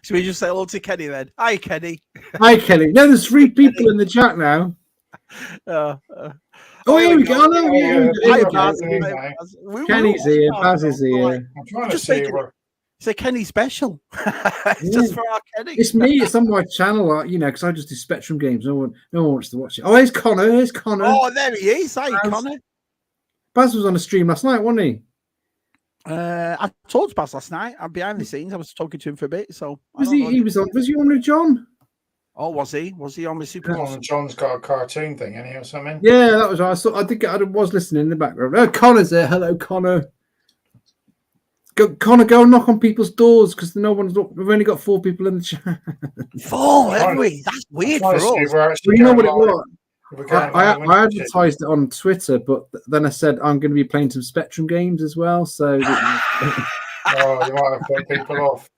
Should we just say hello to Kenny then? Hi, Kenny. Hi, Kenny. No, there's 3 people in the chat now. Oh, here we go. Kenny's here. Baz is here. I'm trying to see where. It's a Kenny special. Just for our Kenny. It's me. It's on my channel, because I just do Spectrum games. No one wants to watch it. Oh, here's Connor. Oh, there he is. Hi, Connor. Baz was on a stream last night, wasn't he? I told Baz last night. I'm behind the scenes. I was talking to him for a bit. So was he? Was he on with John? Oh, was he? Was he on with Super? John's got a cartoon thing, or something. Yeah, that was. I was listening in the background. Oh, Connor's there. Hello, Connor. Connor, go and knock on people's doors because no one's. We've only got 4 people in the chat. 4, haven't we? That's weird for us. You know what it was? I advertised it on Twitter, but then I said I'm going to be playing some Spectrum games as well. So, you might have put people off.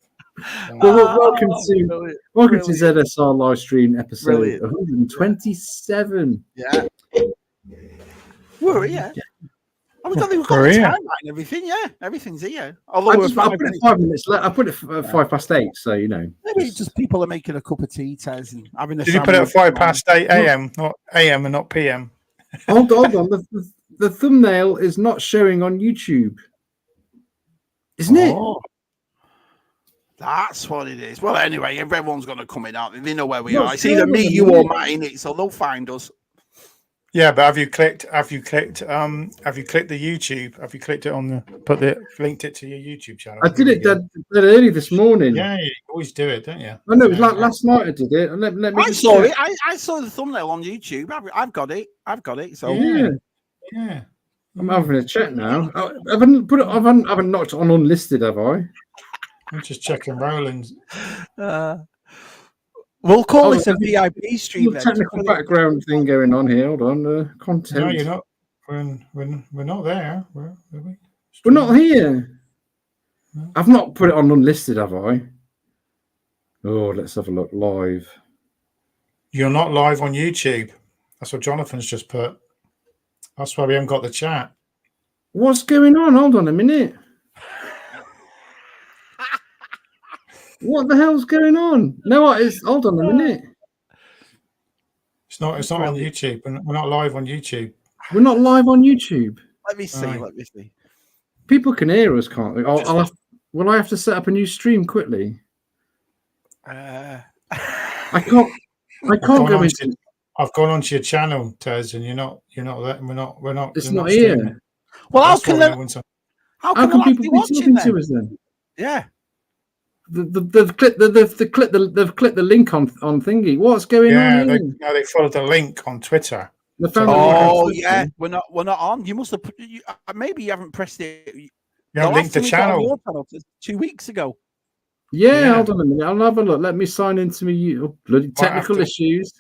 Welcome to ZSR live stream episode 127. Yeah, yeah. We've got the timeline and everything. Yeah, everything's here. Although I put it 5 minutes late. I put it 8:05, so maybe just people are making a cup of tea, Tez, and having a. Did you put it at 8:05 a.m., not a.m. and not p.m.? Hold on. The thumbnail is not showing on YouTube, isn't it? That's what it is. Well, anyway, everyone's going to come in out. They know where we are. It's either me, you, or Matt, so they'll find us. Yeah, but have you clicked the YouTube? Have you clicked it on linked it to your YouTube channel? I did it that early this morning. Yeah, you always do it, don't you? I know, it was like last night I did it. Let me I saw it. I saw the thumbnail on YouTube. I've got it. So yeah. I'm having a check now. I haven't knocked on unlisted, have I? I'm just checking Roland's. We'll call this a VIP stream. Technical background thing going on here. Hold on, content. No, you're not. We're not there. Where are we? We're not here. No. I've not put it on unlisted, have I? Oh, let's have a look. Live. You're not live on YouTube. That's what Jonathan's just put. That's why we haven't got the chat. What's going on? Hold on a minute. What the hell's going on? No, hold on a minute. It's not on YouTube. We're not live on YouTube. We're not live on YouTube. Let me see. People can hear us, can't they? Will I have to set up a new stream quickly? I can't go into. I've gone onto your channel, Tez, and you're not there. We're not. It's not here. Streaming. Well, how can people be talking to us then? Yeah. They've clicked the link on thingy. What's going on? They followed the link on Twitter. Yeah, we're not on. You must have. Maybe you haven't pressed it. You haven't linked the channel 2 weeks ago. Yeah, hold on a minute. I'll have a look. Let me sign into me. Bloody technical issues.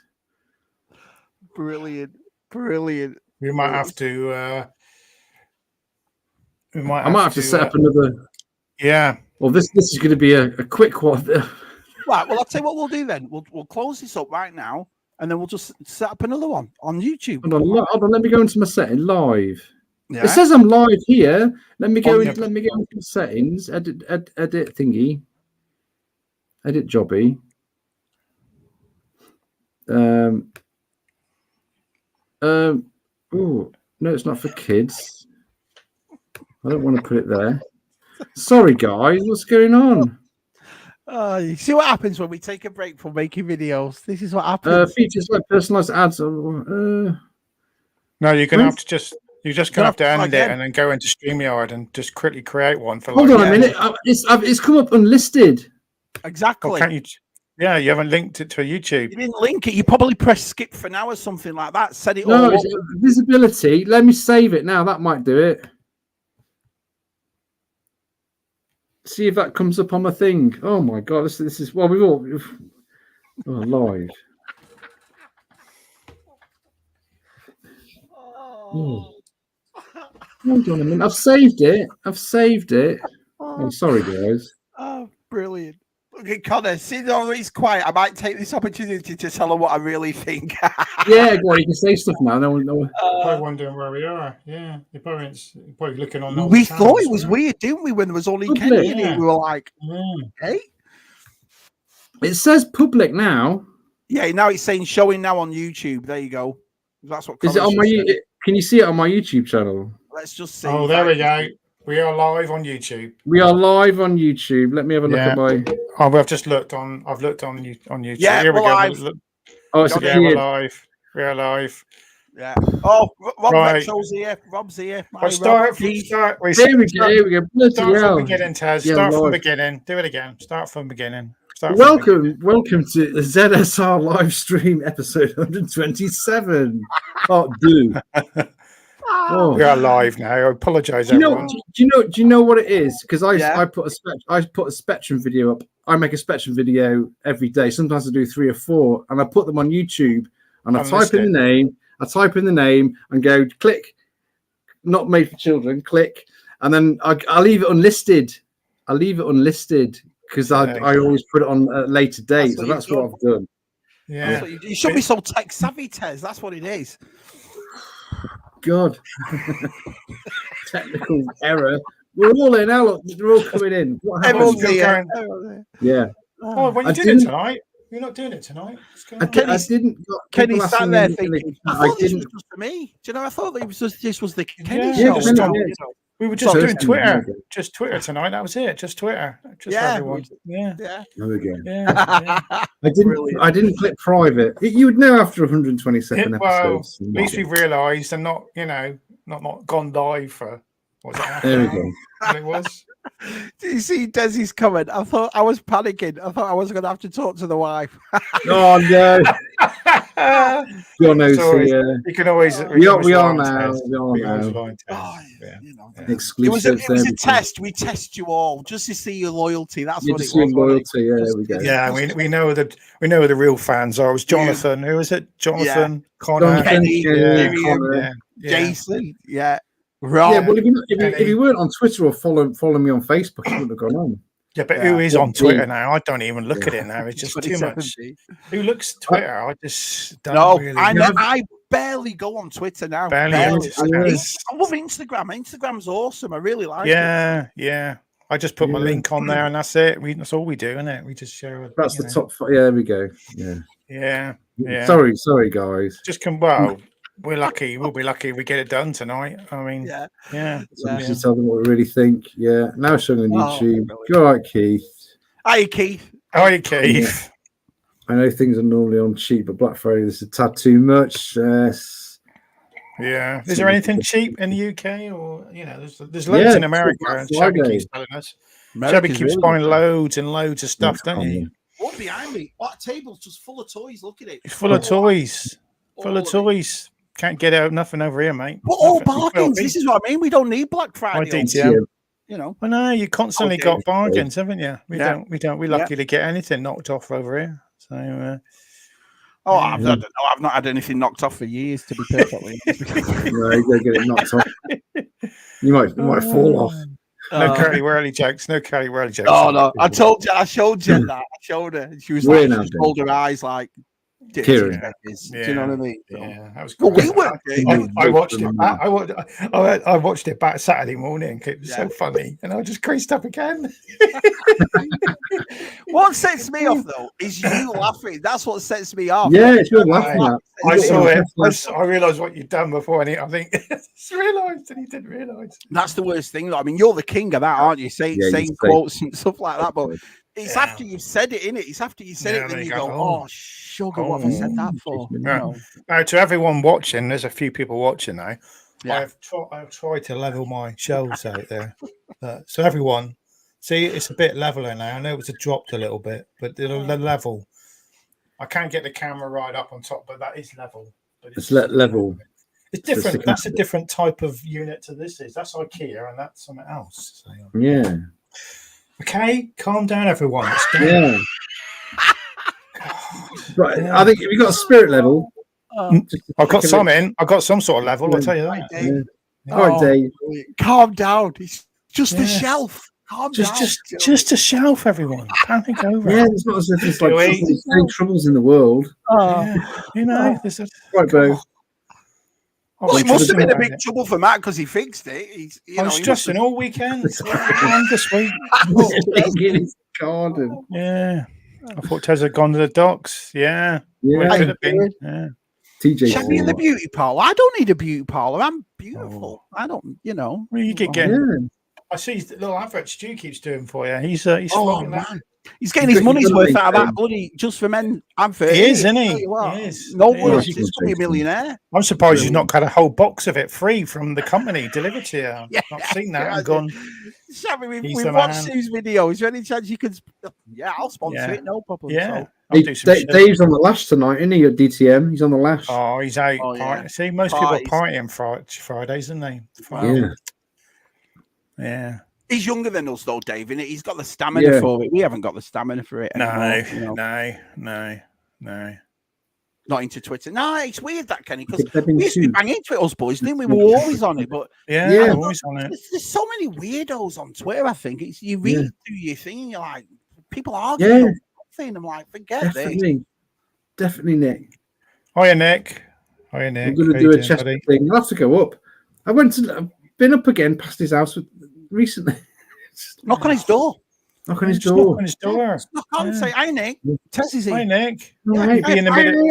Brilliant. We might have to. I might have to set up another. Yeah. Well, this is going to be a quick one. Right. Well, I'll tell you what we'll do then. We'll close this up right now, and then we'll just set up another one on YouTube. Hold on. Let me go into my setting live. Yeah. It says I'm live here. Let me go into the settings. Edit thingy. Edit jobby. Oh no, it's not for kids. I don't want to put it there. Sorry, guys. What's going on? You see what happens when we take a break from making videos. This is what happens. Features like personalized ads. No, you're gonna have to just. You're just gonna have to end it and then go into StreamYard and just quickly create one for. Hold on a minute. It's come up unlisted. Exactly. Can't you? Yeah, you haven't linked it to a YouTube. You didn't link it. You probably pressed skip for now or something like that. Set it all. No, visibility. Let me save it now. That might do it. See if that comes up on my thing. Oh my god, this is we've live. Oh. Hold on a minute. I've saved it. Oh, sorry, guys. Oh, brilliant. Okay, Connor, see though he's quiet. I might take this opportunity to tell him what I really think. Yeah, well, you can say stuff now. No one probably wondering where we are. Yeah, you're probably looking on. We thought it was weird, didn't we? When there was only Kenny in it, we were like, "Hey." It says public now. Yeah, now it's saying showing now on YouTube. There you go. That's what. Is it on my? Can you see it on my YouTube channel? Let's just see. Oh, there we go. We are live on YouTube. We are live on YouTube. Let me have a look at my. Oh, I've just looked on. I've looked on YouTube. Yeah, here we go. Live. Oh, it's we're live. We're live. Yeah. Oh, Rob right. Rexall's here. Rob's here. Let's start. Here we go. Here we go. Start from the beginning, Taz. Start from the beginning. Do it again. Start from the begining. Welcome to the ZSR live stream episode 127. Part 2. Oh. We are live now. I apologise, everyone. Do you know what it is? Because I put a Spectrum video up. I make a Spectrum video every day. Sometimes I do 3 or 4, and I put them on YouTube. And I type in the name and go click. Not made for children. Click, and then I leave it unlisted. Because I always put it on a later date. So that's what I've done. Yeah. You should be so tech savvy, Tez. That's what it is. God. Technical error. We're all in now. Look, they're all coming in. Everyone's here. Yeah. Oh, what are you doing tonight? You're not doing it tonight. I didn't. Kenny sat there thinking, I thought this was just for me. Do you know, I thought this was the Kenny show. We were just doing Twitter. Just Twitter tonight. That was it. Just Twitter. Just for everyone. Yeah. There we go. Yeah. I didn't click private. You would know after 127 episodes. Well, at least we realised and not gone live for what's it? There we go. What it was. Did you see Desi's comment? I thought I was panicking. I thought I was going to have to talk to the wife. Oh no! God knows. You can always. We are now. Exclusive. It was a test. We test you all just to see your loyalty. That's what it was. Loyalty. Yeah, there we go. Yeah, we know that we know who the real fans are. It was Jonathan. Who was it? Jonathan, Connor, Kenny, Connor, Jason. Yeah. Right. Yeah, well, if you weren't on Twitter or follow me on Facebook, you wouldn't have gone on. Yeah, but who is on Twitter now? I don't even look at it now. It's just too much. Who looks at Twitter? I just don't really. I barely go on Twitter now. Barely. I love Instagram. Instagram's awesome. I really like it. Yeah. I just put my link on there, and that's it. That's all we do, isn't it? We just share it. That's the top. Yeah, there we go. Yeah. Sorry, guys. Just come. Well, we're lucky. We'll be lucky if we get it done tonight. I mean, yeah. Tell them what we really think. Yeah. Now showing on YouTube. You're right, Keith. Hi, Keith. Yeah. I know things are normally on cheap, but Black Friday is a tad too much. Yeah. Is there anything cheap in the UK, or there's loads in America? And Shabby keeps telling us. Shabby keeps buying loads and loads of stuff, don't you? What behind me? What table's just full of toys? Look at it. It's full of toys. Full of toys. Can't get out nothing over here, mate. Well, all bargains. This is what I mean. We don't need Black Friday. Well, no, you constantly got bargains, haven't you? We don't. We're lucky to get anything knocked off over here. So. I've not had anything knocked off for years, to be perfectly honest. No, you gotta get it knocked off. You might fall off. No Curly Whirly jokes. Oh no! I showed Jen that. I showed her. She was like, she rolled her eyes like. Kieran. Do you know what I mean? Yeah, that was cool. We were. I watched it back. I watched it back Saturday morning. It was so funny, and I just creased up again. What sets me off though is you laughing. That's what sets me off. Yeah, it's good laughing. I saw it. I realised what you'd done before, and I think realised, and he didn't realise. That's the worst thing. I mean, you're the king of that, aren't you? Saying quotes and stuff like that, but. It's after you've said it, innit? It's after you said it, then you go, oh, sugar, what have I said that for? No. Now, to everyone watching, there's a few people watching now. Yeah. I've tried to level my shelves out there. So everyone, see, it's a bit leveler now. I know it's dropped a little bit, but the level. I can't get the camera right up on top, but that is level. But it's level. It's different. That's a different type of unit to this is. That's IKEA, and that's something else. So, yeah. Okay, calm down, everyone. Yeah. Right. Yeah. I think if you got a spirit level, I've got some in. I've got some sort of level. I'll tell you that. Yeah. All right, Dave. Calm down. It's just a shelf. Calm down. Just a shelf, everyone. Panic over. Yeah, it's not as if it's like any troubles in the world. There's right, Bo. Well, it must have been a big trouble for Matt because he fixed it. I was stressing all weekend. This week. In his garden. Yeah. I thought Tez had gone to the docks. Yeah. Well, could have been. Yeah. TJ. Shall be in the beauty parlor. I don't need a beauty parlor. I'm beautiful. I don't, Well, you get I see his little advert Stu keeps doing for you. He's man. He's getting his money's worth out of that bloody Just for Men advert. He is, isn't he? He is. No worries. He's going to be a millionaire. I'm surprised he's not got a whole box of it free from the company delivered to you. Yeah, not seen that and gone. Shabby, we've watched Sue's video. Is there any chance you could? Yeah, I'll sponsor it. No problem. Yeah. So. Dave's on the lash tonight, isn't he? At DTM, he's on the lash. Oh, he's out. Yeah. See, most people are partying Fridays, aren't they? Yeah. He's younger than us, though, Dave. Innit? He's got the stamina for it. We haven't got the stamina for it. No. Not into Twitter. No, it's weird that, Kenny, because we used to be banging into it, us boys, didn't we? We were always on it, but always on it. There's so many weirdos on Twitter. I think you read through your thing, and you're like, people arguing over nothing. I'm like, forget this. Definitely, Nick. Hiya, Nick. I'm going to do a chest thing. I'll have to go up. I've been up again past his house recently. Knock on his door. Knock on his door. Knock on. Say, hi, Nick. Tess is here. Hi, Nick. He'd be in the middle.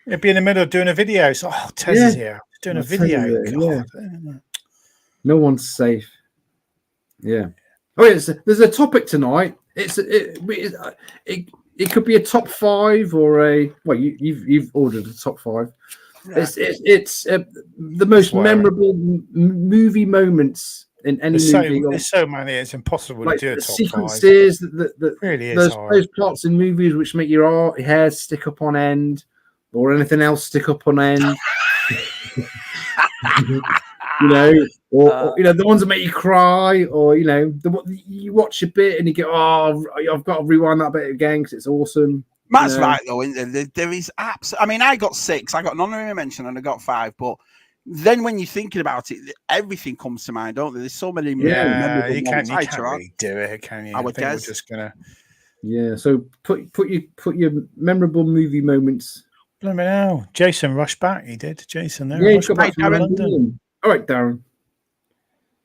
He'd be in the middle of doing a video. So, Tess is here. Doing a video. No one's safe. Yeah. Oh, there's a topic tonight. It could be a top 5 or a. Well, you've ordered a top 5. Yeah. It's the most memorable movie moments in any movie. There's so many. It's impossible to do a top sequences 5. That really is those plots in movies which make your hair stick up on end, or anything else stick up on end. Or the ones that make you cry, or you watch a bit and you go, I've got to rewind that bit again because it's awesome. Matt's right though, isn't there? There is I mean, I got 6. I got an honorary mention and I got 5. But then when you're thinking about it, everything comes to mind, don't there? There's so many. Yeah, you can't really do it, can you? I would guess. We're just gonna. Yeah. So put your memorable movie moments. Let me know. Jason rushed back. He did. Jason there. Yeah, he got back from London. All right, Darren.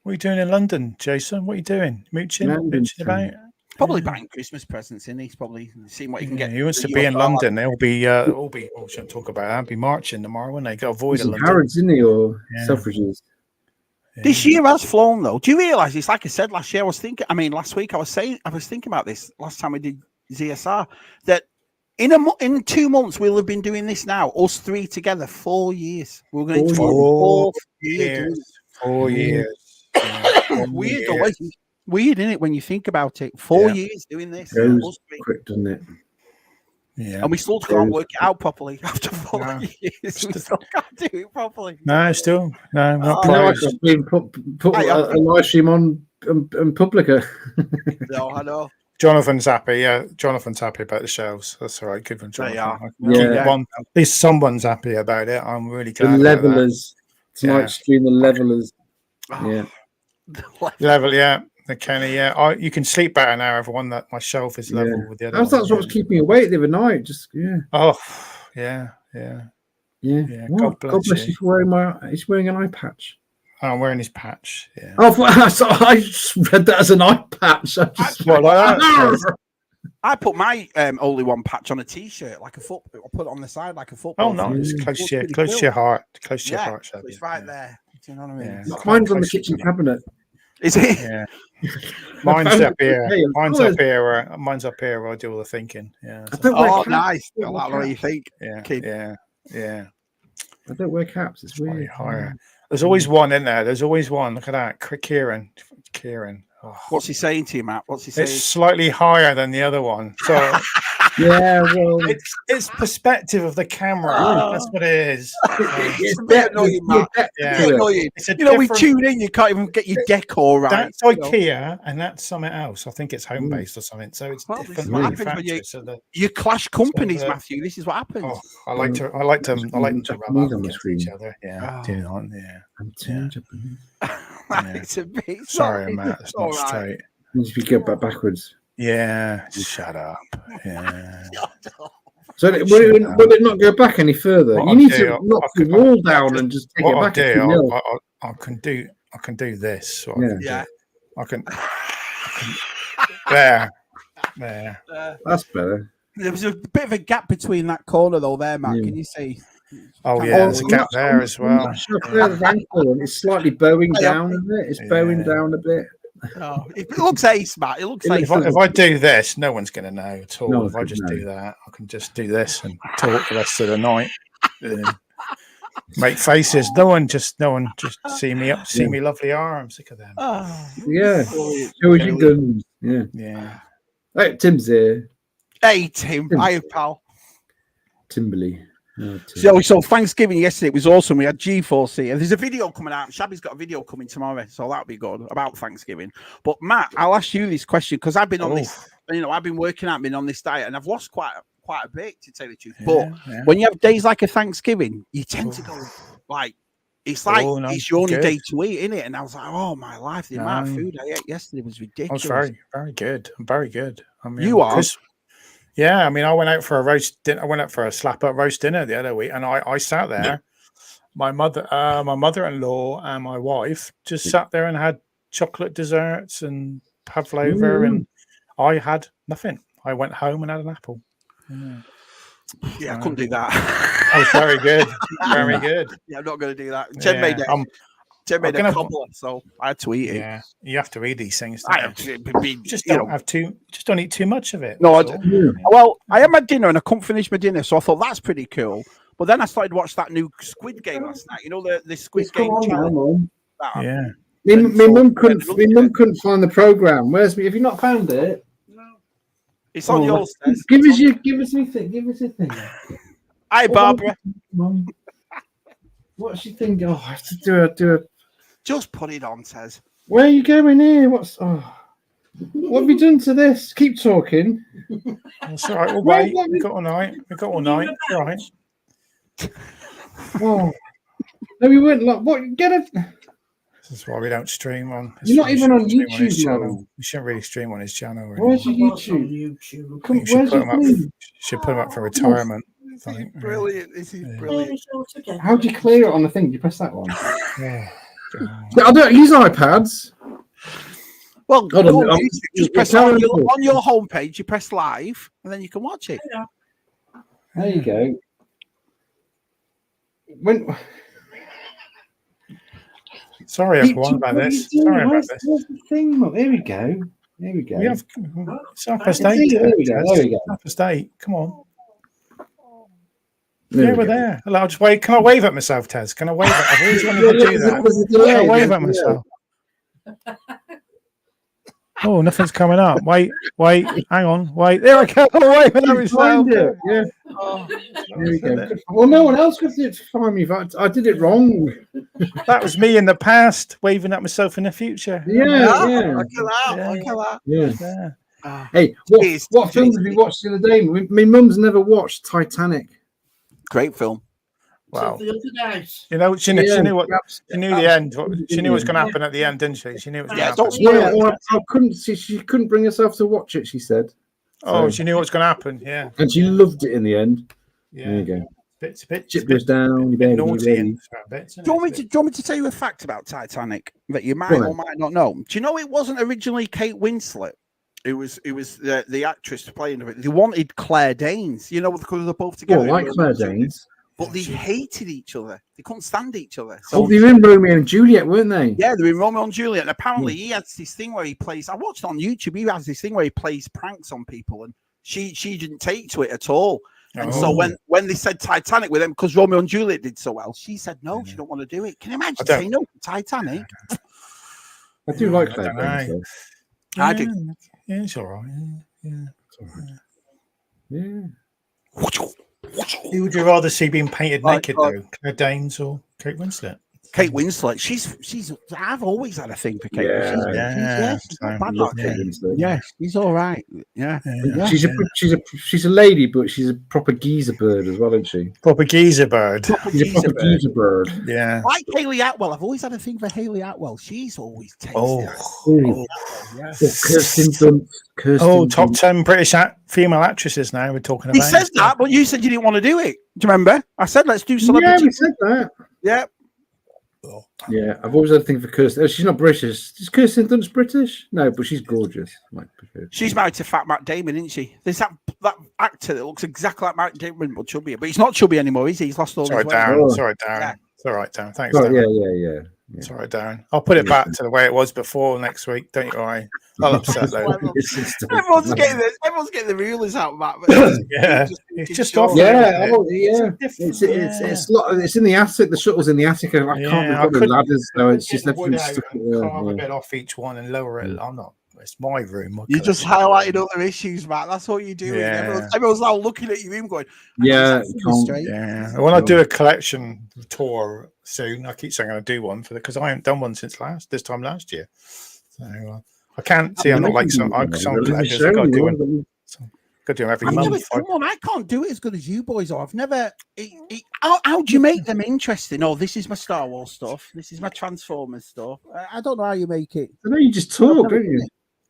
What are you doing in London, Jason? What are you doing? Mooching about? Probably buying Christmas presents, and he's probably seeing what he can get. He wants to be in London. They'll be. Shouldn't talk about that. Be marching tomorrow when they got avoid London. Harrods, isn't he, or Selfridges? This year has flown though. Do you realise it's like I said last year? Last week I was thinking about this last time we did ZSR that in 2 months we'll have been doing this now. Us 3 together, 4 years. We're going to 4 years. 4 years. Weird, weird, isn't it, when you think about it? 4 years doing this. It goes quick, doesn't it? Yeah. And we still can't work it out properly after 4 years. We still can't do it properly. No, still. No, not put a live stream on Publica. No, I know. Jonathan's happy. Yeah, Jonathan's happy about the shelves. That's all right. Good one, Jonathan. At least someone's happy about it. I'm really glad. The levelers. Tonight's stream, the levelers. Yeah. Level, the Kenny, you can sleep better now, everyone. That my shelf is level with the other. That's what was keeping me awake the other night. Just Oh, yeah. God bless you for wearing He's wearing an eye patch. I'm wearing his patch. Yeah. Oh, I just read that as an eye patch. I put my only one patch on a t-shirt, like a foot. I put it on the side like a football. Oh no, it's close to your heart. Close to your heart. It's right there. Do you know what I mean? Yeah. Mine's on the kitchen cabinet. Is it? Yeah. Mine's up here. Mine's up here. Mine's up here where I do all the thinking. Yeah. Nice. I like what you think. Yeah. I don't wear caps. It's weird. Higher. There's always one in there. There's always one. Look at that. Kieran. Oh. What's he saying to you, Matt? What's he saying? It's slightly higher than the other one. So well, it's perspective of the camera. That's what it is. It's a bit annoying, Matt. We tune in, you can't even get your decor right. That's IKEA, and that's something else. I think it's home based or something. So it's different manufacturers. You clash companies, Matthew. This is what happens. Oh, I like them to rub up against each other. Yeah. It's a bit. Sorry, Matt. It's not straight. Needs to be go backwards. Yeah. Shut up. Yeah. So will it not go back any further? You need to knock the wall down and just take it back. I can do this. I can. There. Yeah. That's better. There was a bit of a gap between that corner, though. There, Matt. Yeah. Can you see? Oh yeah, there's a gap there as well. It's slightly bowing down a bit. It's bowing down a bit. Oh, it looks ace, Matt. It looks ace. If I do this, no one's going to know at all. No if I just know. do that, I can just do this and talk the rest of the night. Make faces. No one just see me up. See me lovely arm. I'm sick of them. Yeah. Show us your guns. Yeah. Yeah. Hey, Tim's here. Hey, Tim. Hi, pal. Timberley. Oh, So Thanksgiving yesterday was awesome. We had G4C, and there's a video coming out. Shabby's got a video coming tomorrow, so that'll be good about Thanksgiving. But Matt, I'll ask you this question because I've been on this. I've been working out, been on this diet, and I've lost quite a bit, to tell you the truth. But when you have days like a Thanksgiving, you tend to go like it's like it's your only day to eat, isn't it? And I was like, oh my life, the amount of food I ate yesterday was ridiculous. I was very good. I'm very good. I mean, you are. Yeah, I mean, I went out for a roast dinner. I went out for a slap-up roast dinner the other week, and I sat there. My mother-in-law, and my wife just sat there and had chocolate desserts and pavlova, and I had nothing. I went home and had an apple. Yeah, I couldn't do that. That was very good, very good. Yeah, I'm not going to do that. Jen made a cobbler, so I had to eat it. Yeah, you have to eat these things. Just don't eat too much of it. No, well, I had my dinner and I couldn't finish my dinner, so I thought that's pretty cool. But then I started to watch that new Squid Game last night. You know the Squid Game challenge. Yeah. My mum couldn't find the program. Have you not found it? No. It's on yours. Give us a thing. Hi, Barbara. Mum. What's she thinking? Oh, I have to do a. Just put it on, Tez. Where are you going here? What have you done to this? Keep talking. It's all right. We'll wait. We've got all night. All right. Oh. No, we weren't. What? Get it. This is why we don't stream on. You're not even on YouTube channel. We shouldn't really stream on his channel. Where's your YouTube? Come, should put him up for retirement. This is brilliant. This is brilliant. How do you clear it on the thing? Do you press that one? Yeah. I don't use iPads. Well, just press on your homepage. You press live, and then you can watch it. There you go. Sorry, everyone, about this. Sorry about this. Where's the thing? There we go. It's half past 8. There we go. Half past 8. Come on. We're there. I'll just wait. Can I wave at myself, Tez? Can I wave at? I've always wanted to do that. Can I wave at myself? Oh, nothing's coming up. Wait. Hang on. Wait. There I go. Wave at myself. Yeah. There we go. Well, no one else could find me. I did it wrong. That was me in the past, waving at myself in the future. Yeah. Look at that. Yeah. Hey, what film did we watch the other day? My mum's never watched Titanic. Great film. Wow. You know, she knew the end. She knew what was going to happen at the end, didn't she? She knew it was going to happen. I couldn't. She couldn't bring herself to watch it. She said. Oh, she knew what was going to happen. Yeah. And she loved it in the end. Yeah. There you go. Bit Chip goes down. naughty. Do you want me to tell you a fact about Titanic that you might or might not know? Do you know it wasn't originally Kate Winslet? It was the actress playing it. They wanted Claire Danes, because they're both together. Oh, like Claire Danes. But they hated each other. They couldn't stand each other. So they were in Romeo and Juliet, weren't they? Yeah, they were in Romeo and Juliet. And apparently he has this thing where he plays, I watched on YouTube, he has this thing where he plays pranks on people. And she didn't take to it at all. And so when they said Titanic with them, because Romeo and Juliet did so well, she said no, she don't want to do it. Can you imagine saying no to Titanic? I do like Claire Danes. I do. Yeah, it's all right. Yeah. It's all right. Yeah. Who would you rather see being painted naked, though? Claire Danes or Kate Winslet? Kate Winslet. She's. I've always had a thing for Kate. She's all right. Yeah. She's a lady, but she's a proper geezer bird as well, isn't she? Proper geezer bird. She's a proper geezer bird. Yeah. Like Hayley Atwell. I've always had a thing for Hayley Atwell. She's always tasty. Kirsten Dunst. Top 10 British female actresses now we're talking about. He says that, but you said you didn't want to do it. Do you remember? I said let's do celebrity. Yeah, we said that. Yeah. Yeah, I've always had a thing for Kirsten. She's not British. Is Kirsten Dunst British? No, but she's gorgeous. She's married to fat Matt Damon, isn't she? There's that actor that looks exactly like Matt Damon, but chubbier. But he's not chubby anymore, is he? He's lost all his weight. Sorry, Darren. Yeah. It's all right, Darren. Thanks, Oh, Darren. yeah. It's all right, Darren. I'll put it back to the way it was before next week. Don't you worry. I'll upset though. Everyone's getting the rulers out, Matt. Yeah, it's just off. Yeah, it's in the attic. The shuttle's in the attic. I can't remember the ladders, so it's just everything's stuck there. Carve a bit off each one and lower it. I'm not. It's my room. You just highlighted other issues, Matt. That's what you do. Yeah. Everyone's now looking at your room going, yeah. When I do a collection tour soon, I keep saying I'm going to do one because I haven't done one since this time last year. So I can't see. I'm not like some collectors. I've got to do one. Got to do them every month. I can't do it as good as you boys are. I've never. How do you make them interesting? Oh, this is my Star Wars stuff. This is my Transformers stuff. I don't know how you make it. I know you just talk, don't you?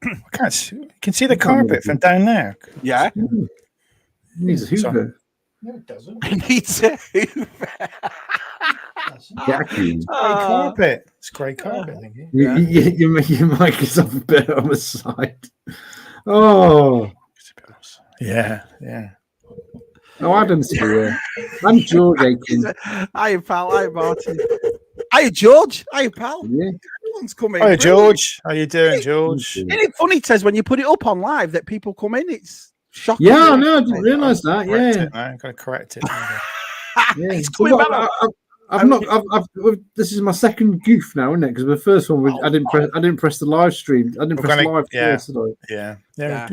I can't see. You can see the carpet from down there. Yeah. It needs a Hoover. No, it doesn't. It needs a Hoover. Jackie. Carpet. It's grey carpet, I think. Your mic is up a bit on the side. Oh. Yeah. Oh, Adam's here. I'm George Aiken. Hi, pal. Hi, Martin. Hi, George. Hi, pal. Yeah. Everyone's coming. Hi, George. How you doing, George? Isn't it funny, Tez, when you put it up on live that people come in? It's shocking. Yeah, no, I didn't realise that. Yeah. I'm going to correct it. It's coming back. This is my second goof now, isn't it? Because the first one, I didn't press the live stream. I didn't press live first, did I? Yeah.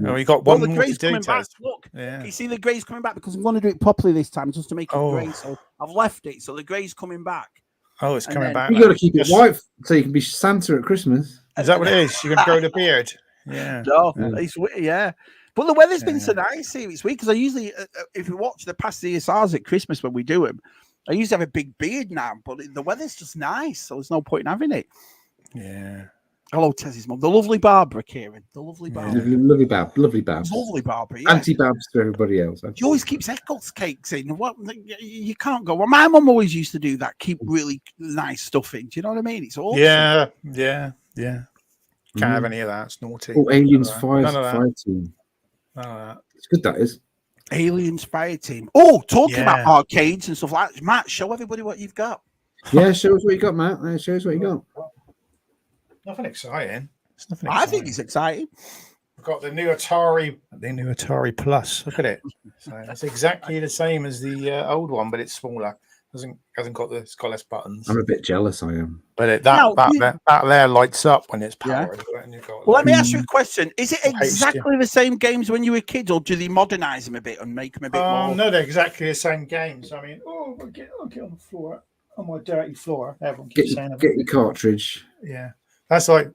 Oh, you got one the more grey's to do, coming back. Look, yeah. you see the grey's coming back because I'm going to do it properly this time, just to make it grey. So I've left it, so the grey's coming back. Oh, it's coming back. You got to keep it white so you can be Santa at Christmas. Is that what it is? You're going to grow the beard? Yeah. No, yeah. But the weather's been so nice here this week because I usually, if you watch the past ZSRs at Christmas when we do them, I used to have a big beard now, but the weather's just nice, so there's no point in having it. Yeah. Hello, Tez's mum. The lovely Barbara, Kieran. The lovely Barbara. Lovely Babs. Lovely Babs. Lovely Barbara, yeah. Anti-Babs to everybody else. She always keeps Eccles cakes in. What you can't go. Well, my mum always used to do that. Keep really nice stuff in. Do you know what I mean? It's awesome. Yeah. Can't have any of that. It's naughty. Oh, Aliens Fire Team. It's good, that is. Aliens Fire Team. Oh, talking about arcades and stuff like that. Matt, show everybody what you've got. Yeah, show us what you got, Matt. Show us what you got. Nothing exciting. I think it's exciting. We've got the new Atari Plus. Look at it. So it's exactly the same as the old one, but it's smaller. Hasn't got it's got less buttons. I'm a bit jealous, I am. But that there lights up when it's powered. Yeah. Well, let me ask you a question. Is it exactly the same games when you were kids, or do they modernise them a bit and make them a bit more? No, they're exactly the same games. I mean, I'll get on the floor, on my dirty floor. Everyone keeps saying get your cartridge. Yeah. That's a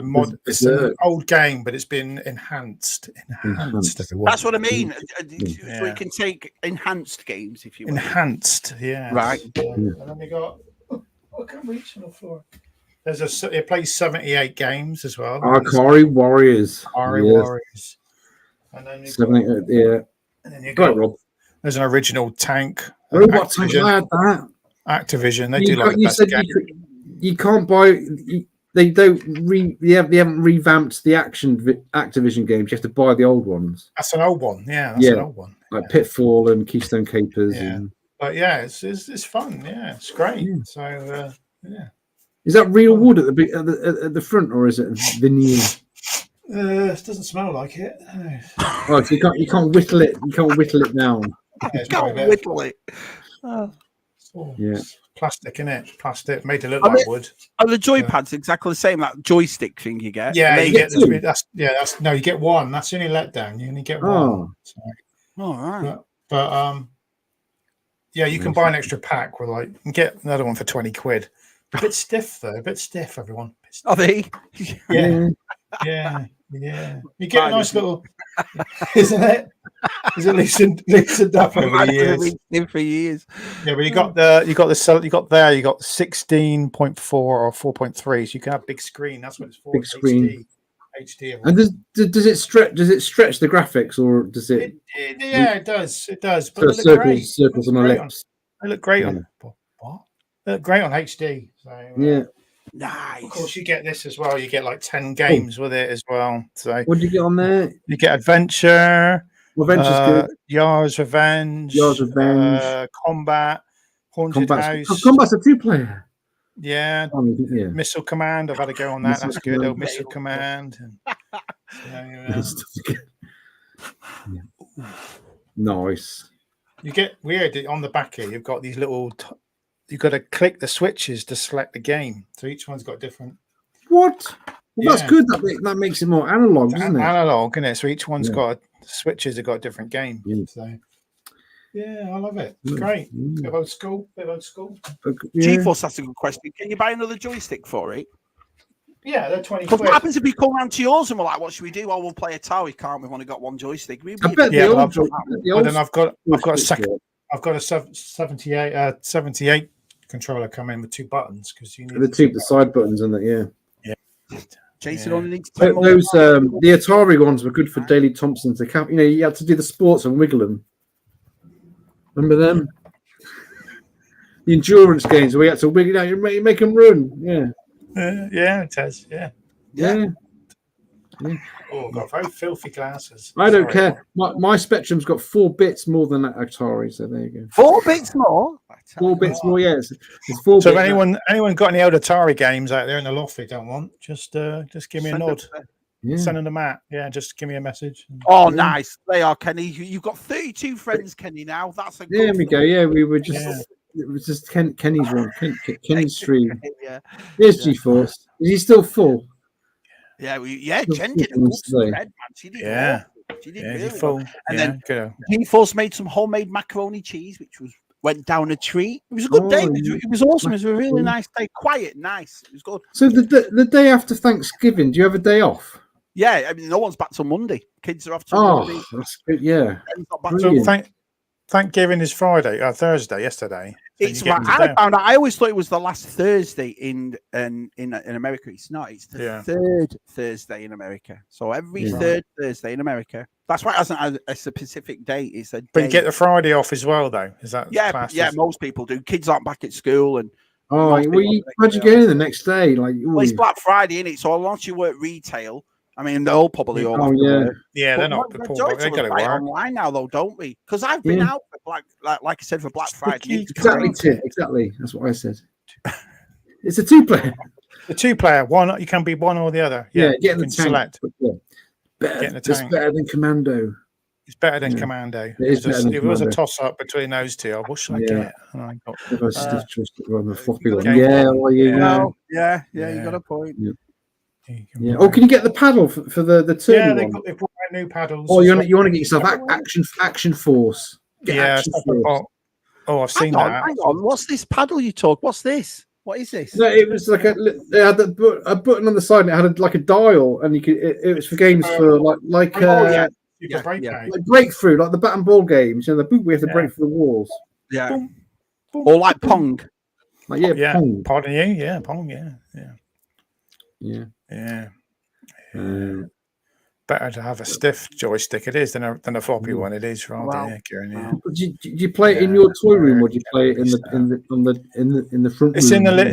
mod. It's an old game, but it's been enhanced. That's what I mean. So you can take enhanced games if you want. Enhanced, yeah. Right. And then we got. I can't reach on the floor. It plays 78 games as well. Atari Warriors. Warriors. And then 78, yeah. And then you got Rob. There's an original tank. What tank I had that? Activision. They do like the best game. You can't buy. They haven't revamped the Activision games. You have to buy the old ones. That's an old one. Yeah, that's an old one. Like Pitfall and Keystone Capers. Yeah. But it's fun. Yeah, it's great. Yeah. So Is that real wood at the front, or is it veneer? It doesn't smell like it. Oh, so you can't whittle it. You can't whittle it down. You can't whittle it. Yeah. Plastic, innit? Plastic made to look like wood. Are the joypads exactly the same? That joystick thing you get? Yeah, you get two. You get one. That's the only letdown. You only get one. So, all right. But you can buy an extra pack with you can get another one for 20 quid. A bit stiff though. A bit stiff, everyone. Are they? Yeah. You get a nice little, isn't it? Is it loosened up over the years? Been for years. Yeah, but you got 16.4 or 4.3, so you can have big screen. That's what it's for. Big screen. HD. And does it stretch? Does it stretch the graphics, or does it? It does. It does. But so circles on the lips. They look great on. What? great on HD. So, Yeah. Nice. Of course, you get this as well. You get like 10 games with it as well. So What did you get on there? you get Adventure, Adventure's good. Yar's Revenge, Combat, Haunted House. Combat's a 2-player. Yeah. Yeah. Missile Command. I've had to go on that. That's good. Oh, Missile Command. Nice. You get weird on the back here. You've got these little. You've got to click the switches to select the game. So each one's got different. What? Well, that's good. That makes it more analog, doesn't it? Analog, isn't it? So each one's got switches. Have got a different game. Yeah. So yeah, I love it. It's great. Bit of old school. GeForce, that's a good question. Can you buy another joystick for it? Yeah, they're 20 Because quid. what happens if we come round to yours and we're like, what should we do? Oh, we'll play Atari, can't we? We've only got one joystick. I bet the old then I've got a second. I've got a 78 controller come in with 2 buttons because you need the side buttons and that. Yeah. Jason only needs those. The Atari ones were good for Daley Thompson to count. You know, you had to do the sports and wiggle them. Remember them? The endurance games where you had to wiggle. You make them run. Yeah. Yeah, it has. Yeah. Oh, I've got very filthy glasses. I don't care. My Spectrum's got 4 bits more than that Atari, so there you go. 4 bits more? 4 bits more, yes. It's 4 so bits. if anyone got any old Atari games out there in the loft they don't want, just give me a nod. Send them out. Yeah, just give me a message. Oh, nice. They are, Kenny. You've got 32 friends, Kenny, now. That's a good there we go. Yeah, we were just... Yeah. It was just Kenny's one. Kenny's stream. Here's GeForce. Is he still full? Yeah, Jen did a good spread, man. She did She did really full. Well. And then GeForce made some homemade macaroni cheese, which went down a treat. It was a good day. It was awesome. It was a really nice day. Quiet, nice. It was good. So the day after Thanksgiving, do you have a day off? Yeah, I mean, no one's back till Monday. Kids are off till Monday. That's good. Yeah. So Thanksgiving is Thursday, yesterday. So it's right. I found out. I always thought it was the last Thursday in America. It's not. It's the third Thursday in America. So every third Thursday in America. That's why it hasn't had a specific date. It's a day. But you get the Friday off as well, though. Is that? Yeah. Most people do. Kids aren't back at school, and how'd you get in the next day? Like, well, it's Black Friday, isn't it? So unless you work retail. I mean, they'll probably all. Yeah, they're not. They got to work online now, though, don't we? Because I've been out for like I said, for Black Friday. Exactly. That's what I said. It's a 2-player. The 2-player. One, you can be one or the other. Yeah, get in the tank. Select. It's better than Commando. It's better than Commando. It was a toss-up between those two. What should I get? And I got stiff twist on the floppy one. You got a point. Yeah. Oh, can you get the paddle for the turn? Yeah, they've brought out new paddles. Oh, you want to get yourself Action Force. Action Force. Oh, I've seen that. Hang on. What's this paddle you talk? What's this? What is this? No, it was like they had a button on the side and it had like a dial, and you could. It was for games for like breakthrough, like the bat and ball games. You know, the boot we have to break through the walls. Yeah. Boom, boom, or like Pong. Like Pong. Pardon you? Yeah, Pong. Yeah. Better to have a stiff joystick it is than a floppy one. It is rather. Do you play it in your toy room, or do you play it in the front room? It's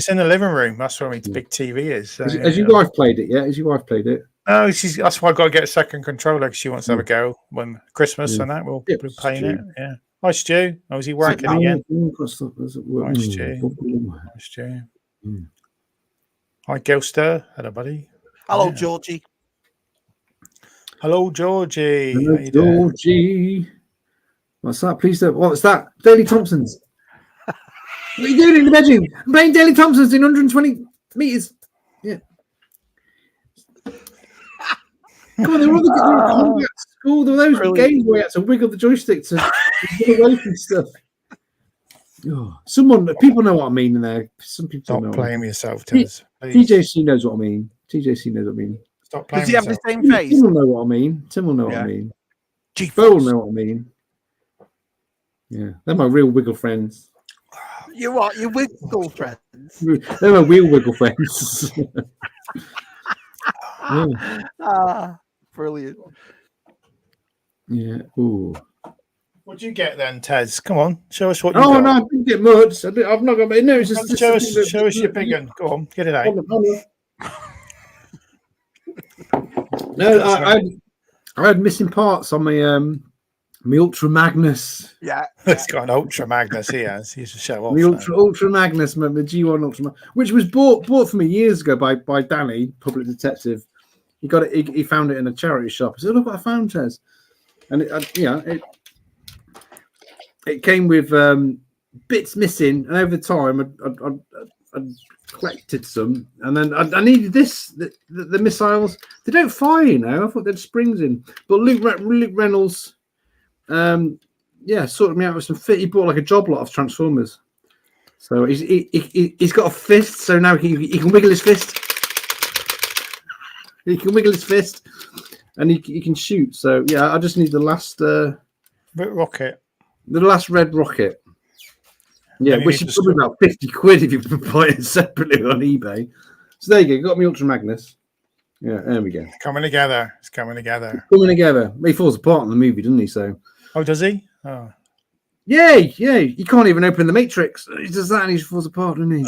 in the living room. That's where the big TV is. So, has your wife played it? Yeah, has your wife played it? No, that's why I got to get a second controller because she wants to have a go when Christmas and that we'll be playing it. Yeah. Hi Stu. Oh, is he working again? Hi Stu. Hi Gilster. Hello, buddy. Hello, Georgie. Hello, Georgie. Hello, Georgie. What's that? Please don't. What's that? Daley Thompson's. What are you doing in the bedroom? I'm playing Daley Thompson's in 120 meters. Yeah. Come on, there were other combat school. There were those games where you had to wiggle the joystick to get away from stuff. Oh, people know what I mean in there. Some people stop know. Playing with yourself, Tez. TJC knows what I mean. TJC knows what I mean. Stop playing. Does he have the same face? Tim will know what I mean. Tim will know what I mean. Bo will know what I mean. Yeah, they're my real wiggle friends. You what? You wiggle friends? They're my real wiggle friends. Brilliant. Yeah. Ooh. What'd you get then, Tez? Come on, show us what you Oh got. no, I didn't get much. I've not got. No, it's just Show us your big one. Go on, get it out. No, I had missing parts on my Ultra Magnus. Yeah, It's got an Ultra Magnus here. He's a show off. The Ultra Magnus, the G1 Ultra, which was bought for me years ago by Danny, public detective. He got it. He found it in a charity shop. I said, "Look what I found, Tez," and it came with bits missing, and over time I collected some, and then I needed this. The missiles, they don't fire, you know. I thought they had springs in, but Luke Reynolds, sorted me out with some fit. He bought like a job lot of Transformers, so he's got a fist, so now he can wiggle his fist. He can wiggle his fist, and he can shoot. So yeah, I just need the last rocket. The last red rocket. Yeah, which is probably about 50 quid if you buy it separately on eBay. So there you go. Got me Ultra Magnus. Yeah, there we go. Coming together. It's coming together. Coming together. He falls apart in the movie, doesn't he? So. Oh, does he? Oh. Yeah. He can't even open the Matrix. He does that and he falls apart, doesn't he?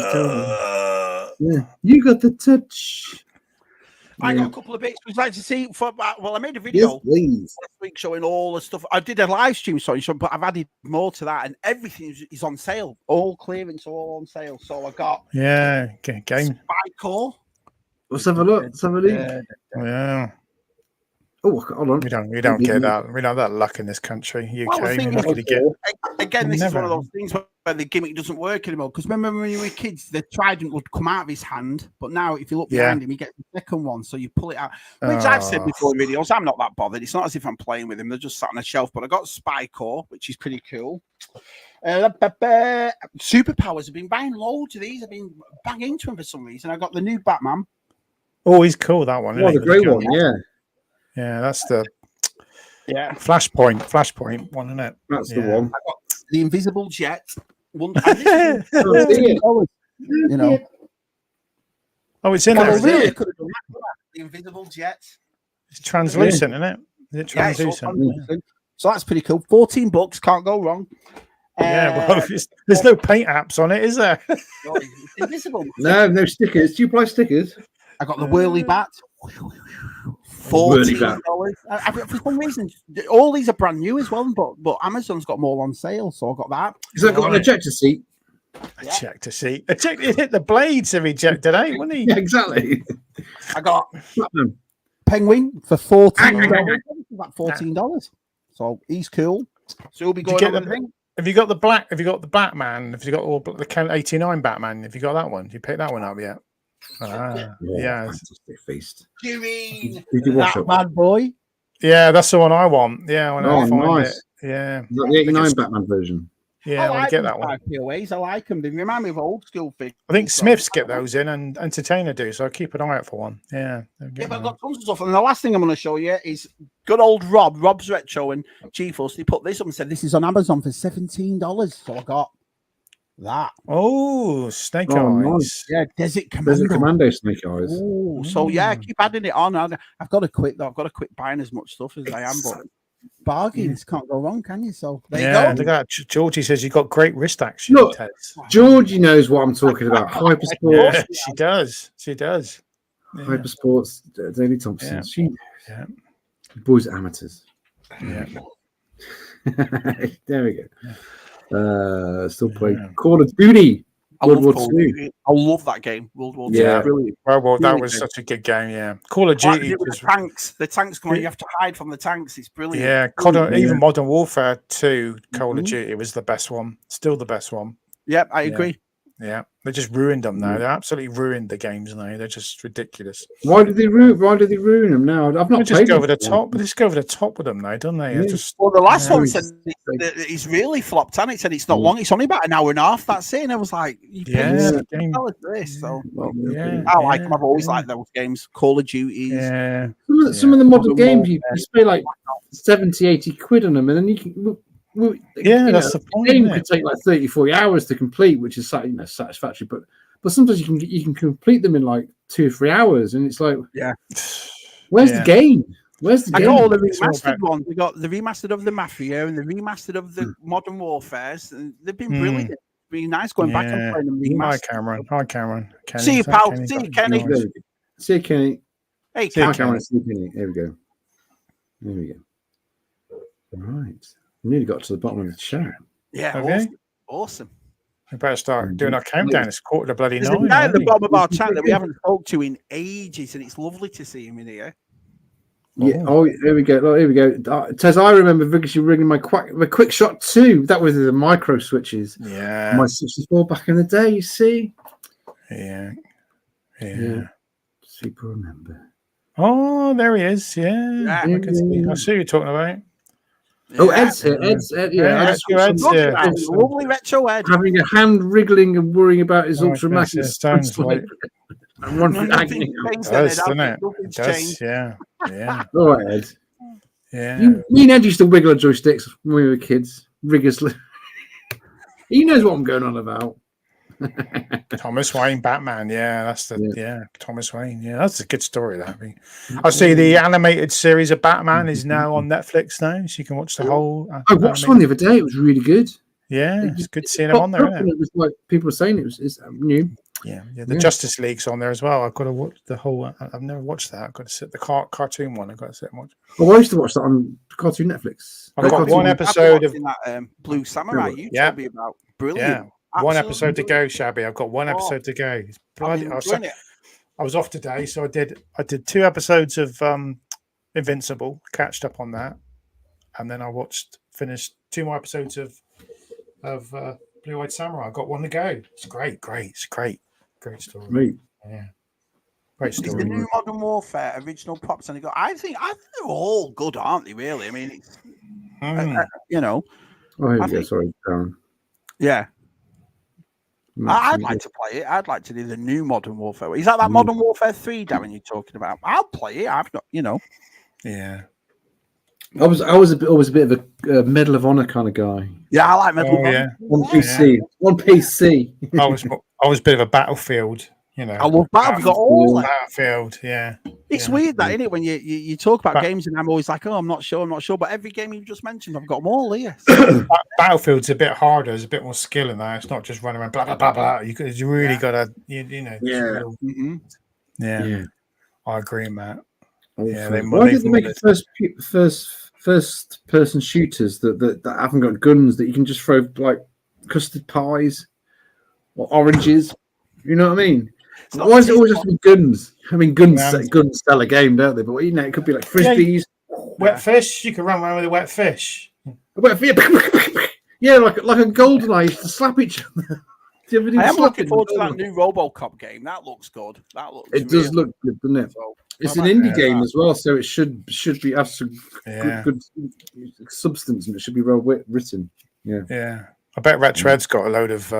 Yeah. You got the touch. I got a couple of bits. Would you like to see? I made a video last week showing all the stuff. I did a live stream, but I've added more to that, and everything is on sale. All clearance, all on sale. So I got game. Spy Core. Let's have a look. Yeah. Oh, hold on. We don't get that. We don't have that luck in this country, UK. Again, this is one of those things where the gimmick doesn't work anymore. Because remember when we were kids, the trident would come out of his hand, but now if you look behind him, he gets the second one, so you pull it out. Which I've said before in videos, I'm not that bothered. It's not as if I'm playing with him; they're just sat on a shelf. But I got Spy Core, which is pretty cool. Superpowers. I've been buying loads of these. I've been banging into them for some reason. I got the new Batman. Oh, he's cool, that one. The great one, Yeah, that's the Flashpoint one, isn't it? That's the one. I got the Invisible Jet. $13, you know. Oh, it's in there. Really could have done that. The Invisible Jet. It's translucent, isn't it? Is it translucent? Yeah, so that's pretty cool. $14, can't go wrong. There's no paint apps on it, is there? No, it's invisible. No stickers. Do you buy stickers? I got the Whirly Bat. $14. For some reason, all these are brand new as well, but Amazon's got more on sale, so I got that. Has that got an ejector seat? Ejector seat. It hit the blades of ejected out, wouldn't he? Yeah, exactly. I got Penguin for $14. About $14. So he's cool. So he'll be going on everything. Have you got the black? Have you got the Batman? Have you got all the Count 89 Batman? Have you got that one? Have you picked that one up yet? Yeah. Fantastic feast. You mean that bad boy? Yeah, that's the one I want. Yeah, when I find nice. it. Yeah. Is that the 89 Batman version? Yeah, I want to get that one. POAs. I like them. They remind me of old school figures. I think Smiths get those in and Entertainer do, so I keep an eye out for one. Yeah. But I've got tons of stuff. And the last thing I'm going to show you is good old Rob's Retro and GeForce. They put this up and said this is on Amazon for $17. So I got that. Oh, Snake Eyes. Nice. Yeah, Desert Commando. Desert Commando Snake Eyes. Oh, so keep adding it on. I've got to quit though. I've got to quit buying as much stuff as I am, but bargains can't go wrong, can you? So there you go. Look at that. Georgie says you've got great wrist action. Look, Georgie knows what I'm talking about. Hypersports. Yeah, she does. She does. Yeah. Hypersports. Daily Thompson. Boys are amateurs. Yeah. There we go. Still playing Call of Duty. World War II. I love that game. World War II. Yeah, brilliant. Well, that was such a good game. Yeah, Call of Duty. The tanks come on. You have to hide from the tanks. It's brilliant. Yeah, even Modern Warfare 2, Call of Duty was the best one. Still the best one. Yep, I agree. Yeah, they just ruined them now. They absolutely ruined the games now. They're just ridiculous. Why did they ruin them now? I've not just go over the top. They just go over the top with them now, don't they? Yeah. The last one said he's really flopped, and it said it's not long. It's only about an hour and a half. That's it. And I was like, you paid $6 for this. So I like them. I've always liked those games. Call of Duty. Yeah. Some of the modern games you spend like 70, 80 quid on them, and then you can. That's the point. The game could take like 30, 40 hours to complete, which is satisfactory. But sometimes you can complete them in like 2 or 3 hours, and it's like, where's the game? Where's the I game? got all the It's all remastered about- ones. We got the remastered of the Mafia and the remastered of the Modern Warfares, and they've been brilliant. It's been nice going back and playing them Hi, remastered. Cameron. Hi, Cameron. Kenny, See you, is that pal. Kenny? See you, Kenny. There we go. See you, Kenny. Hey, See you, Ken. Cameron. See you, Kenny. There we go. There we go. Right. Nearly got to the bottom of the chat. Yeah, Have awesome. you? Awesome. We better start doing our countdown. It's quarter to bloody There's a 9. guy at the already. bottom of our chat that we haven't spoke to in ages, and it's lovely to see him in here. Yeah. Oh, here we go. Oh, here we go. Tez, I remember vigorously ringing my quick shot 2. That was the micro switches. Yeah. My 64 back in the day. You see. Yeah. Super remember. Oh, there he is. Yeah. Yeah. I can see. I see who you're talking about. Oh, Ed's here. Ed's Yeah, yeah. Ed's here. Lovely retro Ed. Having a hand wriggling and worrying about his Oh, ultra goodness, max. it sounds like and run for Nothing agony. changed it then, does, Ed. doesn't it? Nothing's It does. changed. Yeah. All right, Ed. Yeah. Me and Ed used to wiggle our joysticks when we were kids, rigorously. He knows what I'm going on about. Thomas Wayne, Batman. Yeah, that's the Thomas Wayne. Yeah, that's a good story. That I see the animated series of Batman is now on Netflix now, so you can watch the whole. I watched one the other day. It was really good. Yeah, it's good seeing him on there. Isn't it? It was like people were saying it's new. Yeah. The Justice League's on there as well. I've got to watch the whole. I've never watched that. I've got to sit the cartoon one. I've got to sit and watch. Oh, I used to watch that on Cartoon Netflix. I've got Cartoon one episode of that Blue Samurai you told me about. Brilliant. Yeah. One Absolutely episode to brilliant. go, Shabby. I've got one episode to go. It's bloody, I'm enjoying it. I was off today, so I did 2 episodes of Invincible, catched up on that, and then I finished 2 more episodes of Blue Eyed Samurai. I got one to go. It's great. It's great story. Right. Yeah, great Is the story. new Modern Warfare original props and I think they're all good, aren't they? Really? I mean, it's you know. Oh, here we I go. think- Sorry, Darren. Yeah. I'd like to play it. I'd like to do the new Modern Warfare. Is that Modern Warfare 3, Darren, you're talking about? I'll play it. I've not, Yeah. I was always a bit of a Medal of Honor kind of guy. Yeah, I like Medal of Honor. Yeah. One PC. I was a bit of a Battlefield. You know, I love Battlefield. We've got all that. Battlefield. Yeah. It's weird that, isn't it? When you talk about games and I'm always like, oh, I'm not sure. But every game you just mentioned, I've got them all here. Battlefield's a bit harder. There's a bit more skill in that. It's not just running around blah blah blah blah. You really got to you know. Yeah. Yeah. I agree, Matt. Yeah, Why did they make first person shooters that haven't got guns that you can just throw like custard pies or oranges? You know what I mean? Why does it always have to be guns? I mean, guns sell a game, don't they? But it could be like frisbees, wet fish. You can run around with a wet fish. Yeah, like a golden eye used to slap each other. I am looking forward to that new RoboCop game. That looks good. It does look good, doesn't it? So, it's an indie game as well, so it should be have some good substance, and it should be well written. Yeah. I bet Retred's got a load of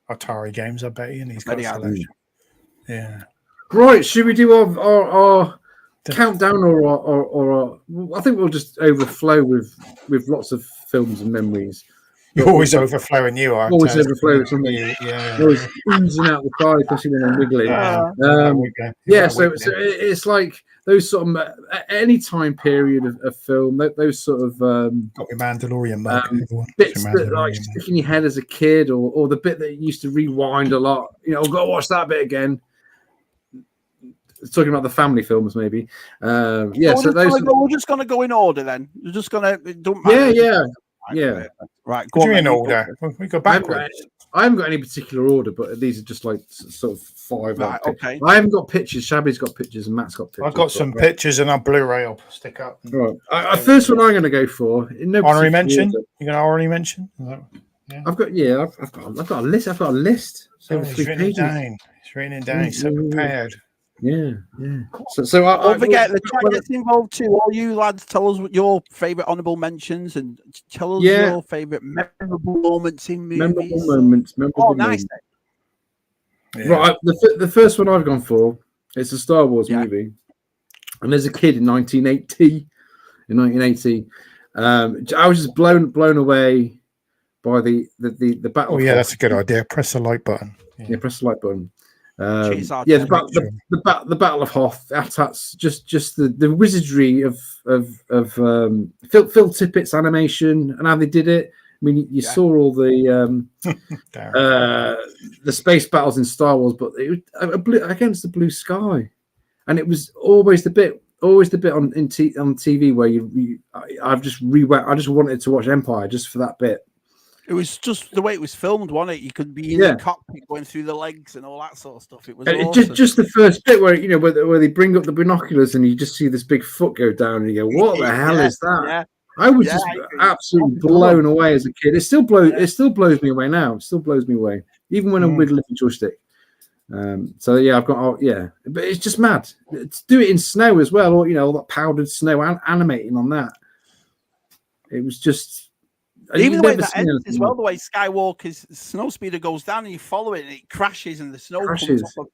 Atari games. I bet he, and he's got a selection. Yeah. Right. Should we do our countdown or I think we'll just overflow with lots of films and memories. You're always overflowing. You are always overflow with something. Yeah. Always oozing out the side, especially when I'm wiggling. So it's like those sort of at any time period of film, those sort of got your Mandalorian mug. bits that like stick in your head as a kid, or the bit that you used to rewind a lot. I've got to watch that bit again. Talking about the family films, maybe. So we're just going to go in order then. We're just going to. Don't matter. Yeah. Right. Go on in order. We go backwards. I haven't got any particular order, but these are just like sort of 5. Right, okay. I haven't got pictures. Shabby's got pictures, and Matt's got pictures. I've got some pictures and a Blu-ray I'll stick up. Right. First one I'm going to go for. Honorary mention. You're going to honorary mention? Yeah. I've got a list. I've got a list. So he's written it down. He's written it down. He's so prepared. Yeah. So don't forget the chat gets involved too. All you lads, tell us what your favourite honourable mentions and tell us your favourite memorable moments in movies. Memorable moments. Nice. Yeah. Right, the first one I've gone for, it's a Star Wars movie, and there's a kid in 1980. I was just blown away by the battle. Oh yeah, that's a good idea. Press the like button. Yeah, press the like button. The Battle of Hoth, Atats, just the wizardry of Phil Tippett's animation and how they did it. I mean, you saw all the space battles in Star Wars, but it was against the blue sky, and it was always the bit on TV where I just wanted to watch Empire just for that bit. It was just the way it was filmed, wasn't it? You could be in the cockpit going through the legs and all that sort of stuff. It was awesome. just the first bit where where they bring up the binoculars and you just see this big foot go down and you go, "What the hell is that?" Yeah. I was just absolutely blown away as a kid. It still blows me away now. It still blows me away, even when I'm wiggling the joystick. I've got but it's just mad to do it in snow as well, or all that powdered snow animating on that. It was just. Even the way that ends as well, the way Skywalker's snow speeder goes down and you follow it and it crashes and the snow comes off.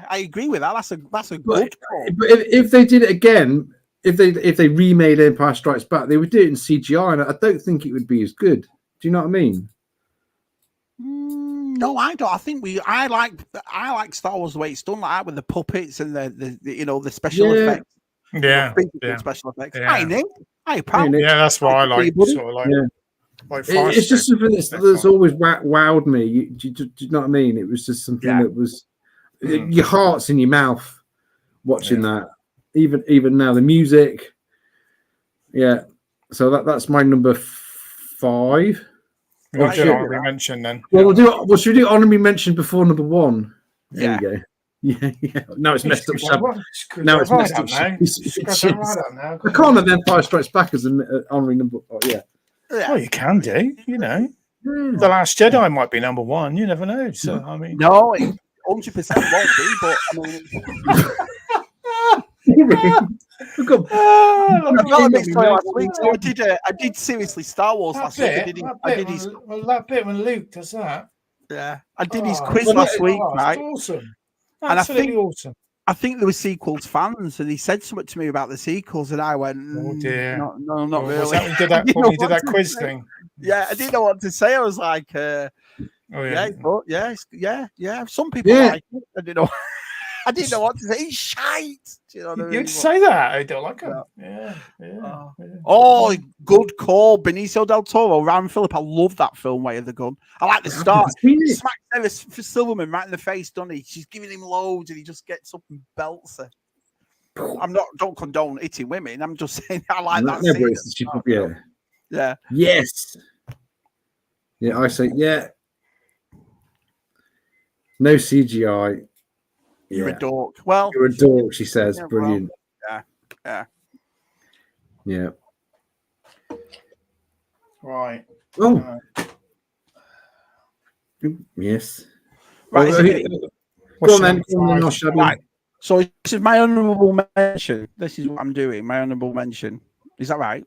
I agree with that. That's a good call. But if they did it again, if they remade Empire Strikes Back, they would do it in CGI, and I don't think it would be as good. Do you know what I mean? No, I don't. I think I like Star Wars the way it's done, like that, with the puppets and the special effects. Yeah, special effects. Yeah. Yeah, that's what I like. Sort of like. Yeah. It's just something that's always wowed me. Do you know what I mean? It was just something that was your heart's in your mouth watching that. Even now, the music. Yeah, so that's my number 5. We'll do honorary mention then. Well, should we do honorary mention before number 1? There you go. Yeah. Now it's messed up. Now it's messed up. I can't have Empire Strikes Back as an honorary number. Well, you can do. The Last Jedi might be number 1. You never know. So I mean, no, 100% won't be. But I mean, I did seriously Star Wars last week. That bit when Luke does that. Yeah, I did his quiz last week, right? Awesome. Absolutely awesome. I think there were sequels fans, and he said something to me about the sequels, and I went, "Oh dear, no, not really." Was that when you did that quiz thing? Yeah, I didn't know what to say. I was like, Some people like it. I didn't know what to say. He's shite. Do you know what I mean? You'd say that. I don't like him. Yeah. Oh, good call. Benicio del Toro, Ryan Phillip. I love that film, Way of the Gun. I like the start. Smacks Sarah Silverman right in the face, doesn't he? She's giving him loads and he just gets up and belts her. Don't condone hitting women. I'm just saying I like that scene. Yeah. Yes. Yeah, I say, no CGI. You're a dork. Well, you're a dork, she says. Brilliant. Yeah. Right. Oh. Yes. Right. Go on then. Right. So this is my honourable mention. This is what I'm doing. My honourable mention. Is that right?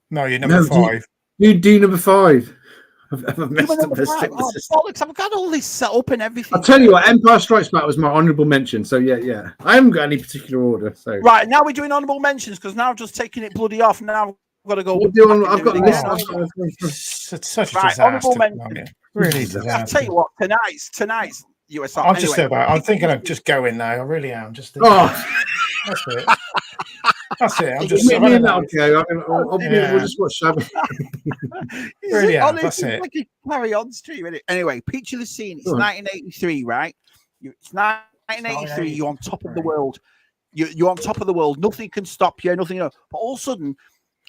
No, you're number 5. You do number 5. I've messed up the bollocks, I've got all this set up and everything. I'll tell you what, Empire Strikes Back was my honourable mention. So yeah. I haven't got any particular order. So right, now we're doing honourable mentions because now I've just taken it bloody off. Now I've got to go. I've got a list. It's such a disaster. Honourable mention. Really disaster. I'll tell you what, tonight's USR. I'm thinking of just going now. I really am. That's it. That's it. We'll just watch Shabby. Really, that's it. Like a carry on stream, isn't it? Anyway, picture the scene. It's 1983, right? It's 1983. You're on top of the world. You're on top of the world. Nothing can stop you. Nothing. But all of a sudden,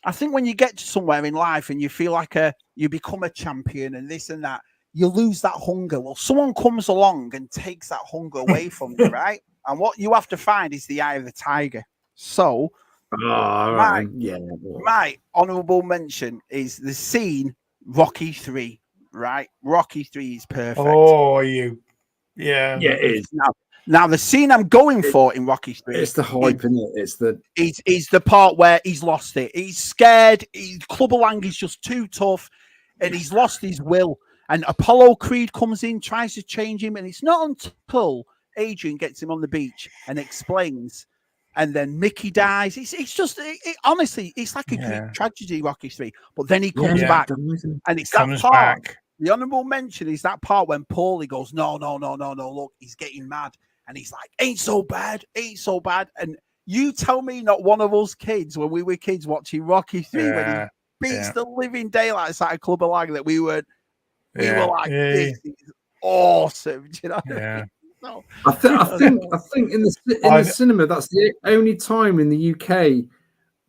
I think when you get to somewhere in life and you feel like you become a champion and this and that, you lose that hunger. Well, someone comes along and takes that hunger away from you, right? And what you have to find is the eye of the tiger. So. My honourable mention is the scene Rocky 3, right? Rocky 3 is perfect. Oh, it is. Now the scene I'm going for in Rocky 3. It's the hype, isn't it? It's the part where he's lost it. He's scared. Clubber Lang is just too tough, and he's lost his will. And Apollo Creed comes in, tries to change him, and it's not until Adrian gets him on the beach and explains. And then Mickey dies. It's just honestly, it's like a Greek tragedy, Rocky 3. But then he comes back, and it's that part. The honourable mention is that part when Paulie goes, no, look, he's getting mad. And he's like, ain't so bad. And you tell me not one of us kids, when we were kids watching Rocky 3, when he beats the living daylights out of Clubber Lang, that we were like, this is awesome. Do you know what I mean? No. I think in the cinema, that's the only time in the UK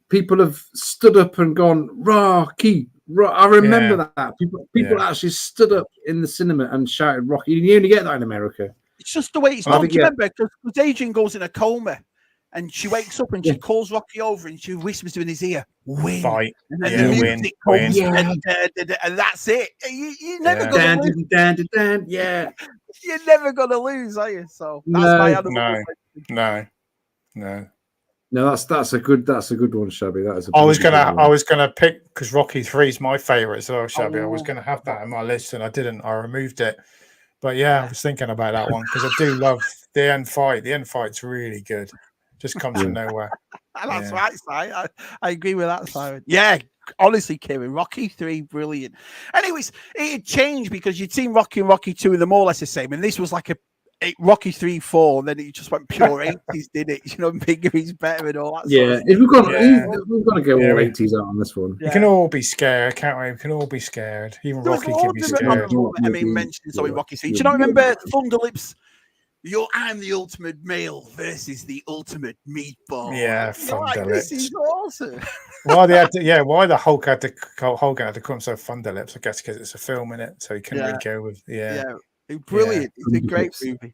people have stood up and gone, Rocky. I remember that. People actually stood up in the cinema and shouted Rocky. You only get that in America. It's just the way it's done. Do you remember? Because Adrian goes in a coma and she wakes up and she calls Rocky over and she whispers in his ear, win. Fight. And then the music comes and that's it. You're never going to lose. You're never going to lose, are you? So that's my other No, that's a good one, Shabby. That is. I was gonna pick, because Rocky 3 is my favorite as well, Shabby. I was gonna have that in my list and I didn't. I removed it. But I was thinking about that one because I do love the end fight. The end fight's really good. Just comes from nowhere. That's right, Si. I agree with that, Simon. Yeah, honestly, Kieran, Rocky 3, brilliant. Anyways, it had changed because you'd seen Rocky and Rocky 2 and they're more or less the same. And this was like Rocky 3, 4, and then it just went pure 80s, did it? You know, bigger is better and all that. Yeah, if we've got to go all 80s out on this one. We can all be scared, can't we? We can all be scared. Even Rocky can be scared. I mean, mentioned something Rocky 3. Do you not remember Thunderlips? I'm the ultimate male versus the ultimate meatball. Yeah, Thunderlips. This is awesome. Why the Hulk had to come so Thunderlips? I guess because it's a film in it, so he couldn't really go with brilliant. It's a great movie.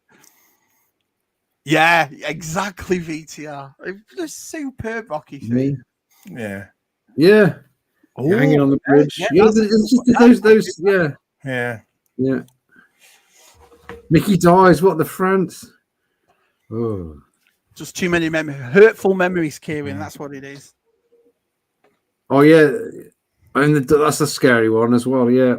Yeah, exactly. VTR. It's a superb Rocky thing. Yeah. Hanging on the bridge. Yeah. Mickey dies. What the France? Oh, just too many hurtful memories, Kieran. That's what it is. Oh yeah, and that's a scary one as well. Yeah.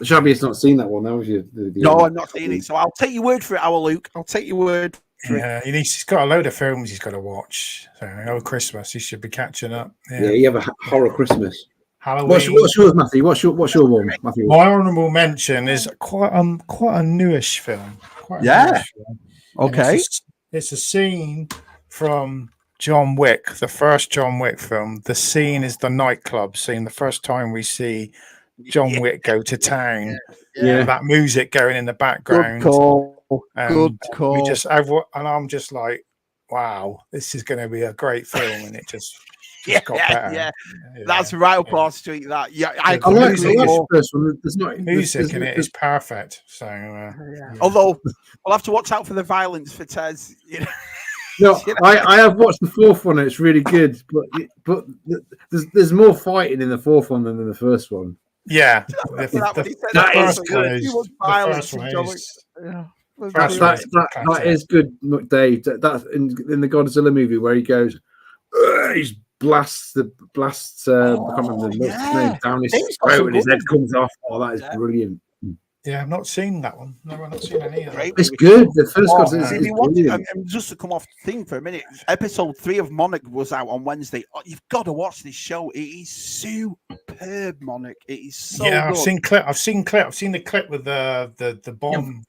Shabby's not seen that one, have you? No, I've not seen it. So I'll take your word for it, our Luke. I'll take your word for it. He's got a load of films he's got to watch. So over Christmas, he should be catching up. Yeah, you have a horror Christmas. Halloween. What's yours, Matthew? What's your one, Matthew? My honourable mention is quite a newish film. Okay. It's a scene from John Wick, the first John Wick film. The scene is the nightclub scene. The first time we see John Wick go to town. That music going in the background. Good call. I'm just like, wow, this is going to be a great film, and it just got better. That's right up our street. That I like the first one. Music in it is perfect. So, although we'll have to watch out for the violence for Tez. You know? No, I have watched the fourth one. And it's really good, but there's more fighting in the fourth one than in the first one. Yeah, that is good, McDave. That's in the Godzilla movie where he goes, he blasts. I can't remember the name down his throat and his head comes off. Oh, that is brilliant. Yeah, I've not seen that one. No, I've not seen any of that. It's good. The first Godzilla is brilliant. Just to come off the thing for a minute, episode 3 of Monarch was out on Wednesday. You've got to watch this show. It is superb, Monarch. It is so good. I've seen the clip with the bomb.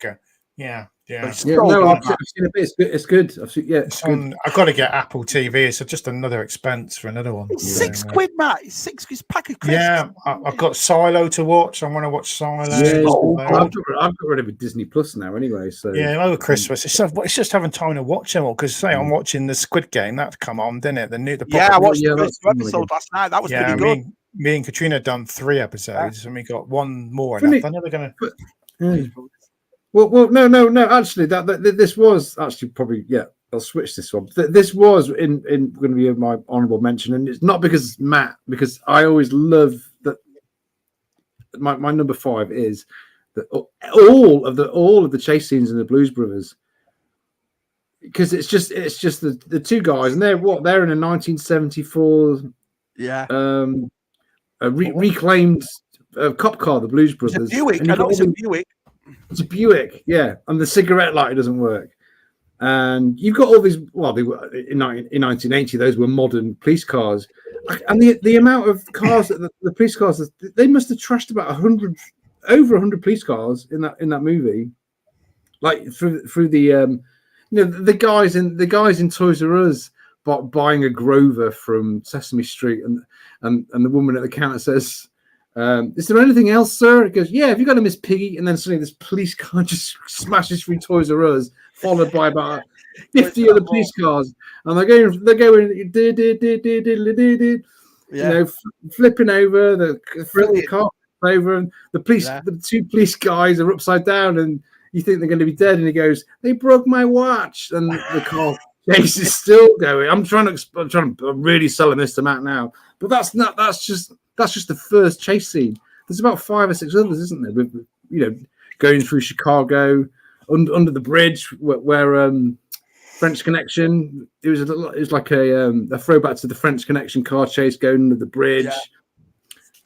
Yeah. I've seen a bit. It's good. I've got to get Apple TV. It's just another expense for another one. It's £6, Matt. It's £6 pack of crisps. Yeah, I've got Silo to watch. I want to watch Silo. I've got rid of Disney Plus now anyway. So over Christmas, it's just having time to watch them all. Because I'm watching the Squid Game. That's come on, didn't it? I watched the first episode last night. That was pretty good. Me and Katrina done 3 episodes, and we got one more. And I'm never gonna. Well, no. Actually, this was actually probably I'll switch this one. This was in going to be my honourable mention, and it's not because Matt, because I always love that. My number 5 is that all of the chase scenes in the Blues Brothers, because it's just the two guys, and they're in a 1974 reclaimed cop car, the Blues Brothers. It's a Buick. It's a Buick. It's a Buick, and the cigarette lighter doesn't work. And you've got all these. Well, they were in 1980. Those were modern police cars, and the amount of cars that the police cars, they must have trashed about 100 over 100 police cars in that movie, like through the the guys in Toys R Us buying a Grover from Sesame Street, and the woman at the counter says, is there anything else, sir? It goes, yeah, have you got a Miss Piggy? And then suddenly this police car just smashes through Toys R Us, followed by about 50 other police cars, and they're going flipping over the car over, and the two police guys are upside down, and you think they're going to be dead, and he goes, they broke my watch, and the car chase is still going. I'm really selling this to Matt now, but that's just the first chase scene. There's about 5 or 6 others, isn't there? With, going through Chicago, under the bridge where French Connection. It was like a throwback to the French Connection car chase going under the bridge,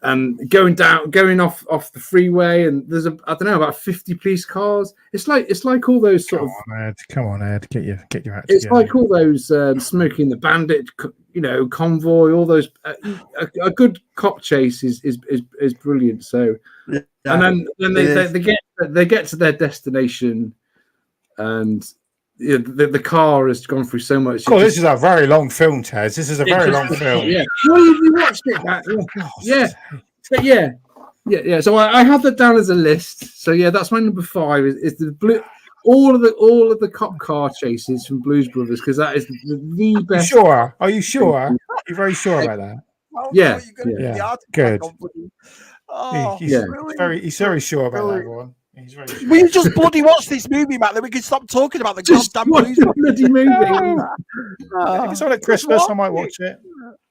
and going off the freeway. And there's about 50 police cars. It's like all those sort of. Come on, Ed, get your act together. It's like all those Smoking the Bandit, convoy. All those a good cop chase is brilliant. So, and then they get to their destination, and the car has gone through so much. Oh, this is a very long film, Tez. This is a very long film. Yeah, well, you watched it. Yeah. So I have that down as a list. So yeah, that's my number 5. Is the blue. All of the cop car chases from Blues Brothers, because that is the best. Sure? Are you sure? You're very sure about that? Yeah. Good. Oh, He's very sure about that one. He's very sure. We just bloody watch this movie, Matt. Then we can stop talking about the goddamn Blues bloody movie. If it's on at Christmas, I might watch it.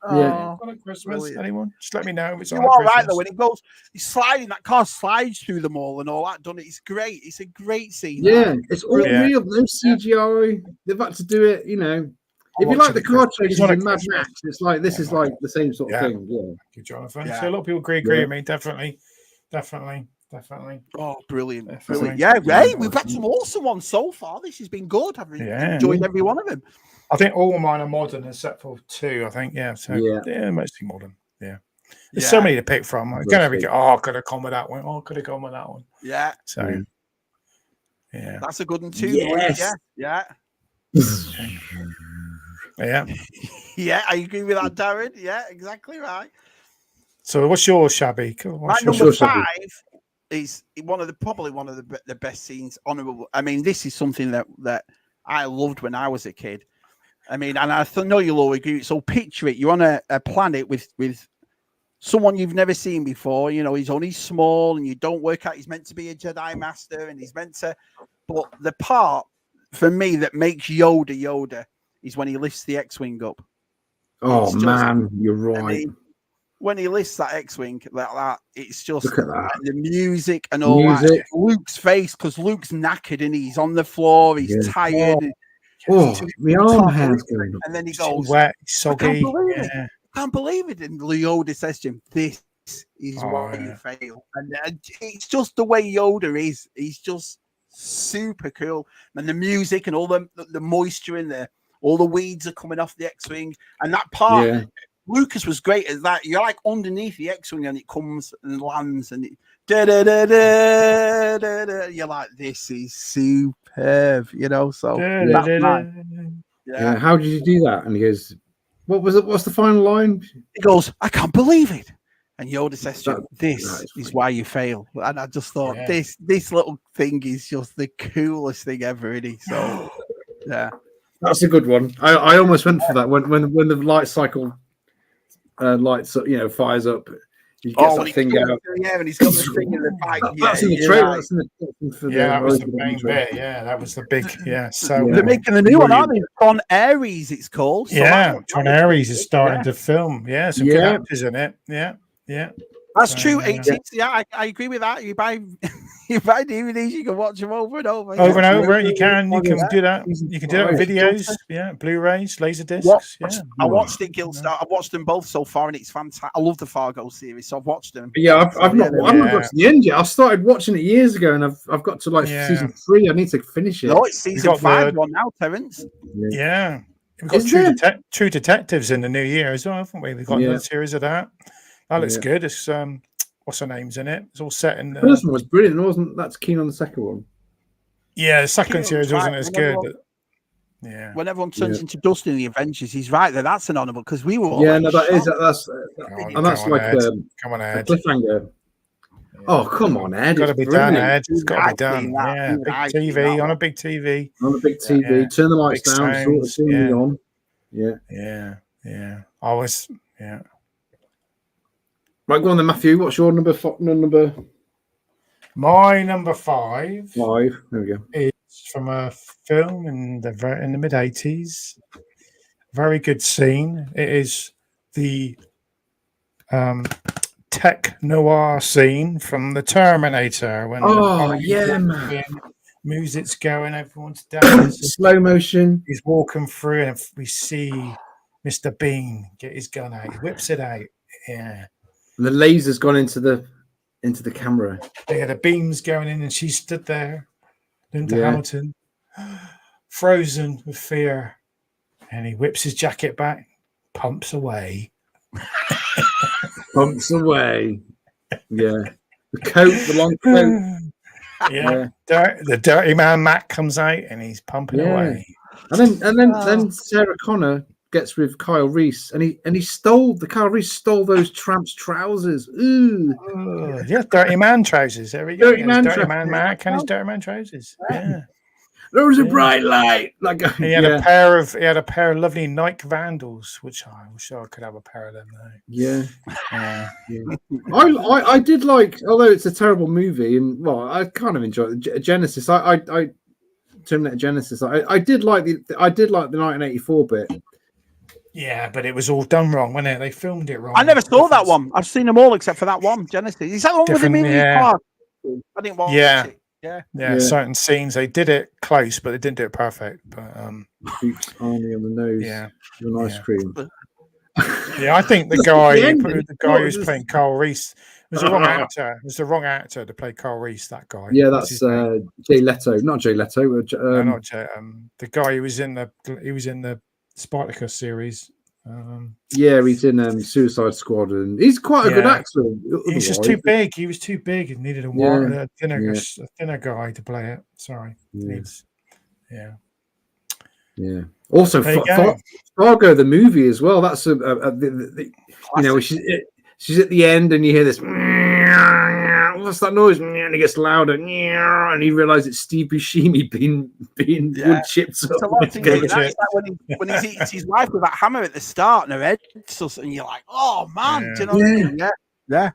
Yeah. On at Christmas, anyone? Just let me know if it's You're on at all Christmas. right though. When it goes, he's sliding. That car slides through them all and all that. Done it. It's great. It's a great scene. Yeah, it's all real. No CGI. They've had to do it. If you like the car chases in Mad Max, it's like this is like the same sort of thing. Yeah. Thank you, Jonathan. So a lot of people agree with me. Definitely. Oh, brilliant. Yeah, Ray, we've had some awesome ones so far. This has been good. I've enjoyed every one of them. I think all of mine are modern except for 2, I think. Yeah. So mostly modern. Yeah. There's so many to pick from. I could have gone with that one. Oh, could have gone with that one. Yeah. So yeah. That's a good one too. Yes. Yeah. Yeah. Yeah, I agree with that, Darren. Yeah, exactly right. So what's yours, Shabby? My number 5 is probably one of the best scenes. Honourable. I mean, this is something that I loved when I was a kid. I mean, and I know you'll all agree. So picture it: you're on a planet with someone you've never seen before. He's only small, and you don't work out. He's meant to be a Jedi Master, and he's meant to. But the part for me that makes Yoda is when he lifts the X-wing up. Oh man, you're right. I mean, when he lifts that X-wing like that, it's just look at that. The music and all that. Luke's face, because Luke's knackered and he's on the floor, he's tired. My arm hair's going up. And then he goes, wet, soggy. I can't believe it. And Yoda says to him, "This is why you fail." And it's just the way Yoda is. He's just super cool. And the music and all the moisture in there, all the weeds are coming off the X-wing, and that part. Yeah. Lucas was great at that. You're like underneath the X-wing and it comes and lands and you're like, this is superb, so how did you do that? And he goes, what's the final line? He goes, I can't believe it. And Yoda says to him, this is why you fail. And I just thought this little thing is just the coolest thing ever, isn't he? So yeah. That's a good one. I almost went for that when the light cycle lights up, fires up. He gets that thing out. Yeah, and he's got the thing in the back. That's in the trailer. That's in the that was the main bit. Yeah, that was the big. Yeah, so they're making a new one, aren't they? Tron Ares, it's called. So Tron Ares is starting to film. Yeah, some good actors in it. Yeah. That's true. 18th. Yeah, I agree with that. You buy DVDs, you can watch them over and over. Over and over. You can do that. You can do that with videos. Yeah, Blu-rays, Laserdiscs. I watched it, Guildstar. I've watched them both so far, and it's fantastic. I love the Fargo series, so I've watched them. Yeah, I've not got to the end yet. I started watching it years ago, and I've got to season 3. I need to finish it. No, it's season 5 one now, Terence. Yeah. We've got True Detectives in the new year as well, haven't we? We've got a series of that. That looks good. It's what's her name's in it. It's all set in. The first one was brilliant. I wasn't that keen on the second one. Yeah, the second series right. wasn't as good. But yeah, when everyone turns into dust in the Avengers, he's right there. That's an honourable because we were all yeah, like, no, that's come like on, a Ed. cliffhanger. Yeah. Oh, come on, Ed! It's got to be done, Ed. It's got to be done. That, yeah, big TV on a big TV. On a big TV. Turn the lights down. Sounds, sort of on. Yeah. I was. Yeah. Right, go on then, Matthew. What's your number? My number 5. 5. There we go. It's from a film in the mid 80s. Very good scene. It is the tech noir scene from the Terminator when man. Music's going, everyone's dancing, slow motion. He's walking through, and we see Mr. Bean get his gun out. He whips it out. Yeah. And the laser's gone into the camera. Yeah, the beam's going in, and she stood there, Linda Hamilton, frozen with fear. And he whips his jacket back, pumps away. Pumps away. Yeah. The coat, the long coat. Yeah. The dirty man Mac comes out and he's pumping away. And then Sarah Connor gets with Kyle Reese, and Kyle Reese stole those tramp's trousers. Ooh. Yeah, dirty man trousers. There we go. Dirty man Mac and his dirty man trousers. Yeah. There was a bright light. Like he had a pair of lovely Nike Vandals, which I wish I could have a pair of them now. Yeah. I did like, although it's a terrible movie, and I kind of enjoyed it. Genesis. I Terminator Genesis. I did like the 1984 bit. Yeah, but it was all done wrong, wasn't it? They filmed it wrong. I never saw that one. I've seen them all except for that one, Genesis. Is that the one with the million car? I didn't watch it. Yeah, certain scenes they did it close, but they didn't do it perfect. But Boots Army on the nose, with an ice cream. Yeah, I think the guy who was playing Carl Reese was the wrong actor. It was the wrong actor to play Carl Reese. That guy. Yeah, that's Jay Leto, not Jay Leto. No, not Jay. The guy who was in the Spartacus series. He's in Suicide Squad, and he's quite a good actor. He's just too big. He was too big and needed a thinner guy to play it. Sorry. Yeah. Also, Fargo the movie as well. That's she's at the end, and you hear this. What's that noise? And it gets louder, and he realizes it's Steve Buscemi being wood chipped up. That's like when he eats his wife with that hammer at the start, and her head, and you're like, "Oh man!" Do you know what I mean? Yeah.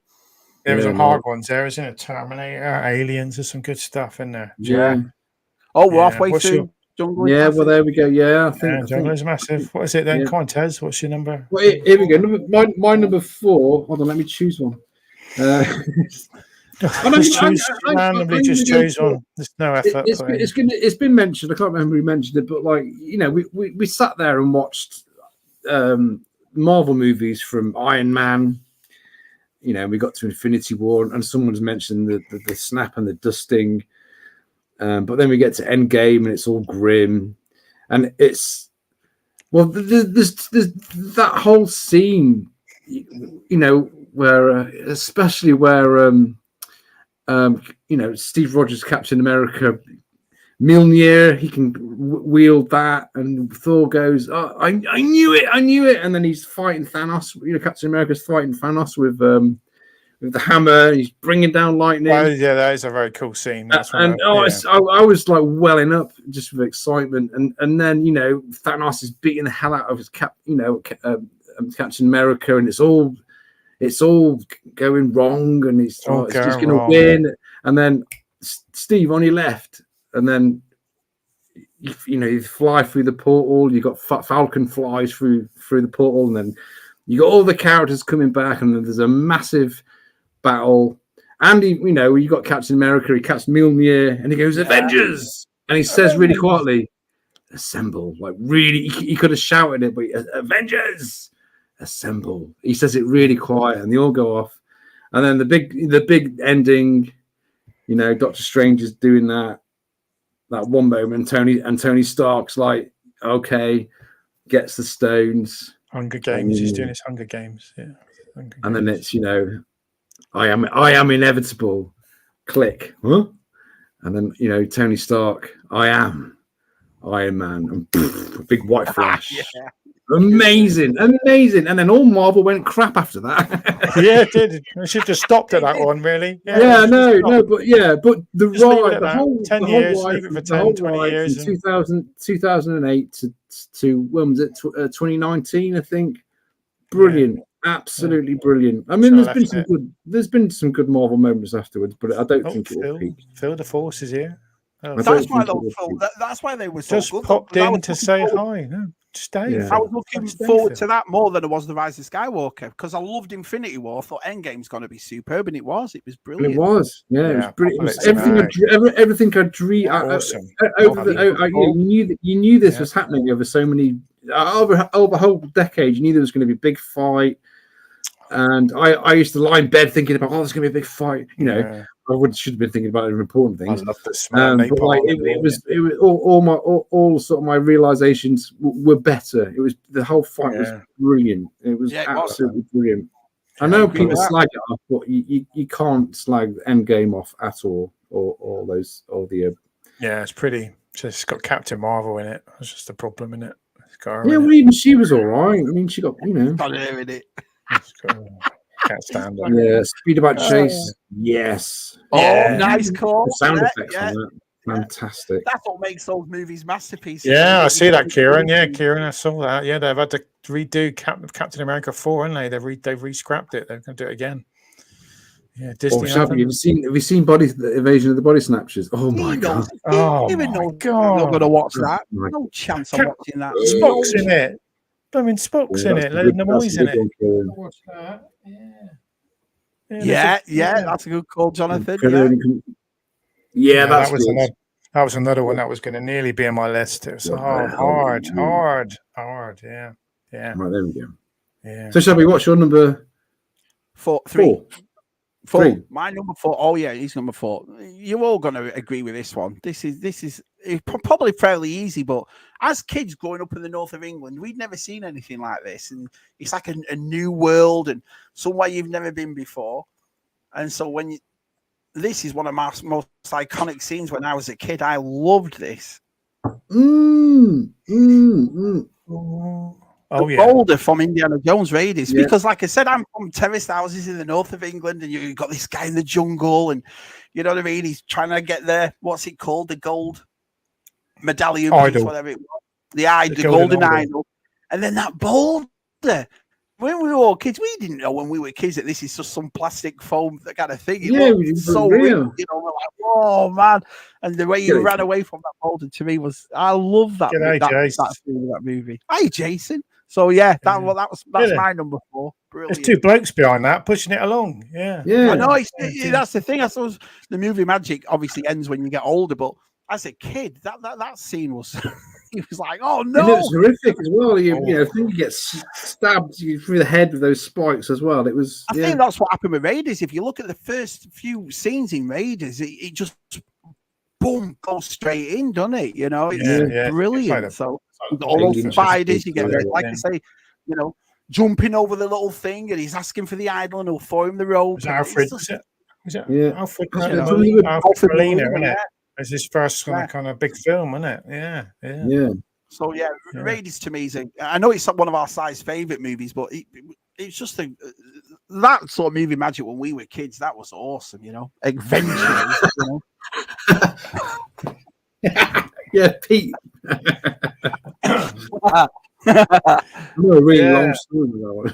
There was some hard ones there, isn't it? Terminator, Aliens, there's some good stuff in there. Yeah. Oh, we're halfway through. Jungle. Yeah, well, there we go. Yeah, I think Jungle is massive. What is it then? Come on, Tez. What's your number? Well, here we go. My number 4. Hold on, let me choose one. Randomly just choose one. There's no effort. It's been mentioned. I can't remember who mentioned it, but we sat there and watched Marvel movies from Iron Man. We got to Infinity War, and someone's mentioned the snap and the dusting. But then we get to Endgame, and it's all grim, and there's that whole scene, where especially where Steve Rogers, Captain America, Mjolnir, he can wield that, and Thor goes, "Oh, I knew it," and then he's fighting Thanos. Captain America's fighting Thanos with the hammer, and he's bringing down lightning. Oh, yeah, that is a very cool scene. I was like welling up just with excitement, and then Thanos is beating the hell out of his Captain America, and it's all going wrong, and it's just going to win. And then Steve on your left, and then you fly through the portal. You got Falcon flies through the portal, and then you got all the characters coming back, and then there's a massive battle. And you got Captain America. He catches Mjolnir, and he goes Avengers, and he says really quietly, "Assemble!" Like really, he could have shouted it, but Avengers. Assemble. He says it really quiet, and they all go off. And then the big ending, Doctor Strange is doing that one moment. Tony Stark's like, okay, gets the stones. Hunger Games. He's doing his Hunger Games. Yeah. And then it's I am inevitable. Click. Huh? And then, you know, Tony Stark, I am Iron Man. And poof, a big white flash. Yeah. Amazing. And then all Marvel went crap after that. Yeah, it did. I should have stopped at that one, really. But the Just leave it ride, at the that. whole 10 the years, whole ride, leave it for the whole 10, 20 ride years from 2008 to when was it? 2019, I think. Brilliant, absolutely brilliant. I mean, there's been some good Marvel moments afterwards, but I don't think it will peak. Phil the Force is here. That's why they were so just good. Popped in to say hi. No, stay. Yeah. I was looking forward to that more than I was the Rise of Skywalker because I loved Infinity War. I thought Endgame's going to be superb, and it was. It was brilliant. It was, yeah. It was brilliant. It was everything I dreamed. Awesome. You knew this was happening over so many over a whole decade. You knew there was going to be a big fight, and I used to lie in bed thinking about, there's going to be a big fight. You know, I should have been thinking about important things. I love the smell. But like, it was all sort of my realizations were better. It was the whole fight was brilliant. It was absolutely brilliant. I know people slag it off, but you can't slag Endgame off at all, or the. Yeah, it's pretty. It's got Captain Marvel in it. That's just the problem in it. Well, even she was all right. I mean, she got got her in it. Can't stand it. Yeah, speed about chase. Yes. Nice call. The sound effects on that. Fantastic. That's what makes those movies masterpieces. Yeah, I see that, Kieran. Yeah, Kieran, I saw that. Yeah, they've had to redo Captain America 4, haven't they? They've re-scrapped it. They're going to do it again. Yeah, Disney. Have you seen the Invasion of the Body Snatchers? Oh my god! I'm not going to watch that. No chance of watching that. Spock's in it. I mean, Spock's in it. Leonard Nimoy's in it. Watch that. Yeah, that's a good call, Jonathan. Yeah, that was another one that was going to nearly be on my list. It was hard. Yeah. Right, there we go. Yeah. So, shall we watch your number 3? Three. My number 4. Oh yeah, he's number 4. You're all going to agree with this one. This is probably fairly easy, but as kids growing up in the north of England, we'd never seen anything like this, and it's like a new world and somewhere you've never been before. And so this is one of my most iconic scenes when I was a kid. I loved this. Boulder from Indiana Jones Raiders, because like I said, I'm from terraced houses in the north of England, and you've got this guy in the jungle, and you know what I mean, he's trying to get what's it called, the gold medallion piece, whatever it was, the golden idol, and then that boulder. When we were all kids, we didn't know when we were kids that this is just some plastic foam, that kind of thing. It looked so real. You know, we're like, oh man. And the way you ran away from that boulder to me was, I love that. That movie. Hi, Jason. So yeah, that's my number 4. Brilliant. There's 2 blokes behind that pushing it along. Yeah. I know. That's the thing. I suppose the movie magic obviously ends when you get older, but as a kid, that scene was. He was like, "Oh no!" And it was horrific as well. You know, I think you get stabbed through the head with those spikes as well. It was. I think that's what happened with Raiders. If you look at the first few scenes in Raiders, it just boom goes straight in, doesn't it? You know, it's brilliant. So all those spiders, you get like I say, you know, jumping over the little thing, and he's asking for the idol, and he'll throw him the rope. Was Alfred? Was it Alfred? Alfred Molina, isn't it? It's his first kind of big film, isn't it? Yeah. So Raiders to me is I know it's one of our size favorite movies, but it's just that sort of movie magic when we were kids. That was awesome, you know. Adventures, you know. Yeah, Pete. No, really long story that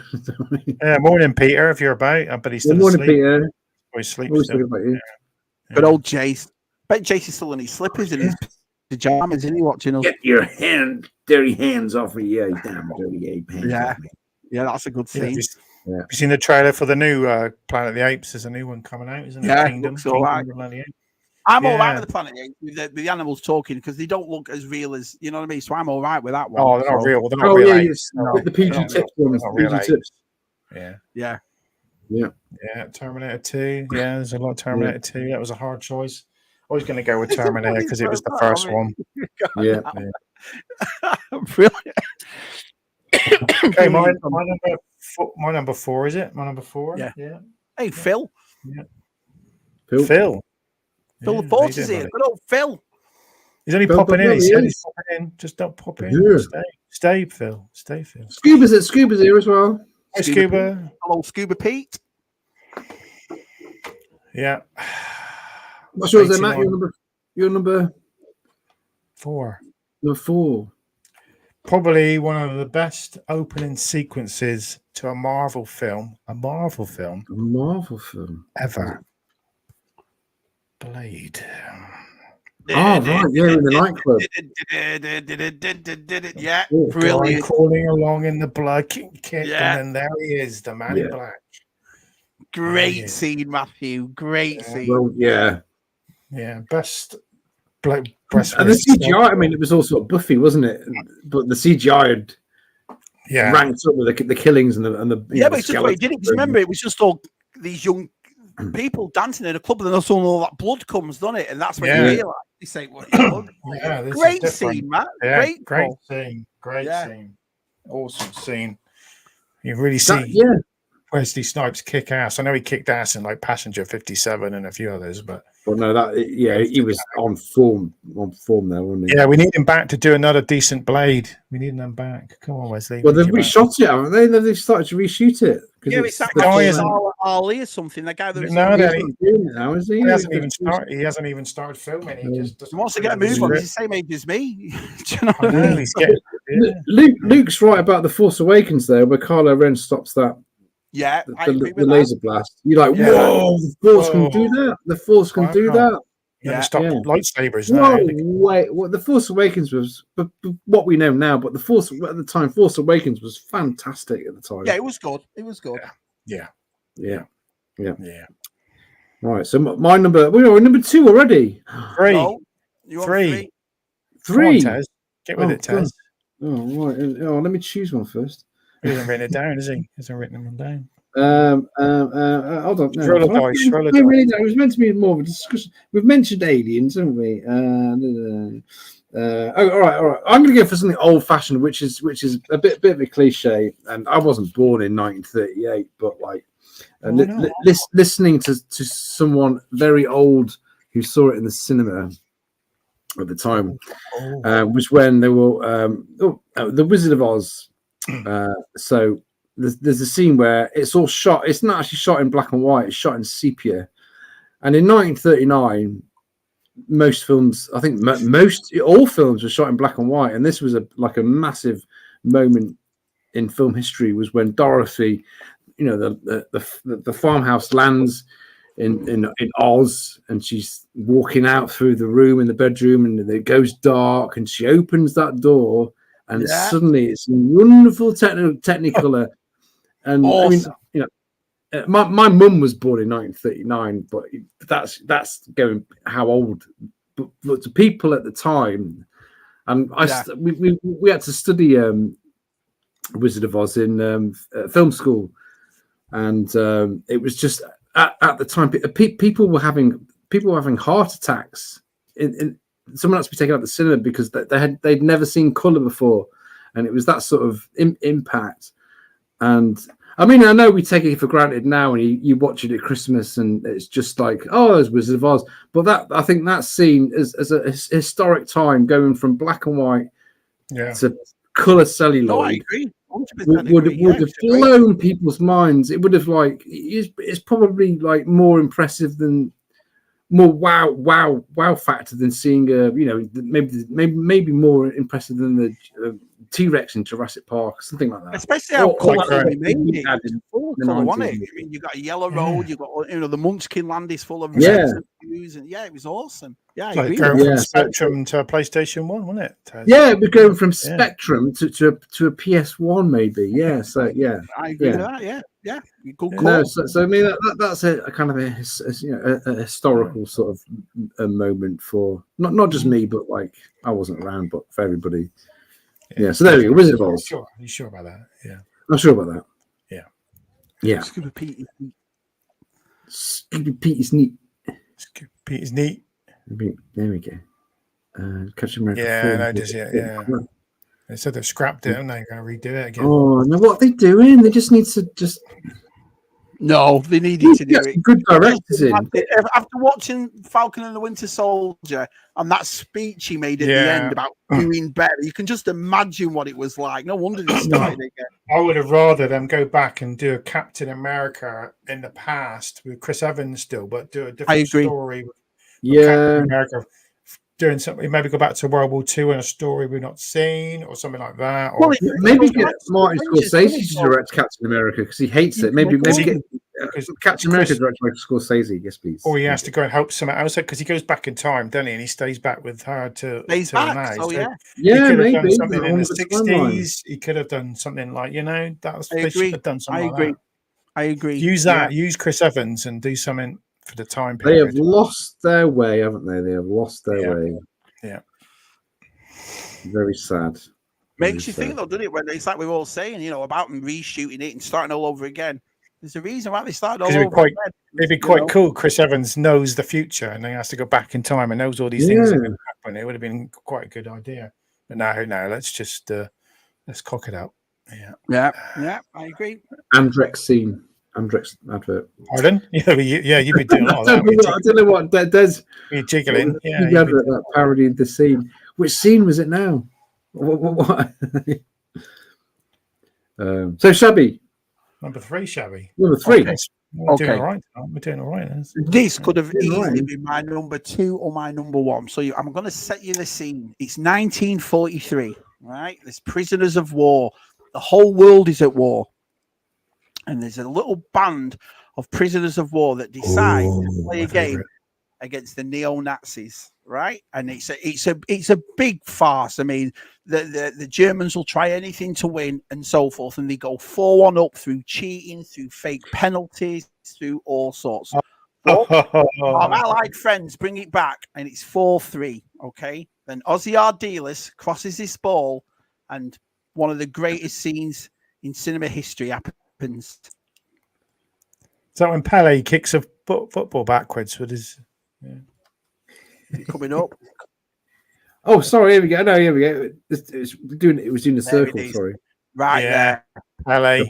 one. Morning, Peter. If you're about, I bet he's still asleep. Morning, Peter. He sleeps still. But old Jace. I bet Jace is still in his slippers and his pajamas, isn't he, watching us? Get your dirty hands off me, you damn dirty ape. Yeah, that's a good scene. Have you seen the trailer for the new Planet of the Apes? There's a new one coming out, isn't it? Yeah, Kingdom, all right. I'm all right with the Planet of the Apes, with the animals talking, because they don't look as real as, you know what I mean? So I'm all right with that one. Oh, they're not real. They're not real apes. The PG tips ones. Yeah. Terminator 2. Yeah, there's a lot of Terminator 2. That was a hard choice. I was going to go with Terminator because it was the first one. Yeah. Brilliant. Okay, my number 4, is it? My number 4? Yeah. Hey, Phil. Yeah. Phil. Phil Yeah, the Force is here. Good old Phil. He's only Phil, popping in. Phil, He he said is. he's popping in. Just don't pop in. Yeah. Stay, Phil. Stay, Phil. Scuba's here as well. Hi, Scuba. Hello, Scuba Pete. Yeah. What's yours then, Matt? You're number 4. Number 4. Probably one of the best opening sequences to a Marvel film. A Marvel film ever. Blade. Oh, right. Yeah, in the nightclub. Yeah, Oh, brilliant. Crawling along in the blood, kick, Yeah. and then there he is, the man in black. Great scene, Matthew. Great scene. Well, yeah. Yeah, best bloke breast. And the CGI, I mean, it was also a Buffy, wasn't it? But the CGI had ranked up with the killings and the but it's just the way it did it. Because remember, it was just all these young people dancing in a club, and then all that blood comes, doesn't it? And that's when you realise. You say, "What?" Great scene, Matt. Yeah, great scene. Great scene. Awesome scene. You really see Wesley Snipes kick ass. I know he kicked ass in like Passenger 57 and a few others, but no, he was on form there, wasn't he? Yeah, we need him back to do another decent Blade. We need him back. Come on, Wesley. Well, they've reshot it, haven't they? They've started to reshoot it. Yeah, it's that guy Ali or something. The guy that was now, is he? He hasn't even started. He hasn't even started filming. He just wants to get a move on. He's the same age as me. Do you know what I mean? Luke's right about the Force Awakens there, where Kylo Ren stops that. Yeah, the laser blast. You're like, whoa! The Force can do that. The Force can do that. Yeah, stop lightsabers now. Wait, the Force Awakens was what we know now, but the Force at the time, Force Awakens was fantastic at the time. Yeah, it was good. It was good. Yeah. Right, so my number. We're number 2 already. 3. Oh, you 3. 3. On, Tez. Get with it, Tez. Oh, right. Oh, let me choose one first. He hasn't written it down, has he? He hasn't written them down. Hold on. Roll a dice. It was meant to be more of a discussion. We've mentioned aliens, haven't we? All right. I'm going to go for something old-fashioned, which is a bit of a cliche. And I wasn't born in 1938, but like listening to someone very old who saw it in the cinema at the time was when they were The Wizard of Oz. So there's a scene where it's all shot. It's not actually shot in black and white. It's shot in sepia. And in 1939, most films, I think all films were shot in black and white. And this was a massive moment in film history. Was when Dorothy, the farmhouse lands in Oz, and she's walking out through the room in the bedroom, and it goes dark, and she opens that door. And suddenly it's wonderful Technicolor. And awesome. I mean, my mum was born in 1939, but that's going how old. But to people at the time, and we had to study Wizard of Oz in film school, and it was just at the time people were having heart attacks. Someone had to be taken out of the cinema because they'd never seen color before, and it was that sort of impact. And I mean, I know we take it for granted now, and you watch it at Christmas, and it's just like, oh, there's Wizard of Oz. But I think that scene is a historic time, going from black and white to color celluloid. No, I agree. Would have blown people's minds. It would have it's probably like more impressive than. More wow factor than seeing maybe more impressive than the T-Rex in Jurassic Park, something like that. Especially how colourful they made it. Full colour, wasn't it? I mean, you got a yellow road, you got the Munchkin land is full of views, and it was awesome. Yeah, I agree. Going from Spectrum to a PlayStation 1, wasn't it? Yeah, we're going from Spectrum to a PS1, maybe. Yeah, so I agree with that. Yeah, good call. No, so I mean that's a kind of a historical sort of a moment for not just me, but like I wasn't around, but for everybody. Yeah, so there we go. Wizard of Oz. Are you sure about that? Yeah, I'm sure about that. Yeah. Scuba Pete is neat. Scuba Pete is neat. There we go. Captain America. Yeah. They said they've scrapped it, and they're going to redo it again. Oh no! What are they doing? They just need to No, they needed to do it. Good directors in. After watching Falcon and the Winter Soldier and that speech he made at the end about doing better, you can just imagine what it was like. No wonder they started again. I would have rather them go back and do a Captain America in the past with Chris Evans still, but do a different story. Captain America doing something, maybe go back to World War II and a story we've not seen, or something like that. Or maybe get Martin Scorsese to direct Captain America because he hates it. Maybe get Captain America direct like Scorsese. Yes, please. Or he has to go and help someone else because he goes back in time, doesn't he? And he stays back with her to now. Oh, yeah. He could have done something in the 60s. He could have done something like, they should have done something like that. I agree. Use that. Use Chris Evans and do something for the time period. They have lost their way, haven't they? They have lost their way. Yeah. Very sad. Makes you think, though, doesn't it? When it's like we were all saying, about them reshooting it and starting all over again. There's a reason why they started all over again. It'd be quite cool. Chris Evans knows the future and he has to go back in time and knows all these things that are going to happen. It would have been quite a good idea. But no, let's just let's cock it out. Yeah, I agree. Andrex advert. Pardon? Yeah, you've been doing a lot of that. I don't know what does. You're jiggling. Yeah, that parodying the scene. Which scene was it now? What? So Shabby. Number 3, Shabby. Number 3. Okay. We're doing all right. We're doing all right. This could have easily been my number 2 or my number 1. So I'm going to set you the scene. It's 1943, right? There's prisoners of war. The whole world is at war. And there's a little band of prisoners of war that decide to play a game against the neo-Nazis, right? And it's a big farce. I mean, the Germans will try anything to win and so forth, and they go 4-1 up through cheating, through fake penalties, through all sorts. But our allied friends bring it back, and it's 4-3. Okay, then Ozzy Ardiles crosses this ball, and one of the greatest scenes in cinema history happens. So when Pele kicks a football backwards with his coming up. Oh, sorry. Here we go. No, here we go. It was doing the circle. Sorry. Right there. Pele.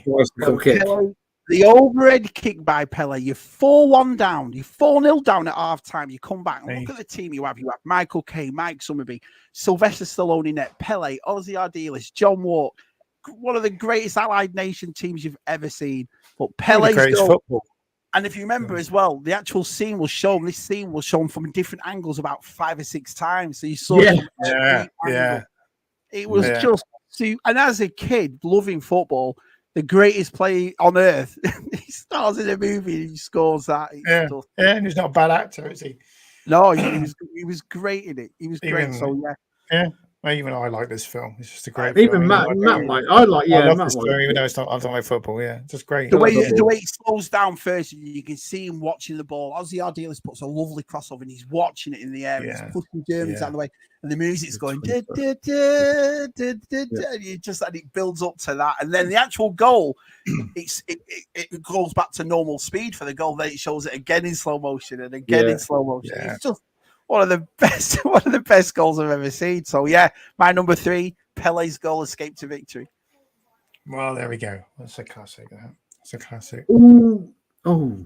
The overhead kick by Pele. You're 4-1 down. You're 4-0 down at half time. You come back and look at the team you have. You have Michael Caine, Mike Summerby, Sylvester Stallone in net, Pele, Ozzy Ardiles, John Walk. One of the greatest Allied nation teams you've ever seen. But Pele's football. And if you remember as well, the actual scene was shown. This scene was shown from different angles about 5 or 6 times. So you saw it was just too. And as a kid, loving football, the greatest player on earth, he stars in a movie and he scores that. And he's not a bad actor, is he? No, he was great in it. He was great. Yeah. Even I like this film. It's just a great film. Even Matt, I love this film, even though I don't like football. Yeah, it's just great. The way it slows down first, you can see him watching the ball. Ozzy Ardiles puts a lovely crossover, and he's watching it in the air. He's pushing Germans out of the way, and the music's going. And it builds up to that, and then the actual goal, it goes back to normal speed for the goal. Then it shows it again in slow motion and again in slow motion. Yeah. It's just one of the best goals I've ever seen. So my number 3, Pele's goal, escape to victory. Well, there we go. That's a classic. That's a classic. Ooh. Oh.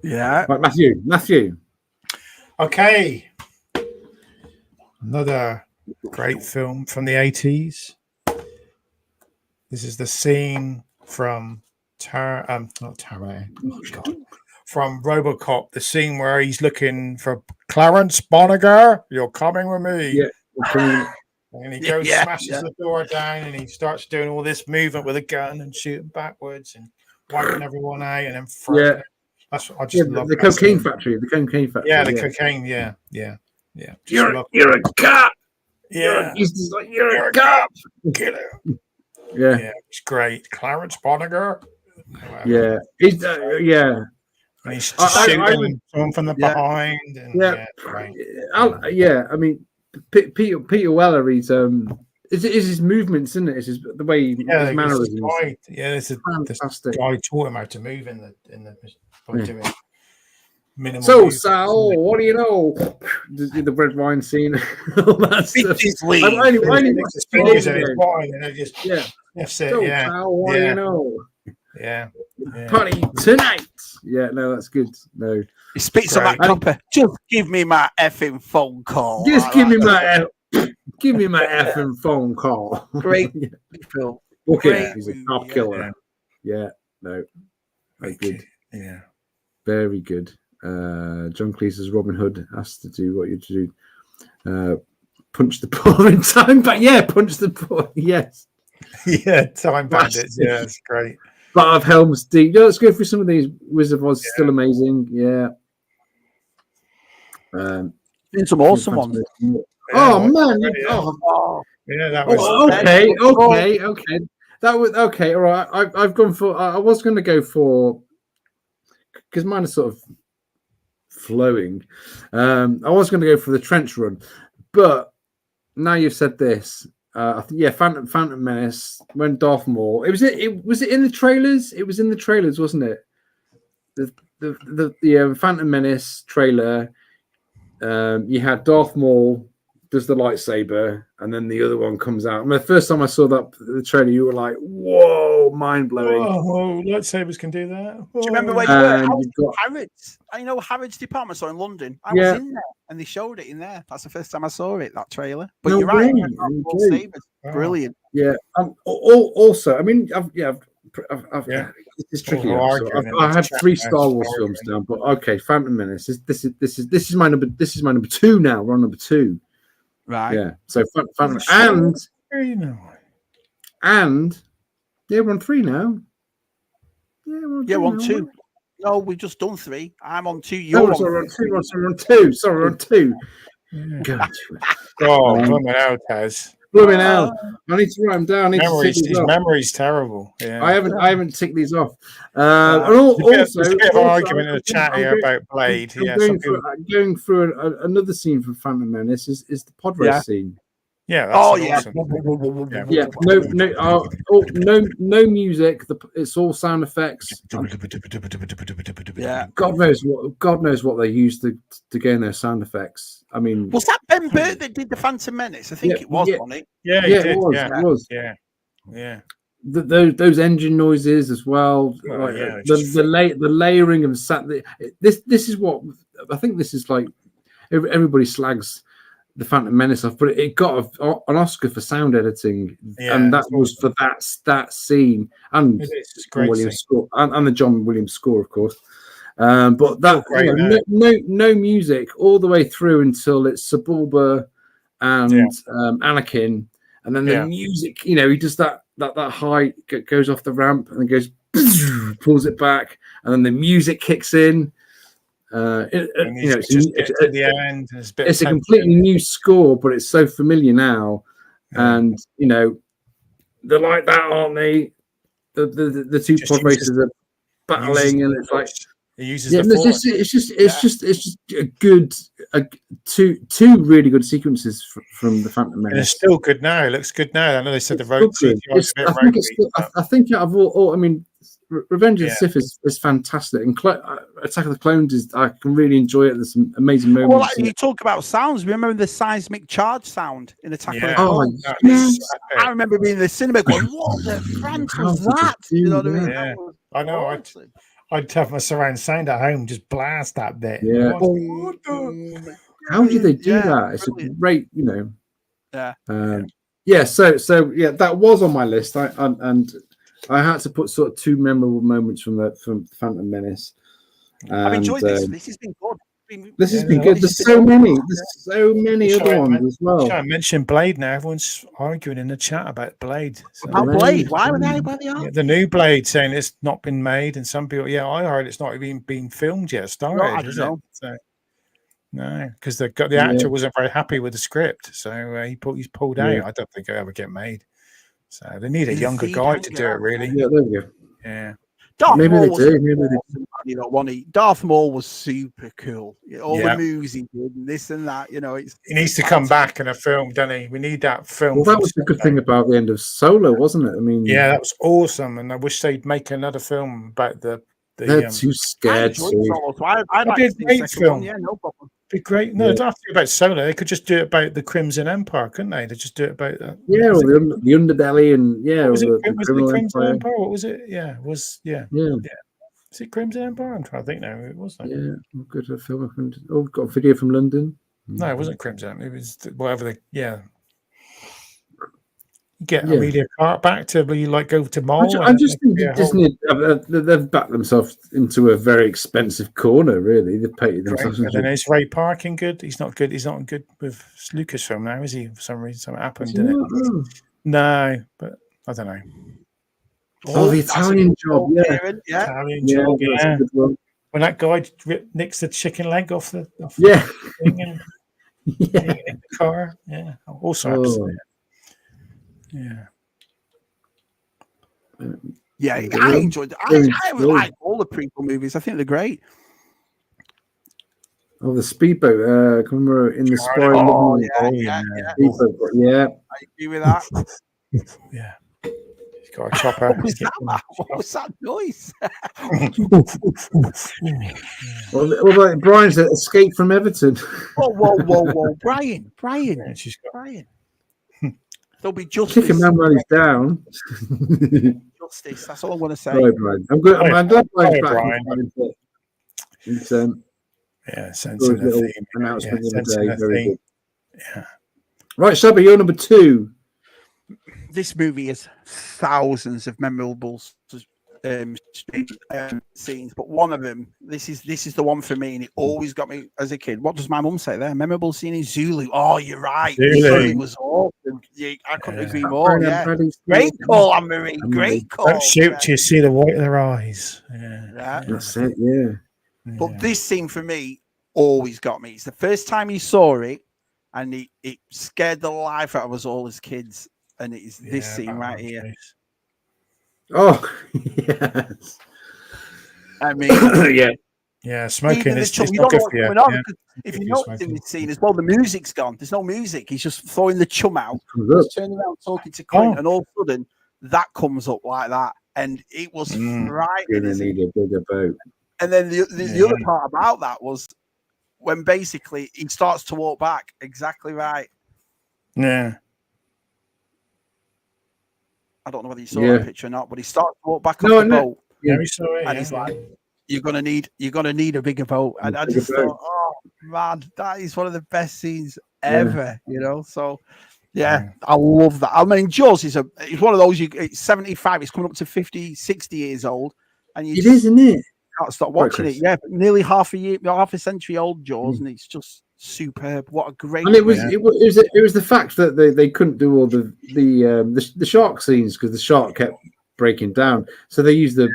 Yeah. Right, Matthew. Okay. Another great film from the 80s. This is the scene from from RoboCop, the scene where he's looking for Clarence Bonniger. You're coming with me. Yeah. And he goes, smashes the door down, and he starts doing all this movement with a gun and shooting backwards and wiping everyone out, and then throwing it. That's what I just love. The cocaine factory. The cocaine factory. Yeah, the cocaine. Yeah. You're a cop. Yeah. You're a cop. Killer. Yeah. It's great. Clarence Bonniger. Yeah. He's And he's just shooting someone from the behind. And, great. I mean, Peter Weller. He's it's his movements, isn't it? It's the way his mannerisms. This guy taught him how to move in the by doing minimal. So movement. Sal, what do you know? The red wine scene. All that stuff. That's it. So Sal, what do you know? Yeah. Party tonight. Yeah, no, that's good. No, He spits on that copper. Just give me my effing phone call. Just give me my effing phone call. Great film. Okay, he's a top killer. Yeah, no, very good. Yeah, very good. John Cleese's Robin Hood has to do what you do. Punch the poor in time, but punch the poor. Yes. Yeah, Time Bandits. Yeah, it's great. But of Helm's Deep. Let's go through some of these. Wizard of Oz, still amazing. Yeah. Been some awesome ones. Oh man! Yeah, that was okay. That was okay. All right, I've gone for. I was going to go for because mine is sort of flowing. I was going to go for the Trench Run, but now you've said this. Phantom Menace. When Darth Maul. Was it in the trailers? It was in the trailers, wasn't it? The Phantom Menace trailer. You had Darth Maul does the lightsaber, and then the other one comes out. I mean, the first time I saw the trailer, you were like, "Whoa, mind blowing!" Oh, lightsabers can do that. Do you remember when you were Harrods? I know Harrods department store in London. I was in there, and they showed it in there. That's the first time I saw it. That trailer. But you're right. Brilliant. Yeah. Also, I mean, it's tricky. I have 3 Star Wars films now, but okay, Phantom Menace. This is my number 2 now. We're on number 2. Right. Yeah. So Phantom and we're on 3 now. Yeah, we're on 2. No, we've just done 3. I'm on 2. You're on 2. We're on 2. Sorry, we're on 2. God. Blooming out, Taz. Blooming out. I need to write them down. His memory's terrible. Yeah. I haven't ticked these off. And also, there's a bit of an argument in the chat here about Blade. Going through another scene from Phantom Menace is the pod race scene. Yeah. That's awesome. No music. It's all sound effects. Yeah. God knows what they used to gain their sound effects. I mean, was that Ben Burt that did the Phantom Menace? I think it was, wasn't it? Yeah, it was. Yeah. Those engine noises as well. The layering of this is what I think. This is like everybody slags the Phantom Menace off, but it got an Oscar for sound editing, and that was for that scene and Williams score and the John Williams score, of course. But that no music all the way through until it's Sebulba and Anakin, and then the music. He does that high goes off the ramp and then goes pulls it back, and then the music kicks in. It's a completely new score, but it's so familiar now, and they're like that, aren't they? The 2 pod races are battling, and it's like it uses the it's just a good two really good sequences from the Phantom Menace. And it's still good now. It looks good now. I know they said the road. I think out of all, I mean, Revenge of the Sith is fantastic, and Attack of the Clones I can really enjoy it. There's some amazing moments. Well, you talk about sounds. Remember the seismic charge sound in Attack of the Clones? I remember being in the cinema going, "What the France was that?" You know what I mean? Yeah. I know. I'd have my surround sound at home, just blast that bit. Yeah. How do they do that? It's a great, Yeah. So that was on my list. I had to put sort of 2 memorable moments from Phantom Menace. I've enjoyed this. This has been good. This has been good. There's so many other ones as well. I mentioned Blade now. Everyone's arguing in the chat about Blade. Blade? Why were they? Why they are? The new Blade saying it's not been made, and some people, I heard it's not even been filmed yet. Started, is it? So, no, because the actor wasn't very happy with the script, so he's pulled out. I don't think it'll ever get made. So they need a younger guy to do it, really. Yeah, there we go. Yeah. Darth Maul was super cool. All the moves he did, and this and that. He needs to come back in a film, doesn't he? We need that film. Well, that was the good thing about the end of Solo, wasn't it? I mean, that was awesome, and I wish they'd make another film about the They're too I scared enjoyed to. Solo, so I'd like be a to see the great second film. one. Yeah, no problem. Be great. No, Yeah. they don't have to be about Solo. They could just do it about the Crimson Empire, couldn't they? They just do it about that. Yeah, or the underbelly and Was it the was it criminal Crimson empire. Empire? What was it? Yeah, it was Yeah. Is it Crimson Empire? I'm trying to think now. It was like Good film. Oh, got a video from London. no, it wasn't Crimson. It was whatever the You get Amelia Clark back to be like go to Mole. I just think Disney they've backed themselves into a very expensive corner. Really, they've painted themselves. And then is Ray Parkin good? He's not good. He's not good with Lucasfilm now, is he? For some reason, something happened, didn't it? No, but I don't know. Oh, the Italian job, Italian job, yeah. When that guy nicks the chicken leg off the thing in the car, also happens. Yeah, I enjoyed it. I like all the prequel movies. I think they're great. Oh, the speedboat. Come in the spy. Oh, yeah. I agree with that. Yeah. He's got a chopper. What was that noise? Well, like Brian's escape from Everton. Whoa. Brian. Brian. There'll be justice. Kick a man while he's down. Justice. That's all I'm going to say. Sorry, Brian. I'm good. I'm glad Brian's back. Brian. Sensing the theme. Announcement the other day. Very good. Yeah. Right, Shabba, you're number 2. This movie has thousands of memorable scenes, but one of them, this is the one for me, and it always got me as a kid. What does my mum say there? Memorable scene in Zulu. Oh, you're right. Zulu was awesome. I couldn't agree more. Yeah. Great call, Anne-Marie. Great call. Don't shoot till you see the white of their eyes. Yeah. That's it. Yeah. But this scene for me always got me. It's the first time you saw it, and it scared the life out of us all as kids. And it is this scene right here. Oh, yes. I mean, yeah, smoking is not good for you. If you notice in this scene as well, the music's gone. There's no music. He's just throwing the chum out, just turning around, talking to Quint, and all of a sudden that comes up like that, and it was frightening. You're gonna need a bigger boat. And then the other part about that was when basically he starts to walk back. Exactly right. Yeah. I don't know whether you saw that picture or not, but he starts to walk back up the boat. Yeah, we saw it. And he's like, "You're gonna need a bigger boat." And I just thought, "Oh man, that is one of the best scenes ever." You know, so I love that. I mean, Jaws is one of those. It's 75. It's coming up to 50, 60 years old, and it is, isn't it? Can't stop watching it. Yeah, nearly half a century old Jaws, and it's just superb. What a great! And it was the fact that they couldn't do all the shark scenes because the shark kept breaking down, so they used the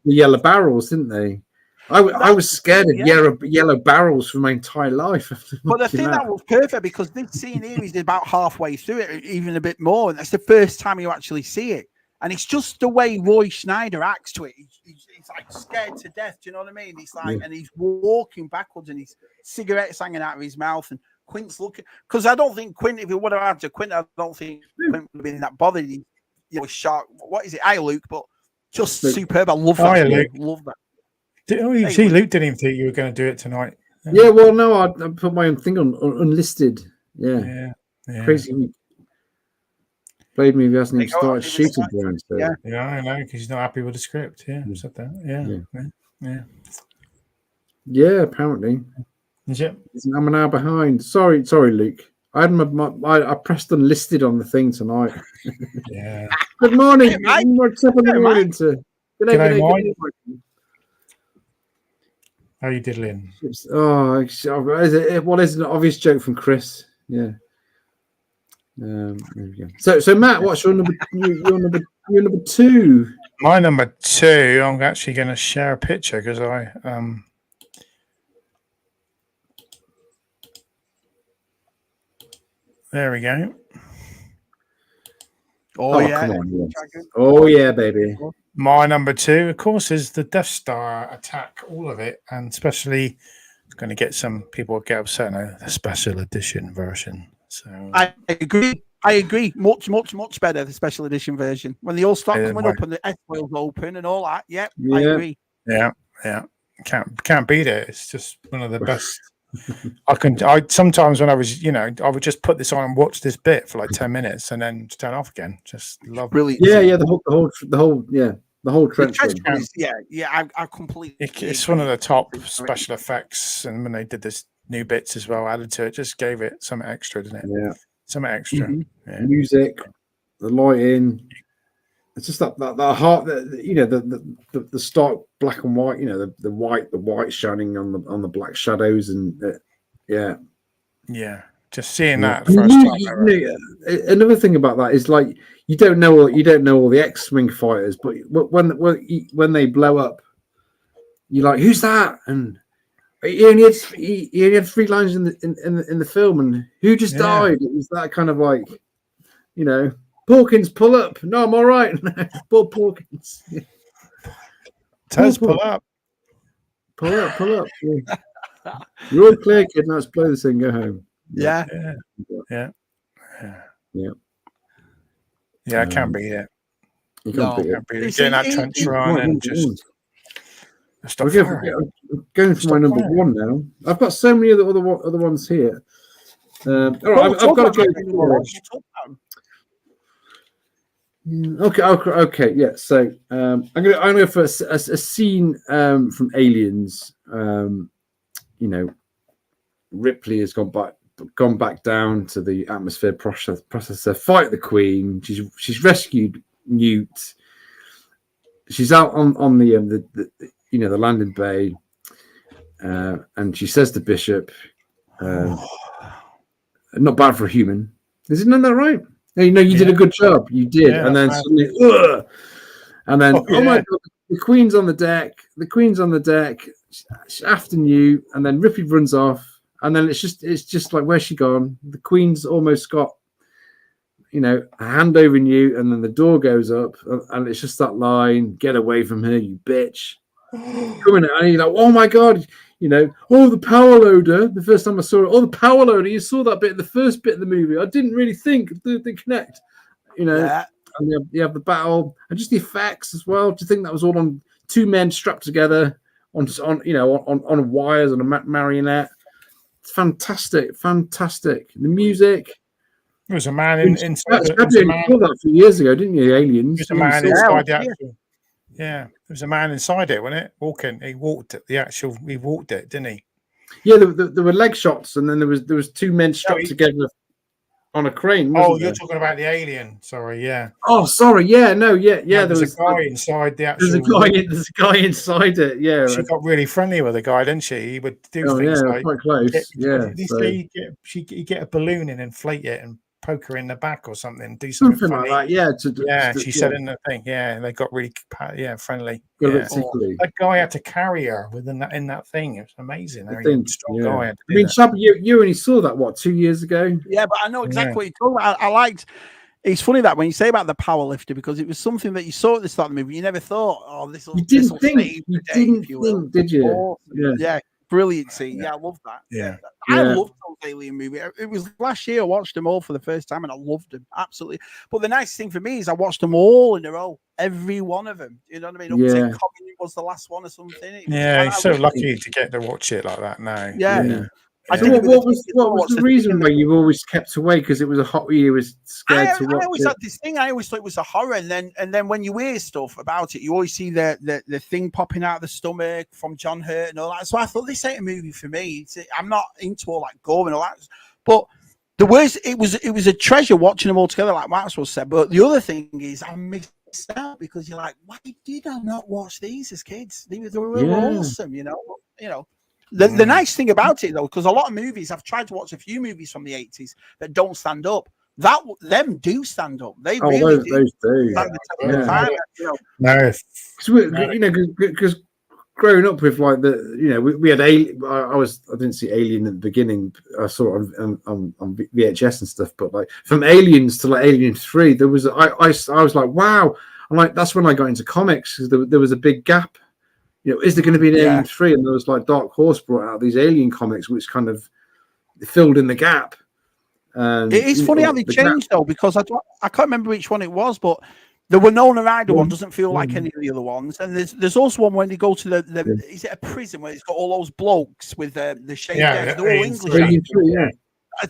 yellow barrels, didn't they? I was scared of yellow barrels for my entire life. But I think that was perfect because this scene here is about halfway through it, even a bit more, and that's the first time you actually see it. And it's just the way Roy Schneider acts to it. He's like scared to death. Do you know what I mean? He's like, and he's walking backwards, and his cigarette's hanging out of his mouth, and Quint's looking. Because I don't think Quint, if he would have had to Quint, I don't think Quint would have been that bothered. He, shark. What is it? Hi, Luke. But just superb. I love that. Hi, Luke. Love that. You see, Luke didn't even think you were going to do it tonight. Yeah, well, no, I put my own thing on unlisted. Yeah. Crazy week. Played me if he hasn't even started shooting for him. So. Yeah, I know, because he's not happy with the script. Yeah, I said that. Yeah, apparently. Is it? I'm an hour behind. Sorry, Luke. I had I pressed unlisted on the thing tonight. Yeah. Good morning. What's up in the morning, sir? Good morning. How are you diddling? Oh, what is an obvious joke from Chris? Yeah. There we go. So Matt, what's your number? Your number 2. My number 2. I'm actually going to share a picture because there we go. Oh yeah! Come on, yes. Oh yeah, baby. My number 2, of course, is the Death Star attack. All of it, and especially it's going to get some people get upset now. The special edition version. So I agree. Much better the special edition version when they all start coming up and the S-wheels open and all that. Yep, I agree. Yeah. Can't beat it. It's just one of the best. I sometimes when I was, I would just put this on and watch this bit for like 10 minutes and then turn off again. Just love brilliant. Yeah, the whole trench run. I completely. It's one of the top special effects, and when they did this new bits as well added to it, just gave it something extra, didn't it? Yeah, something extra. Yeah. Music, the lighting. It's just that heart, the stark black and white, the white shining on the black shadows, and just seeing that first time. Another thing about that is like you don't know all the X-wing fighters, but when they blow up, you're like, who's that? And he only had 3 lines in the film, and who just died? It was that kind of like, Porkins, pull up. No, I'm all right. Bob Porkins. Tez, pull up. Pull up. Yeah. You're all clear, kid. Now let's play this thing. Go home. Yeah. I can't beat it. You can't beat it. Getting that trench run and just. I'm going for my number 1 now. I've got so many other ones here. All right, I've got to go. Okay, yeah. So I'm gonna go for a scene from Aliens. Ripley has gone back down to the atmosphere processor, fight the Queen. She's rescued Newt. She's out on the landing bay, and she says to Bishop, "Not bad for a human." Isn't that right? You did a good job. You did, and then suddenly, and then, oh my God, the Queen's on the deck. The Queen's on the deck. She's after you, and then Ripley runs off, and then it's just like, where's she gone? The Queen's almost got, a hand over you, and then the door goes up, and it's just that line: "Get away from her, you bitch!" Coming out, and you're like, oh my God. The power loader. The first time I saw it, the power loader. You saw that bit in the first bit of the movie. I didn't really think they connect. And you have the battle and just the effects as well. Do you think that was all on 2 men strapped together on wires on a marionette? It's fantastic. The music. There was a man inside. You saw that a few years ago, didn't you? Aliens. There's a man inside the actual. Yeah, there was a man inside it, wasn't it? Walking, he walked it. He walked it, didn't he? Yeah, there were leg shots, and then there was 2 men strapped together on a crane. You're talking about the alien. Sorry, yeah. Oh, sorry, yeah, no, yeah. There was a guy inside the actual. There's a guy inside it. Yeah, she got really friendly with the guy, didn't she? He would do things like quite close. You get a balloon and inflate it and poke her in the back or something. Do something funny. Like that. She said in the thing. Yeah, they got really friendly. That guy had to carry her in that thing. It was amazing. Strong guy. I mean, Chab, you only saw that 2 years ago? Yeah, but I know exactly what you're talking about. I liked. It's funny that when you say about the power lifter, because it was something that you saw at the start of the movie, you never thought, this will. You didn't think, did you? Awesome. Yeah. Brilliant scene. Yeah, I love that. Yeah. I loved those alien movies. It was last year I watched them all for the first time and I loved them. Absolutely. But the nice thing for me is I watched them all in a row. Every one of them. You know what I mean? Up to Comedy was the last one or something. You're so lucky to get to watch it like that now. Yeah. So what was the reason why you always kept away? Because it was a hot year, was scared to watch I always had this thing. I always thought it was a horror, and then when you hear stuff about it, you always see the thing popping out of the stomach from John Hurt and all that. So I thought this ain't a movie for me. I'm not into all that gore and all that. But it was a treasure watching them all together, like Maxwell said. But the other thing is I missed out because you're like, why did I not watch these as kids? They were awesome, you know. The nice thing about it, though, because a lot of movies, I've tried to watch a few movies from the 80s that don't stand up. Them do stand up. They really do. Because growing up with we had Alien. I didn't see Alien at the beginning. I saw it on VHS and stuff. But like from Aliens to like Alien 3, there was I was like, wow. I'm like, that's when I got into comics because there was a big gap. Is there going to be an Alien 3? And there was like Dark Horse brought out these Alien comics, which kind of filled in the gap. It is funny how they changed though, because I can't remember which one it was, but The Winona Ryder one doesn't feel like any of the other ones, and there's also one when they go to the is it a prison where it's got all those blokes with the shaved heads? They're all English.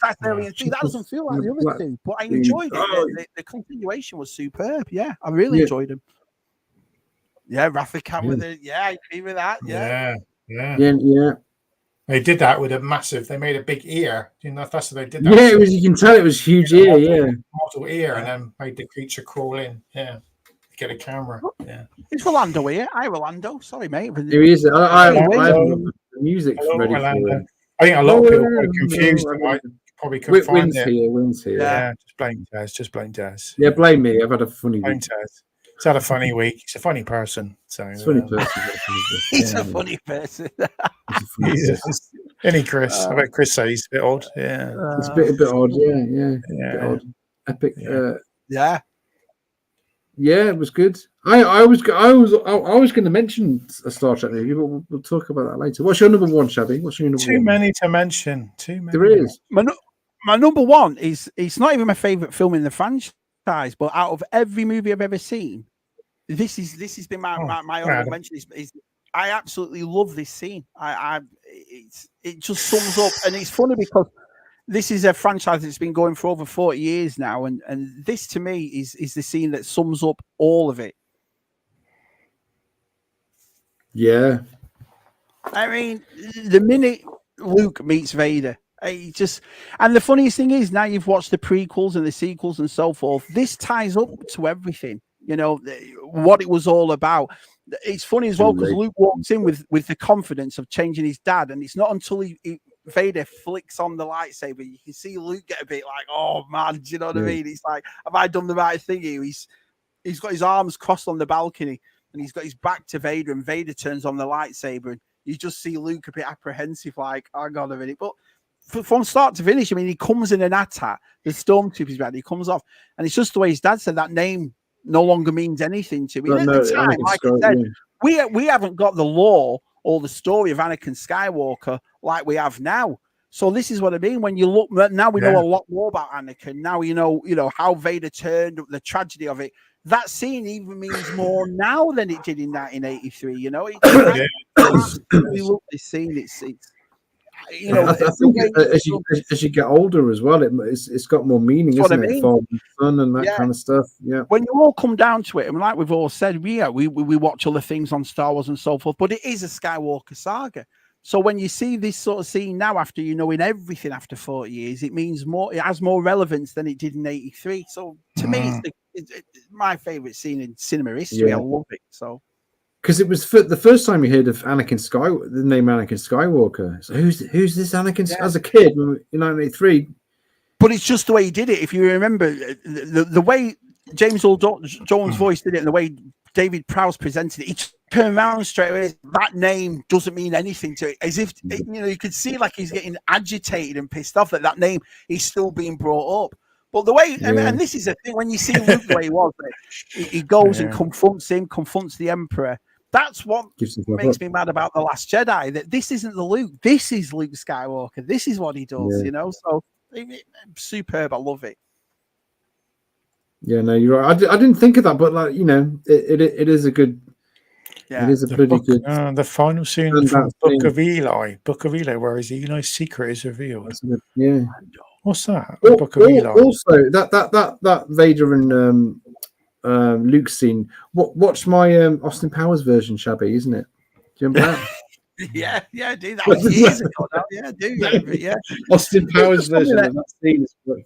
That's Alien 3. That doesn't feel like the other two, but I enjoyed it. The continuation was superb. Yeah, I really enjoyed them. Yeah, Rafficat with it. Yeah, I agree with that. Yeah. They did that with a massive. They made a big ear. You know, that's what they did. That yeah, it was. You can tell it was huge ear. Model ear, and then made the creature crawl in. Yeah, get a camera. Yeah, it's Orlando here. Hi, Orlando. Sorry, mate. There is. I have the music ready for it. I think a lot of people are confused. Probably couldn't find it. Wins here. Yeah, just blame Jazz. Yeah, blame me. I've had a funny week. He's had a funny week. He's a funny person. So he's a funny person. He's a funny person. Any Chris? I bet Chris says he's a bit odd. Yeah, it's a bit odd. Yeah. Bit odd. Epic. Yeah, it was good. I was going to mention a Star Trek movie, but we'll talk about that later. What's your number one, Shabby? What's your number one? Too many to mention. Too many. There is. My number one is, it's not even my favorite film in the franchise, but out of every movie I've ever seen, this has been my honorable mention. Is I absolutely love this scene. It just sums up, and it's funny because this is a franchise that's been going for over 40 years now, and this to me is the scene that sums up all of it. Yeah. I mean, the minute Luke meets Vader, and the funniest thing is, now you've watched the prequels and the sequels and so forth, this ties up to everything, you know, what it was all about. It's funny as well because Luke walks in with the confidence of changing his dad, and it's not until Vader flicks on the lightsaber, you can see Luke get a bit like, oh man, do you know what I mean? It's like, have I done the right thing here? He's got his arms crossed on the balcony, and he's got his back to Vader, and Vader turns on the lightsaber, and you just see Luke a bit apprehensive, like, hang on a minute. But from start to finish, I mean, he comes in an AT-AT, the stormtrooper's bad, he comes off, and it's just the way his dad said that name no longer means anything to me. At the time, like I said, we haven't got the lore or the story of Anakin Skywalker like we have now. So this is what I mean. When you look now, we know a lot more about Anakin. Now you know how Vader turned, the tragedy of it. That scene even means more now than it did in 1983. You know, we love this scene. It's you know, I think as you get older as well, it's got more meaning, isn't it? For fun and that kind of stuff. Yeah. When you all come down to it, and like we've all said, we watch other things on Star Wars and so forth, but it is a Skywalker saga. So when you see this sort of scene now, after you knowing everything after 40 years, it means more. It has more relevance than it did in '83. So to me, it's my favorite scene in cinema history. I love it. So. Because it was the first time you heard of the name Anakin Skywalker. So who's this Anakin? As a kid in 1983. But it's just the way he did it. If you remember the way James Earl Jones' voice did it, and the way David Prowse presented it, he turned around straight away. That name doesn't mean anything to it. As if you could see like he's getting agitated and pissed off that name is still being brought up. But the way, and this is the thing, when you see Luke the way he was, he goes and confronts the Emperor. That's what makes me mad about The Last Jedi, that this isn't the Luke. This is Luke Skywalker. This is what he does, you know? So, superb. I love it. Yeah, no, you're right. I didn't think of that, but, like, you know, it is a good... Yeah, it is a pretty good... the final scene from Book of Eli, where Eli's secret is revealed. Yeah. What's that? Book of Eli. Also, that Vader and... Luke scene. Watch my Austin Powers version, Shabby, isn't it? Do you remember that? yeah, I do. That was years ago now. Yeah, I do. Yeah. Austin Powers version of that scene is good.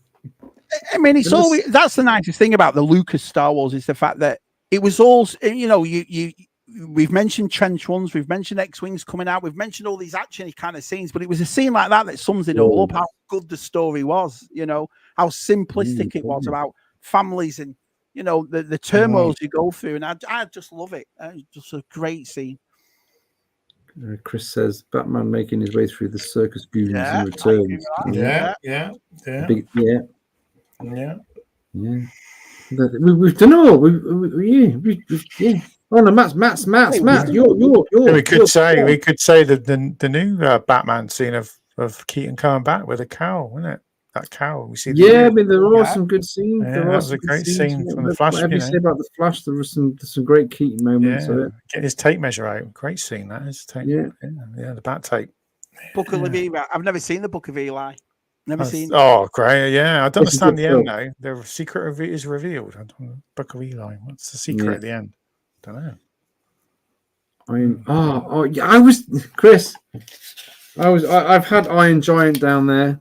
I mean, it's always that's the nicest thing about the Lucas Star Wars is the fact that it was all, you know, we've mentioned trench runs, we've mentioned X-Wings coming out, we've mentioned all these action kind of scenes, but it was a scene like that sums it all up, how good the story was, you know, how simplistic it was about families and, you know, the turmoils you go through, and I just love it. It's just a great scene. Chris says Batman making his way through the circus goons in return. Yeah. We've done all. Yeah. Oh no, Matt. You're. We could say the new Batman scene of Keaton coming back with a cowl, isn't it? that cow. We see. Yeah, I mean, there are some good scenes. Yeah, There that are was some a good great scenes. scene from the Flash. Whatever you say about the Flash, there was some great Keaton moments. Yeah, getting his tape measure out. Great scene that is. Tape. Yeah. Yeah, the bat tape. Book of Eli. I've never seen the Book of Eli. Never seen. Oh, great! Yeah, I don't It's a understand good the end film. now. The secret is revealed. I don't know. Book of Eli. What's the secret at the end? I don't know. I was Chris. I've had Iron Giant down there.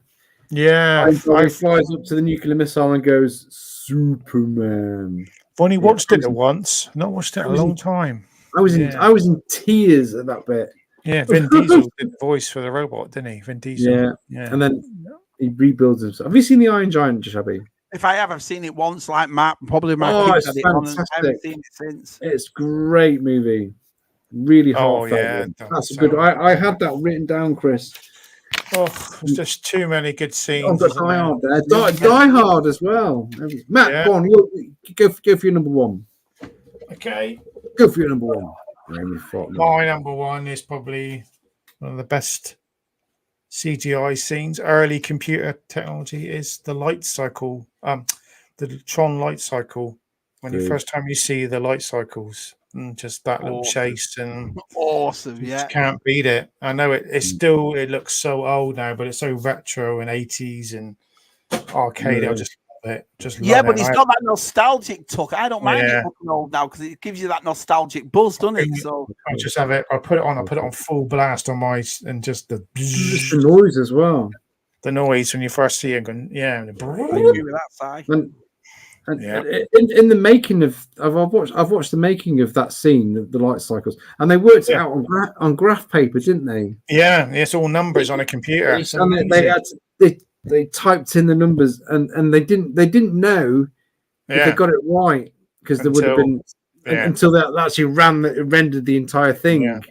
Yeah, He flies up to the nuclear missile and goes, Superman. I've only watched it once. Not watched it in a long time. I was in tears at that bit. Yeah, Vin Diesel did the voice for the robot, didn't he? Vin Diesel. Yeah. And then he rebuilds himself. Have you seen the Iron Giant, Shabby? If I have, I've seen it once. Like Matt, probably my kids had it on, and I haven't seen it since. It's a great movie. Really heartfelt. Yeah, that's a good. I had that written down, Chris. Oh, there's just too many good scenes. I've got Die Hard there. Die Hard as well. Matt, go on. Go for your number one. Okay. Go for your number one. My number one is probably one of the best CGI scenes. Early computer technology is the light cycle. The Tron light cycle. When you first time you see the light cycles. And just that little chase and awesome, you just can't beat it. I know it looks so old now, but it's so retro and 80s and arcade. I just love it. But it's got that nostalgic talk. I don't mind it looking old now because it gives you that nostalgic buzz, doesn't it? So I just have it. I put it on full blast on my and just the noise as well. The noise when you first see it, going, I agree with that side. And in the making of, I've watched the making of that scene, the light cycles, and they worked it out on graph paper, didn't they? Yeah, it's all numbers on a computer. And they typed in the numbers, and they didn't know if they got it right because there would have been until they actually rendered the entire thing.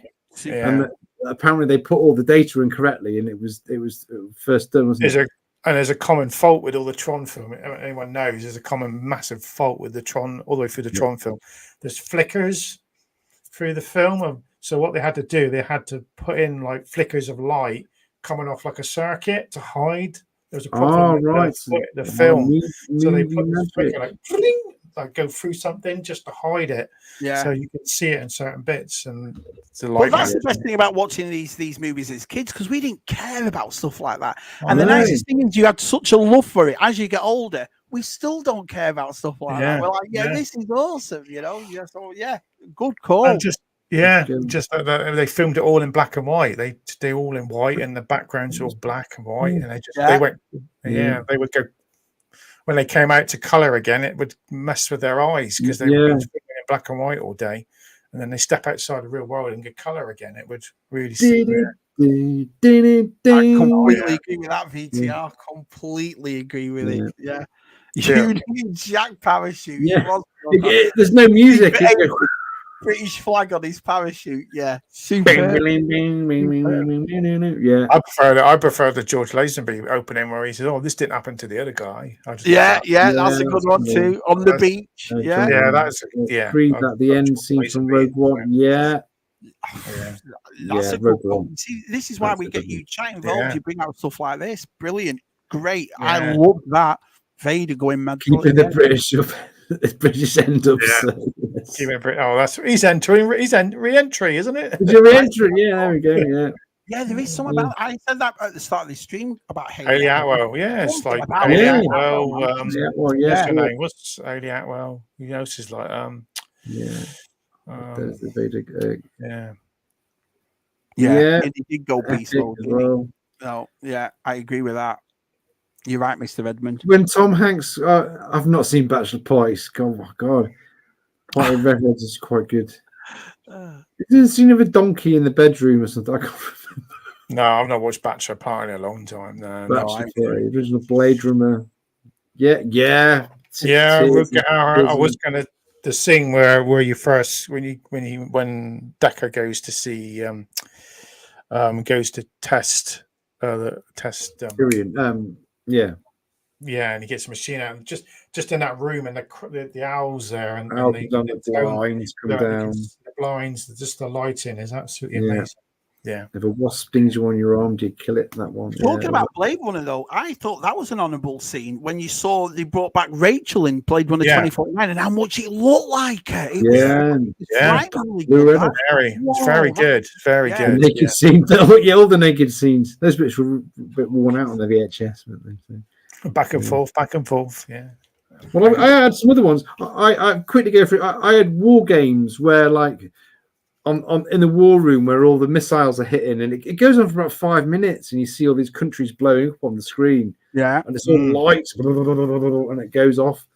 And apparently they put all the data in correctly, and it was first done, wasn't it? And there's a common fault with all the Tron film. Anyone knows there's a common massive fault with the Tron, all the way through the Tron film. There's flickers through the film. So what they had to do, they had to put in like flickers of light coming off like a circuit to hide. There was a problem with the film. So they put this flicker like go through something just to hide it. Yeah. So you can see it in certain bits. And well, that's the best thing about watching these movies as kids, because we didn't care about stuff like that. And the nicest thing is you had such a love for it. As you get older, we still don't care about stuff like that. We're like, this is awesome, you know. Good call. They filmed it all in black and white. They all in white, and the backgrounds are all black and white. And they would go. When they came out to color again, it would mess with their eyes because they were in black and white all day. And then they step outside the real world and get color again. It would really see I completely agree with that, VTR. Completely agree with it. Yeah. You need Jack parachute. Yeah. There's no music. British flag on his parachute. Yeah. Super. Yeah. I prefer the George Lazenby opening where he says, "Oh, this didn't happen to the other guy." That's a good one too. On the beach. The end scene from Rogue One. That's a good one. See, this is why we get you chat involved. You bring out stuff like this. Brilliant. Great. I love that. Vader going mad. Keeping the British up. British end up. He's entering. He's re-entry, isn't it? It's a re-entry. Yeah, there we go. Yeah. Yeah, there is something about. I said that at the start of the stream about Haley Atwell. Yeah, it's like Haley Atwell. What's Haley Atwell? Who else is like? There's the Vader. And he did go beast mode. Well. No, I agree with that. You're right, Mr. Edmund. When Tom Hanks, I've not seen Bachelor Parties. Oh my god, Party of Red Reds is quite good. You didn't see a donkey in the bedroom or something? I can't remember. No, I've not watched Bachelor Party in a long time. Bachelor Party, original Blade Runner. Yeah. I was gonna the scene where you first when Decker goes to see goes to test Tyrion. And he gets a machine out, and just in that room, and the owls there, and the blinds come down. The blinds, just the lighting is absolutely amazing. Yeah. If a wasp stings you on your arm, do you kill it? That one. Talking about Blade Runner, though, I thought that was an honourable scene when you saw they brought back Rachel in Blade Runner 2049 and how much it looked like her. It was frighteningly good. It's very good. Very good. The naked scenes. All the naked scenes. Those bits were a bit worn out on the VHS, weren't they? So. Back and forth. Yeah. Well, I had some other ones. I quickly go through. I had war games where, like, on in the war room where all the missiles are hitting, and it goes on for about 5 minutes, and you see all these countries blowing up on the screen. Yeah, and it's all lights, and it goes off.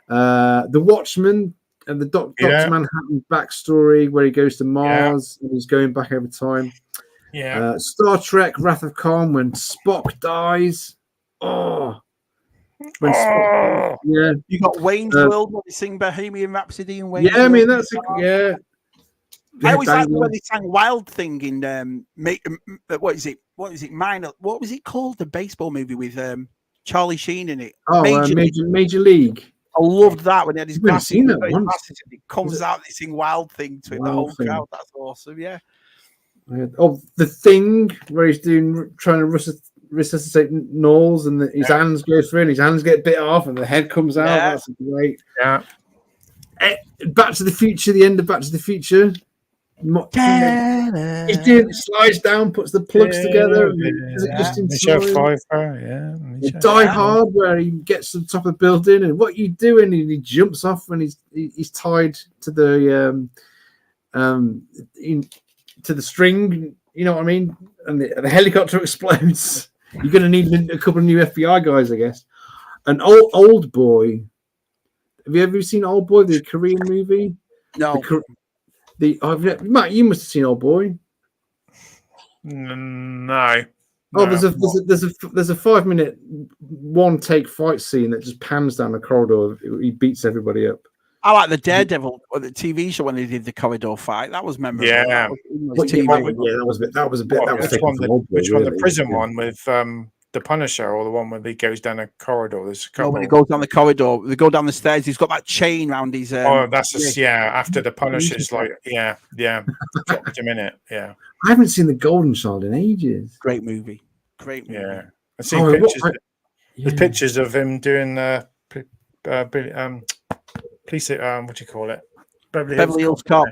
The Watchmen and the Dr. Manhattan backstory where he goes to Mars and he's going back over time. Yeah. Star Trek: Wrath of Khan when Spock dies. Spock, you got Wayne's World when they sing Bohemian Rhapsody and Wayne's World. I mean that's I always like when they sang Wild Thing in what is it what was it called, the baseball movie with Charlie Sheen in it? Major League. I loved that when he had his glasses, and it comes out, they sing Wild Thing to it, the whole crowd. That's awesome. Yeah. Oh, The Thing where he's trying to resuscitate Knowles, and his hands go through and his hands get bit off and the head comes out. That's great. Yeah. Back to the Future, the end of Back to the Future. He slides down, puts the plugs together. Die Hard, where he gets to the top of the building, and what you doing? And he jumps off when he's tied to the to the string. You know what I mean? And the helicopter explodes. You're going to need a couple of new FBI guys, I guess. An Old Boy. Have you ever seen Old Boy, the Korean movie? No. Matt, you must have seen Old Boy. No. Oh, there's a 5 minute one take fight scene that just pans down the corridor. He beats everybody up. I like the Daredevil or the TV show when they did the corridor fight. That was memorable. Yeah, that was a bit. Which one? The prison one with the Punisher, or the one where he goes down a corridor? There's a couple. When he goes down the corridor, they go down the stairs. He's got that chain around his. After the Punisher's dropped him in it. Yeah, I haven't seen The Golden Child in ages. Great movie. Yeah, I've seen pictures. There's pictures of him doing police. What do you call it? Beverly Hills Cop.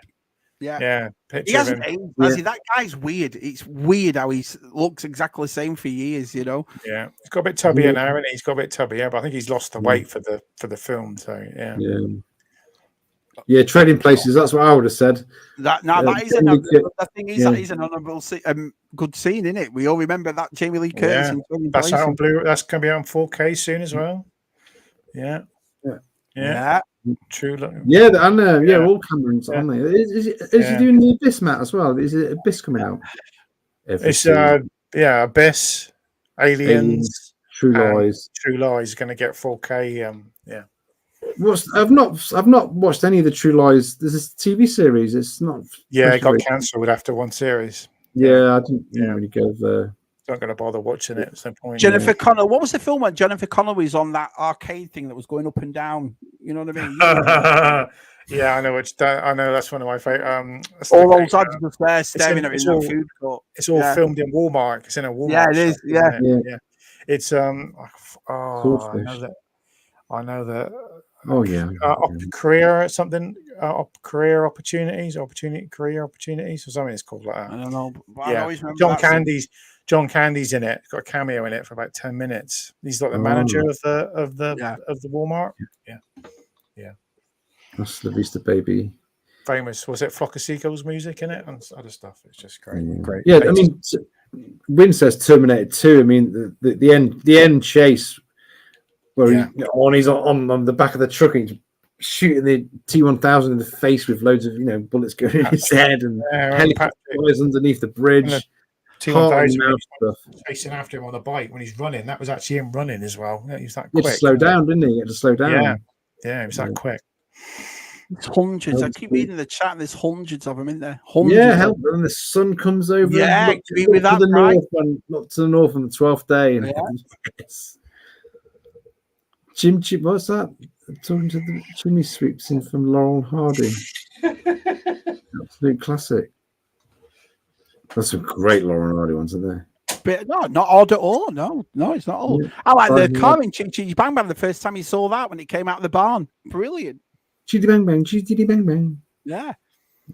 Yeah. He hasn't aged, has he? That guy's weird. It's weird how he looks exactly the same for years, you know. Yeah, he's got a bit tubbier now, and he's got a bit tubbier, but I think he's lost the weight for the film. So yeah. Trading Places. That's what I would have said. That is the thing is that is an honourable good scene, isn't it? We all remember that Jamie Lee Curtis. In that's out on Blu-ray. That's going to be on 4K soon as well. Yeah. True. All Camerons, aren't they? Is he doing the Abyss, Matt, as well? Is it Abyss coming out? It's Abyss, Aliens, True Lies. True Lies going to get 4K. I've not watched any of the True Lies. There's this TV series. It's not. Yeah, it got cancelled after one series. Yeah, I didn't really go there. Not going to bother watching it. It's no point. Jennifer Connelly. What was the film when Jennifer Connelly was on that arcade thing that was going up and down? You know what I mean? Yeah, I know. I know that's one of my favorite. All those odds just there staring at me in the food court. It's all filmed in Walmart. It's in a Walmart. Yeah, it is. Yeah. It's I know that. Oh yeah. Career something. Career opportunities, career opportunities, or something. It's called like that. I don't know. But I always remember John Candy's in it. Got a cameo in it for about 10 minutes. He's like the manager of the Walmart. Yeah. That's the Vista Baby. Famous. Was it Flock of Seagulls music in it and other stuff? It's just great. Great. Yeah, I mean, Win says Terminator 2. I mean, the end chase where he's on the back of the truck and he's shooting the T-1000 in the face with loads of bullets going in his head and helicopters underneath the bridge. T-1000 chasing after him on the bike when he's running. That was actually him running as well. Yeah, he was that quick. He had to slow down, didn't he? He had to slow down. Yeah, he was that quick. It's hundreds. I keep reading the chat. There's hundreds of them in there. Hundreds. Yeah, help! And the sun comes over. Yeah, look to the north on the 12th day. And Jim, what's that? Talking to the chimney sweeps in from Laurel Hardy. Absolute classic. That's some great Laurel and Hardy ones, aren't there? But no, not odd at all. No, it's not old. Yeah. I like the car in Chitty Bang Bang the first time you saw that when it came out of the barn. Brilliant. Chitty Bang Bang, Chitty Bang Bang. Yeah.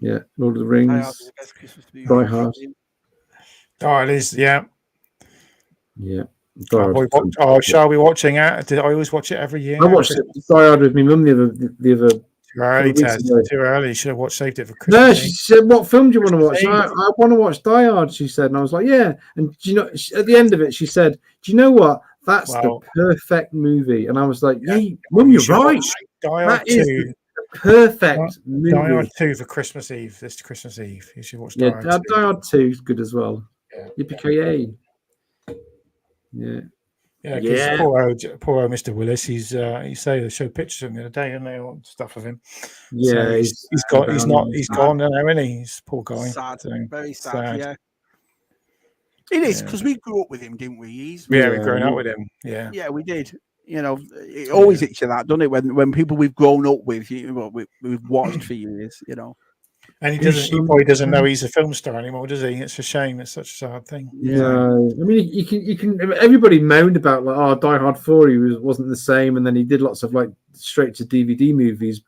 Yeah, Lord of the Rings. Die Hard. Oh, it is. Yeah. Yeah. Shall we watching it? Did I always watch it every year? I watched it. Die Hard with my mum the other. Too early, Ted. Too early. You should have saved it for Christmas. No, she said, "What film do you want to watch?" I want to watch Die Hard. She said, and I was like, "Yeah." And do you know, at the end of it, she said, "Do you know what? That's the perfect movie." And I was like, "Yeah, Mum, you're right. Die Hard 2. Is the perfect movie." Die Hard 2 for Christmas Eve. This Christmas Eve, you should watch Die Hard 2. Die Hard 2 is good as well. Yeah. Yippee-ki-yay. Yeah. Yeah, because poor old Mr. Willis, he showed pictures of him the other day, and they all stuff of him. Yeah, so he's gone now, isn't he? He's a poor guy. Sad, so, very sad. Yeah, it is because we grew up with him, didn't we? We've grown up with him. Yeah, we did. You know, it always hits you that, doesn't it? When people we've grown up with, we've watched for years, you know. And he probably doesn't know he's a film star anymore, does he? It's a shame. It's such a sad thing. Yeah, I mean, you can. Everybody moaned about like, Die Hard 4. He wasn't the same, and then he did lots of like straight to DVD movies.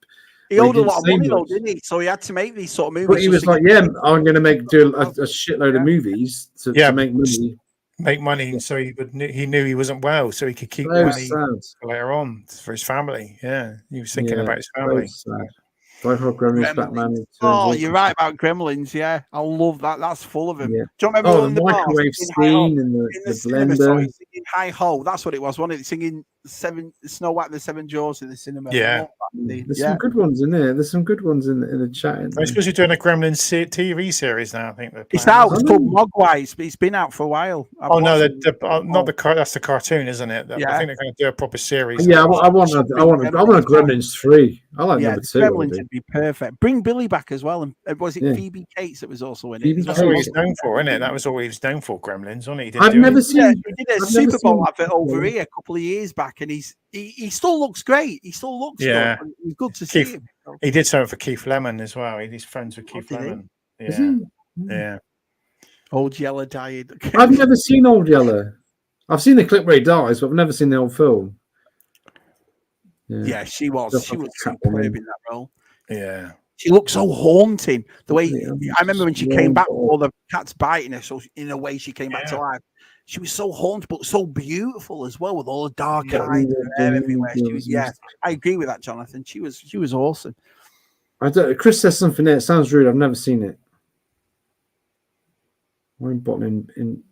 He owed a lot of money, though, didn't he? So he had to make these sort of movies. But he was like, "Yeah, I'm going to do a shitload of movies to make money." Make money, so he knew he wasn't well, so he could keep money later on for his family. Yeah, he was thinking about his family. Die Hard, Gremlins, Batman. Oh, you're right about Gremlins. Yeah, I love that. That's full of them. Yeah. Do you remember the microwave scene and the blender? Singing Hi Ho. That's what it was, wasn't it? Singing Snow White and the Seven Dwarfs in the cinema. Yeah, there's some good ones in there. There's some good ones in the chat. I suppose you're doing a Gremlins TV series now. I think it's out. It's called Mogwai. It's been out for a while. Not that's the cartoon, isn't it? I think they're going to do a proper series. Yeah, I want a Gremlins 3. I like number 2. Gremlins would be perfect. Bring Billy back as well. And was it Phoebe Cates that was also in it? That's all he's known for, isn't it? That was all he was known for, Gremlins, wasn't he? I've never seen. He did a Super Bowl advert over here a couple of years back, and he still looks great. He still looks good. It's good to see him. He did something for Keith Lemon as well. He's friends with Keith Lemon. Yeah. Old Yeller died. I've never seen Old Yeller. I've seen the clip where he dies, but I've never seen the old film. Yeah, she was superb in that role. Yeah. She looked so haunting. The way I remember when she came back with all the cats biting her, so in a way she came back to life. She was so haunted, but so beautiful as well, with all the dark eyes and hair everywhere. She was, I agree with that, Jonathan. She was awesome. Chris says something there. It sounds rude. I've never seen it. Wayne Bottom in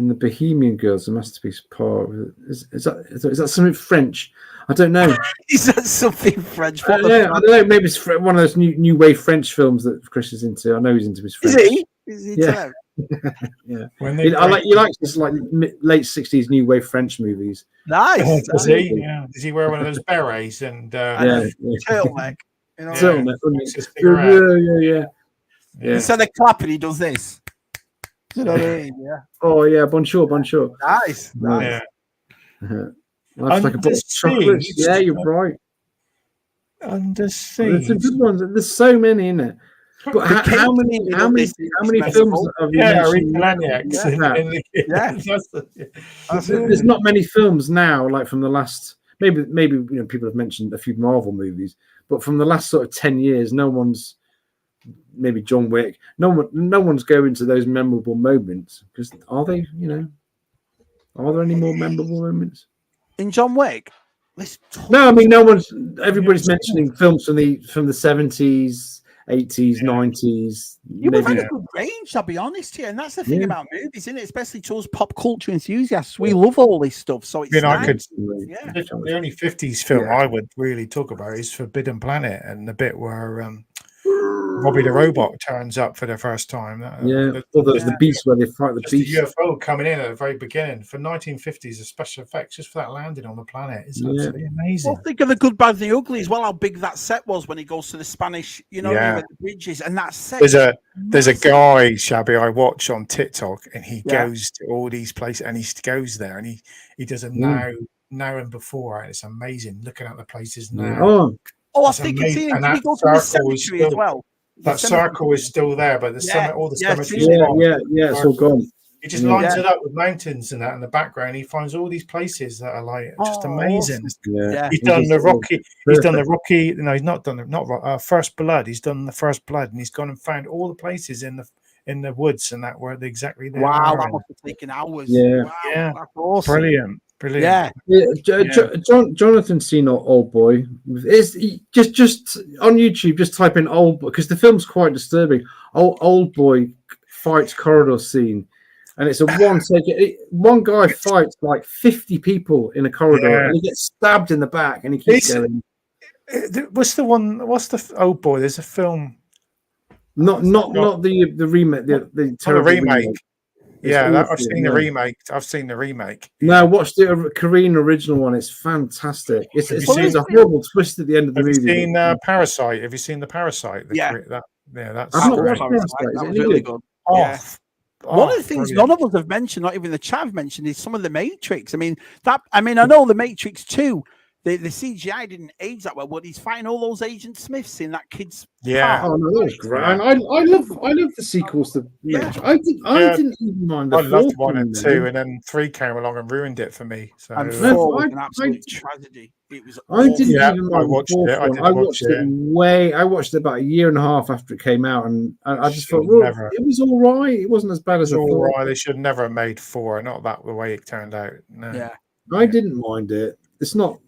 the Bohemian Girls, the masterpiece part. Is that something French? I don't know. Is that something French? I don't know. Maybe it's one of those new wave French films that Chris is into. I know he's into his French. Is he? Yeah. Yeah. He likes this like late 60s new wave French movies. Nice. Does he? Yeah. Does he wear one of those berets and turtleneck? Yeah. Instead of clapping, he does this. You know what I mean? Yeah. Oh yeah, bonjour. Nice. Yeah. That's like a box of chocolates. Yeah, you're right. Undersea. There's some good ones. There's so many in it. But how many films have you mentioned? There's not many films now, like from the last maybe people have mentioned a few Marvel movies, but from the last sort of 10 years, no one's maybe John Wick. No one's going to those memorable moments because are they? Are there any more memorable moments in John Wick? No, I mean everybody's mentioning films from the 70s, 80s, 90s. We've had a good range, I'll be honest here, and that's the thing about movies, isn't it? Especially to us pop culture enthusiasts, we love all this stuff. So it's the only 50s film I would really talk about is Forbidden Planet, and the bit where Robbie the Robot turns up for the first time. There's the beast where they fight the beast. The UFO coming in at the very beginning for 1950s. The special effects just for that landing on the planet is absolutely amazing. Well, think of The Good, Bad, and the Ugly as well. How big that set was when he goes to the Spanish, the bridges, and that set. There's a guy, Shabby, I watch on TikTok, and he goes to all these places, and he goes there, and he does a now and before, and it's amazing looking at the places now. I think it's he goes to the cemetery as well. That circle is still there, but the all the cemeteries. Yeah, it's all gone. He just lines it up with mountains and that in the background. He finds all these places that are like just amazing. Yeah. He's done the Rocky. He's done the Rocky. No, he's not done First Blood. He's done the First Blood, and he's gone and found all the places in the woods and that where they exactly there. Wow, that must have taken hours. Yeah, wow, that's awesome. Brilliant. Jonathan's seen Old Boy. Just on YouTube, just type in Old Boy because the film's quite disturbing. Old Boy fights corridor scene. And it's a one guy fights like 50 people in a corridor, and he gets stabbed in the back, and he keeps going. What's the Old Boy? There's a film. Not the remake. The terrible remake. Yeah, I've seen the remake. I've seen the remake. No, watch the Korean original one. It's fantastic. It's a horrible twist at the end of the movie. Have you seen Parasite? Have you seen the Parasite? That's I've not watched Parasite. That was really good. Yeah. One of the things none of us have mentioned, not even the chat have mentioned, is some of the Matrix. I know the Matrix 2, the CGI didn't age that well, but he's fighting all those Agent Smiths in that kid's car. Oh no, that was great. And I love the sequels to Matrix. I didn't even mind the I loved 1 and 2, and then 3 came along and ruined it for me. So and 4 was an absolute tragedy. It was I watched it. I watched it about a year and a half after it came out, and I just thought, it was all right. It wasn't as bad as I thought. Right. They should never have made 4. Not that the way it turned out. No. Yeah, I didn't mind it. It's not.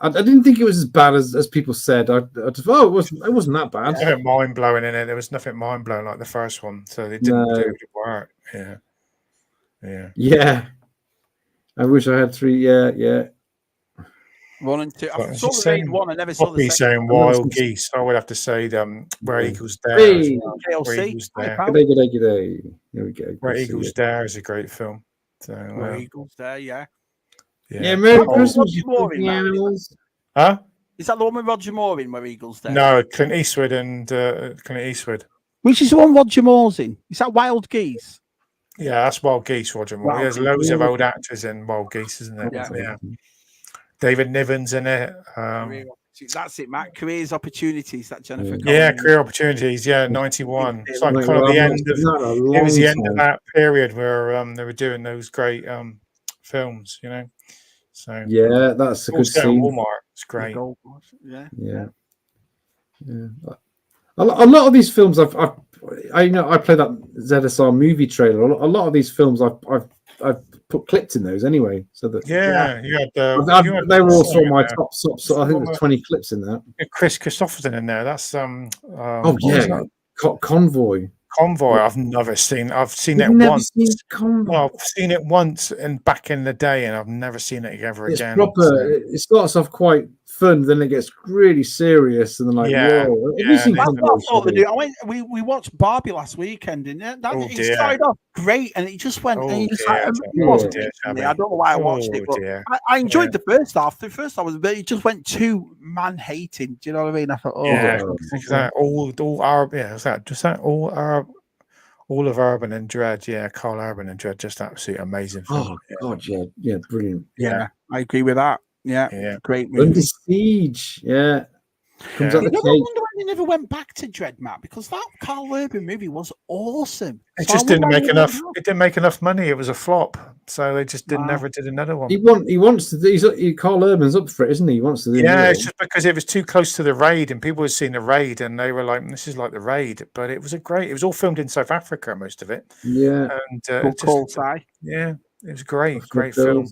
I didn't think it was as bad as people said. I just it wasn't that bad. Nothing mind blowing in it. There was nothing mind blowing like the first one, so they didn't do the work. Yeah. I wish I had 3. Yeah. 1 and 2. I saw the main one. I never saw the second. Saying Wild Geese. I would have to say Where Eagles Dare. KLC. G'day. Here we go. Where Eagles Dare is a great film. So, Where Eagles Dare, yeah. Merry Christmas, you animals. Huh? Is that the one with Roger Moore in Where Eagles Dare? No, Clint Eastwood and Clint Eastwood. Which is the one Roger Moore's in? Is that Wild Geese? Yeah, that's Wild Geese, Roger Moore. There's loads of old actors in Wild Geese, isn't there? Yeah. David Niven's in it. That's it, Matt. Careers Opportunities, that Jennifer. Career Opportunities. 91. It's like kind of the end of. It was the end of that period where they were doing those great films, So that's a good scene. Walmart. It's great. Yeah. A lot of these films I play that ZSR movie trailer. A lot of these films I've put clips in those anyway, so that they were also on my top. So I think there's 20 clips in that. Chris Christopherson in there. That's Convoy. I've never seen. I've seen it once. I've seen it once and back in the day, and I've never seen it ever again. Proper. It starts off quite fun, then it gets really serious, and then whoa. We watched Barbie last weekend, and it started off great, and it just went. I don't know why I watched it, but I enjoyed the first half. The first half was, but it just went too man hating. Do you know what I mean? I thought, all of Urban and Dread, Carl Urban and Dread, just absolutely amazing film. Oh God, brilliant. Yeah, I agree with that. Yeah, great movie. Under Siege, comes out the cake. I wonder why they never went back to Dread, Matt, because that Carl Urban movie was awesome. It just didn't make enough. It didn't make enough money. It was a flop, so they just never did another one. He wants to do. Carl Urban's up for it, isn't he? He wants to do. Yeah, it's just because it was too close to the Raid, and people had seen the Raid, and they were like, "This is like the Raid," but it was It was all filmed in South Africa, most of it. Yeah, and it was great film.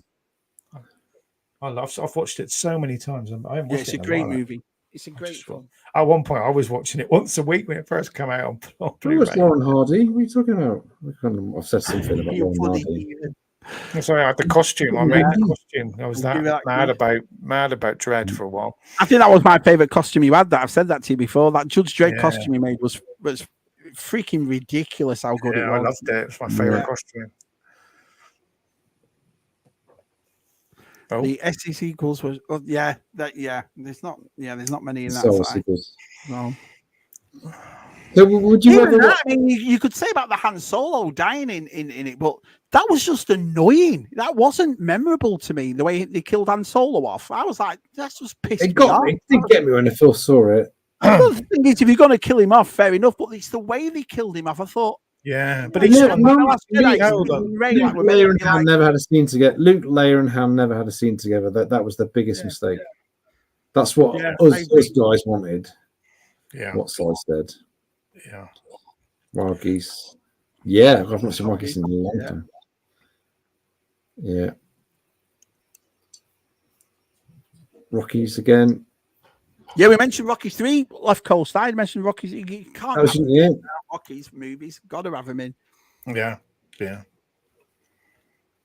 I've watched it so many times. It's a great movie. It's a great film. At one point, I was watching it once a week when it first came out on Blu-ray. Who was Lauren Hardy? What are you talking about? I've said something about Lauren Hardy. Sorry, I had the costume. I made the costume. I was mad about Dread for a while. I think that was my favourite costume you had. I've said that to you before. That Judge Dredd costume you made was freaking ridiculous. How good it was. I loved it. It's my favourite costume. The SE sequels was there's not many in that side. No. So would you you could say about the Han Solo dying in it, but that was just annoying. That wasn't memorable to me, the way they killed Han Solo off. I was like, that's just pissed me off. It did get me when I first saw it. Well, the thing is, if you're going to kill him off, fair enough. But it's the way they killed him off. I thought. Yeah, but Luke, Leia and Han never had a scene together. Luke, Leia, and Han never had a scene together. That was the biggest mistake. That's what us guys wanted. Yeah. What size said. Yeah. Wild geese. Yeah, I've not seen wild geese in a long time. Yeah. Rockies again. Yeah, we mentioned Rockies 3 left cold side. Mentioned Rockies. You can't have Rockies movies. Got to have them in. Yeah. It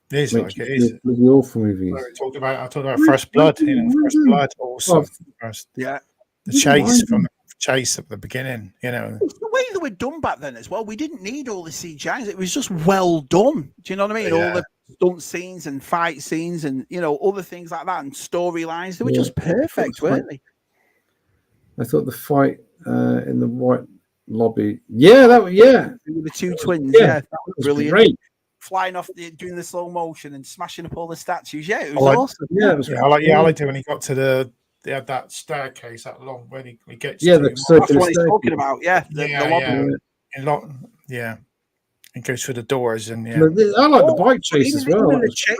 is like it is. Really awful movies. I talked about First Blood. First Blood, awesome. The chase at the beginning. It's the way they were done back then as well. We didn't need all the CGI. It was just well done. Do you know what I mean? All the stunt scenes and fight scenes and other things like that and storylines. They were just perfect, weren't they? I thought the fight in the white lobby. Yeah, the two twins. Yeah, that was brilliant. Great. Flying off, doing the slow motion and smashing up all the statues. Yeah, it was awesome. Yeah, it was. I liked it when he got to they had that staircase that long when he gets. Yeah, that's what he's talking about. Yeah, the lobby. And goes through the doors and I like the bike chase as well.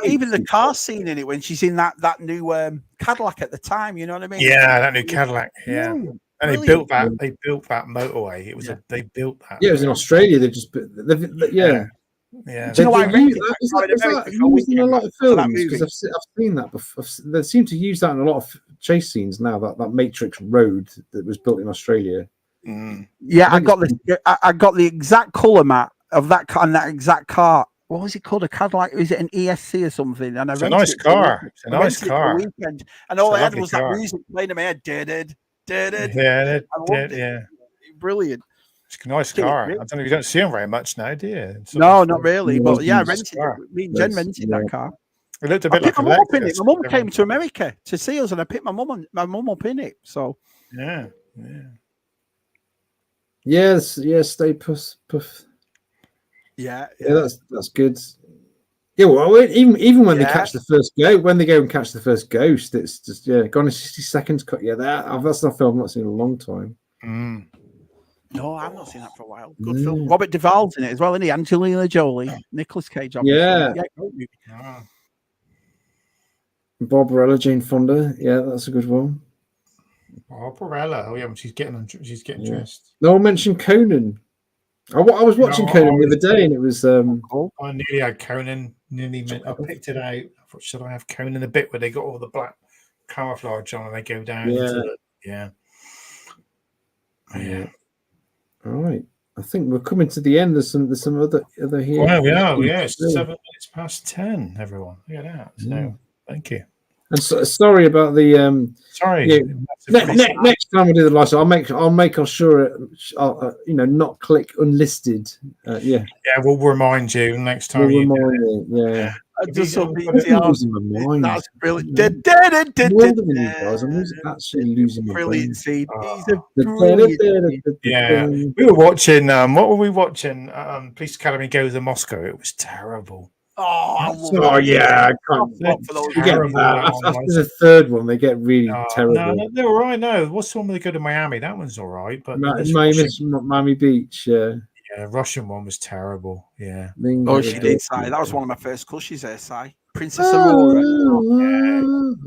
Even the car scene in it when she's in that new Cadillac at the time. You know what I mean? Yeah, that new Cadillac. Yeah. And they built that. They built that motorway. It was they built that. Yeah, it was in Australia. They just Yeah. Do you know why I used in a lot of films? Because I've seen that before. They seem to use that in a lot of chase scenes now. That Matrix road that was built in Australia. Mm. Yeah, I got the exact color map of that car and that exact car. What was it called? A Cadillac? Is it an ESC or something? And it's a nice car. It's a nice car. Weekend, and all I had was that music playing in my head. Yeah. Brilliant. It's a nice car. I don't know. You don't see them very much now, do you? No, not really. But yeah, I rented it. Me and Jen rented that car. It looked a bit like my mum up in it. My mum came to America to see us, and I picked my mum up in it. So Stay Puff. Yeah, that's good. Yeah, well, even when they catch the first when they go and catch the first ghost, it's just gone in 60 seconds. Cut. Yeah, that's not a film I've not seen in a long time. Mm. No, I've not seen that for a while. Good film. Robert Duvall's in it as well, isn't he? Angelina Jolie, Nicolas Cage. Obviously. Yeah. Barbarella, Jane Fonda. Yeah, that's a good one. Barbarella. Oh yeah, when she's getting dressed. No one mentioned Conan. I was watching Conan the other day, and it was. I nearly had Conan. I picked it out. I thought, should I have Conan? The bit where they got all the black camouflage on and they go down. Yeah. All right. I think we're coming to the end. There's some other here. Well, we are. Yeah, it's 7 minutes past 10. Everyone, look at that. So, thank you. And sorry about the. Sorry. Next time we do the live show, I'll make sure not click unlisted. Yeah, we'll remind you next time. Yeah. Just I'm losing my mind. That's brilliant. I'm actually losing my brilliant scene. Yeah, we were watching. What were we watching? Police Academy Goes to Moscow. It was terrible. Yeah, I can't. Terrible. After the third one, they get really terrible. No, they're all right. No, what's the one where they go to Miami? That one's all right. But Miami Beach. Yeah, Russian one was terrible. Yeah. She did, Si. That was one of my first crushes there, Si. Princess Aurora.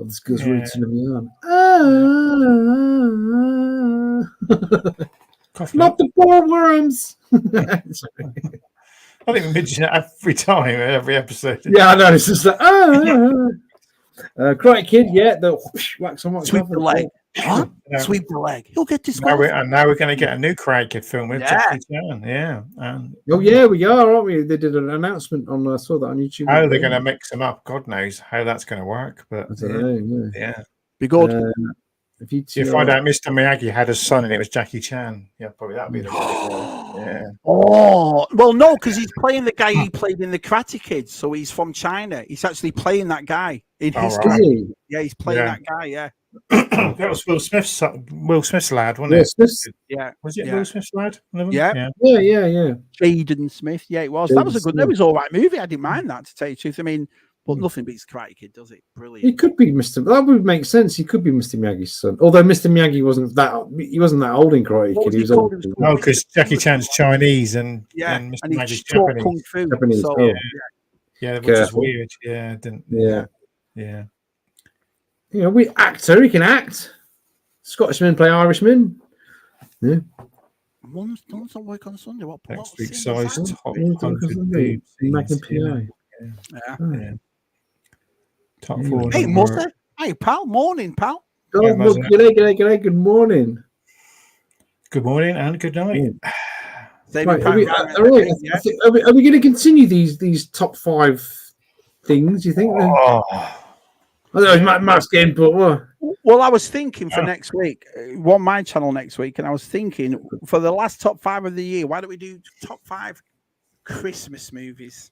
This girl's really turning me on. Not the poor worms. I think we mention it every time, every episode. Yeah, I know. It's just like, Karate Kid, the wax on wax. Sweep the leg. Huh? Sweep the leg. He'll get this. Now we're going to get a new Karate Kid film with Jackie Chan. Yeah. We are, aren't we? They did an announcement on. I saw that on YouTube. How they're going to mix them up? God knows how that's going to work. But I don't know. Yeah. Be good. If you find out Mr. Miyagi had a son and it was Jackie Chan, probably that'd be the yeah. Oh well, no, because he's playing the guy he played in the Karate Kid, so he's from China. He's actually playing that guy in his. Right. Yeah, he's playing that guy. Yeah. That was Will Smith's lad, wasn't it? Yeah. Was it Will Smith's lad? Yeah. Jaden Smith. Yeah, it was. That was a good. That was all right movie. I didn't mind that, to tell you the truth. I mean, But nothing beats Karate Kid, does it? Brilliant. He could be Mr. That would make sense. He could be Mr. Miyagi's son. Although Mr. Miyagi wasn't that old in Karate Kid. He was old. No, because Jackie Chan's Chinese and Mr. and Miyagi's he's taught Japanese. kung fu. Japanese, So, oh. Yeah, which is weird. Yeah, You know, we actor. He can act. Scottishman play Irishman. Yeah. One's done some work on Sunday. What next week's size top 100 boobs. Magnum PI. Yeah. Top 4. Hey, Mother. Hey, pal. Morning, pal. G'day. Good morning. Good morning and good night. Right, are we going to continue these top 5 things? You think? I don't know. Matt's getting but what? Well, I was thinking for next week, on my channel next week, and I was thinking for the last top 5 of the year, why don't we do top 5 Christmas movies?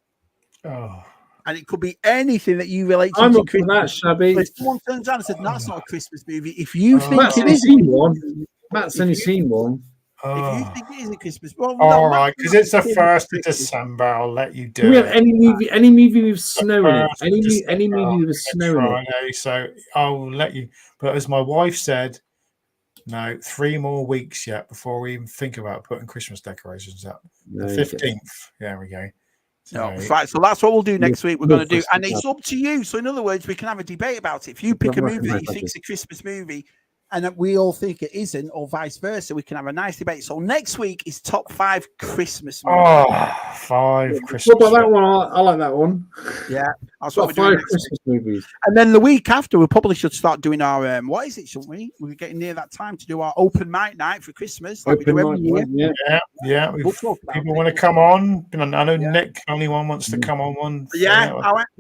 Oh. And it could be anything that you relate to. I'm up Christmas. for that, Shabby. If someone turns around and said, "No, that's not a Christmas movie," if you think Matt's it only is, seen one. Matt's only seen one. If you think it is a Christmas, well, all right, because it's the 1st of December, I'll let you do we it. have any movie with snow in it? Any movie with snow in it? So I'll let you. But as my wife said, no, 3 more weeks yet before we even think about putting Christmas decorations up. The 15th. There we go. No, right. So that's what we'll do next week. We're going to do, and it's up to you. So in other words, we can have a debate about it. If you pick a movie that you think is a Christmas movie, and that we all think it isn't, or vice versa, we can have a nice debate. So next week is top 5 Christmas movies. Oh, 5 Christmas. What about that one? I like that one. Yeah, that's what we're doing. 5 Christmas movies. And then the week after, we probably should start doing our what is it? Shouldn't we? We're getting near that time to do our open mic night for Christmas. Like we do every year. Yeah. People want to come on. I know Nick only wants to come on one.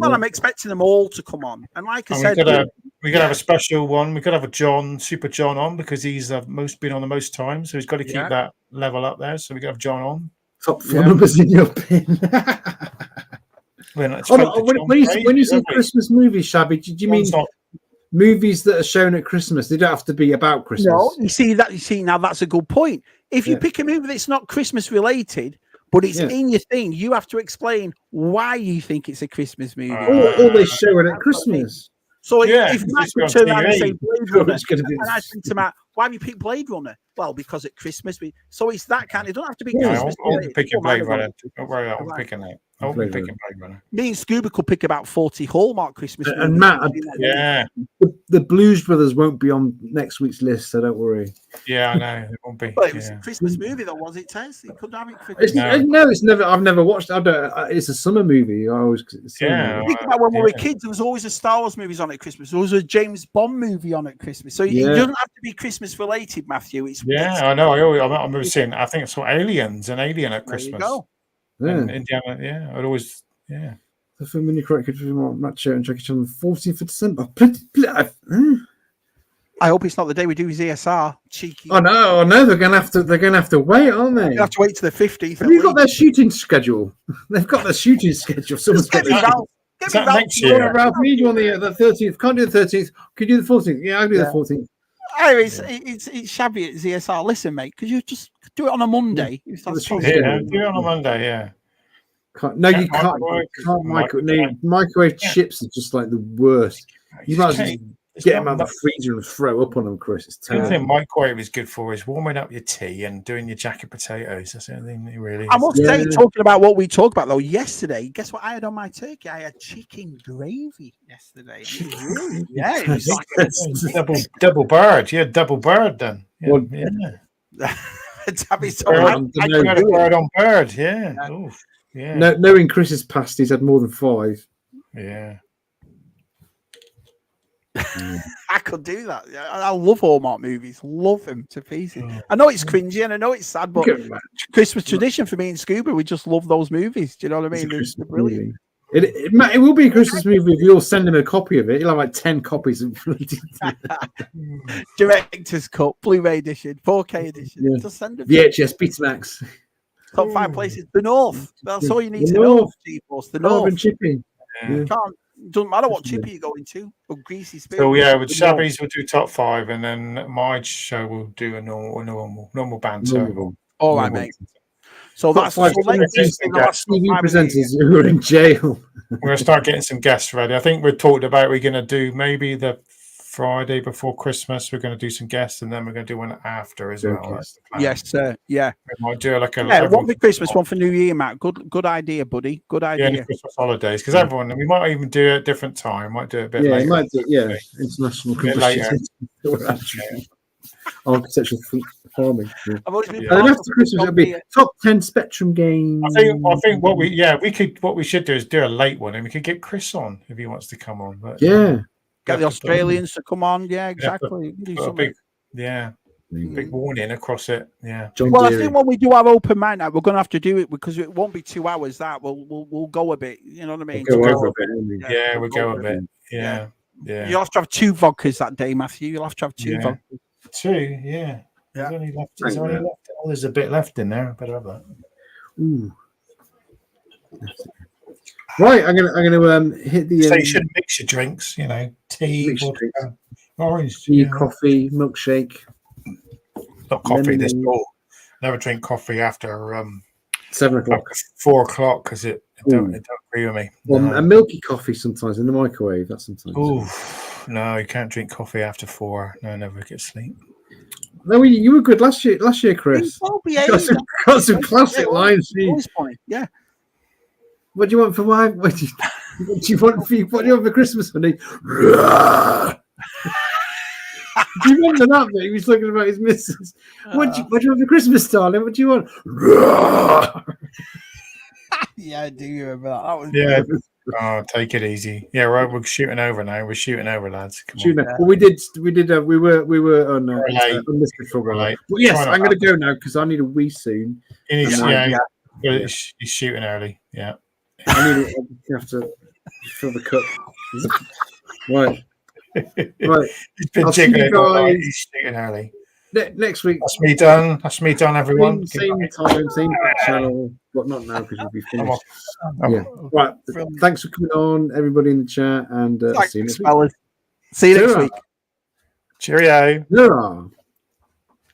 I'm expecting them all to come on. And like I said, we could have a special one. We could have a Super John on because he's been on the most time, so he's got to keep that level up there. So we could have John on. Top 4 numbers in your pin. When you say Christmas movies, Shabby, do you mean movies that are shown at Christmas? They don't have to be about Christmas. No, you see now that's a good point. If you pick a movie that's not Christmas related, but it's in your thing, you have to explain why you think it's a Christmas movie. Or they show it at Christmas. So if Matt would turn around and say Blade Runner, and I think to Matt, why have you picked Blade Runner? Well, because at Christmas, so it's that kind. It don't have to be Christmas. I'll be picking Blade Runner. Don't worry, I'm picking that. I'll be picking Blade Runner. Me and Scuba could pick about 40 Hallmark Christmas movies. And Matt, the Blues Brothers won't be on next week's list, so don't worry. Yeah, I know it won't be. Well, it was a Christmas movie, though, was it, Tess? You couldn't have it for it's never. I've never watched. It's a summer movie. I always. Think about when we were kids. There was always a Star Wars movies on at Christmas. There was a James Bond movie on at Christmas. So it doesn't have to be Christmas related, Matthew. I know. I remember seeing. I think it's for Aliens and Alien at Christmas. There you go. Yeah. Indiana. I'd always. Yeah. The film when you correct Matt Show and Jackie Chan on the 14th of December. I hope it's not the day we do ZSR. Cheeky. Oh no, they're gonna have to wait, aren't they? You have to wait to the 15th. Have you got their shooting schedule? They've got their shooting schedule. Someone's got their next year. Ralph, need you on the 13th. Can't do the 13th. Can you do the 14th? Yeah, I'll do the 14th. It's shabby at ZSR. Listen, mate, could you just do it on a Monday? Do it on a Monday, yeah. You can't microwave chips are just like the worst. You might as well get them out of the freezer and throw up on them, Chris. It's terrible. The only thing microwave is good for is warming up your tea and doing your jacket potatoes. That's the only thing really. I must say, talking about what we talked about though yesterday, guess what I had on my turkey? I had chicken gravy yesterday. It was like double bird. Yeah, double bird then. Bird on bird. Yeah. Oof. Yeah. Knowing Chris's past, he's had more than 5. Yeah. I could do that. I love Hallmark movies. Love them to pieces. I know it's cringy and I know it's sad, but Christmas tradition for me and Scuba, we just love those movies. Do you know what I mean? They're brilliant. It will be a Christmas movie if you all send him a copy of it. He'll have like 10 copies of Director's Cut, Blu-ray edition, 4K edition. Yeah. Just send them. VHS, Betamax. Top 5 places. The North. That's all you need to know. The North. And Chippy. Doesn't matter what chip you go into, or greasy spoon. So with Shabby's we'll do top 5, and then my show will do a normal banter. All right, mate. So that's five TV presenters who are in jail. We're going to start getting some guests ready. I think we talked about we're going to do maybe the Friday before Christmas. We're going to do some guests, and then we're going to do one after as well. That's the plan. Yes, sir. Yeah. We might do like a one for Christmas, one for New Year, Matt. Good idea, buddy. Good idea. Yeah, Christmas holidays, because everyone. We might even do it at a different time. Might do it a bit later. Might do. Yeah, international later. Architectural farming. And then after Christmas, it'll be top 10 Spectrum games. I think what we should do is do a late one, and we could get Chris on if he wants to come on. But, get the Australians to come on. Yeah, exactly. Big warning across it. Yeah. I think when we do our open mic night, we're going to have to do it because it won't be 2 hours. That we'll go a bit. You know what I mean? We'll go a bit. Yeah, we'll go a bit. Yeah. Yeah. You'll have to have 2 vodkas that day, Matthew. You'll have to have 2 vodkas. 2, yeah. There's only left. Oh, there's a bit left in there. Better have that. Ooh. Right, I'm gonna hit the. So you should mix your drinks. You know, tea, vodka, orange tea, coffee, milkshake. Not coffee. This ball. Never drink coffee after 7 o'clock, 4 o'clock, because it don't agree with me. Well, a milky coffee sometimes in the microwave. That's sometimes. Oh no, you can't drink coffee after 4. No, never get sleep. No, you were good last year, Chris. Got some classic lines. Yeah. What do you want for wife? What do you want for Christmas, honey? Do you remember that bit? He was talking about his missus. What do you want for Christmas, darling? What do you want? Yeah, I do remember that. Oh, take it easy. Yeah, right. We're shooting over now. We're shooting over, lads. Come on. Well, we were on unlisted for a while. But yes, I'm going to go now because I need a wee soon. He's shooting early. Yeah. I have to fill the cup. Right. He's been jiggling all night. He's shooting early. Next week. That's me done, everyone. Same time, same channel, but not now because we'll be finished. Right. Thanks for coming on, everybody in the chat, and see you next week. See you next week. Cheerio. Yeah.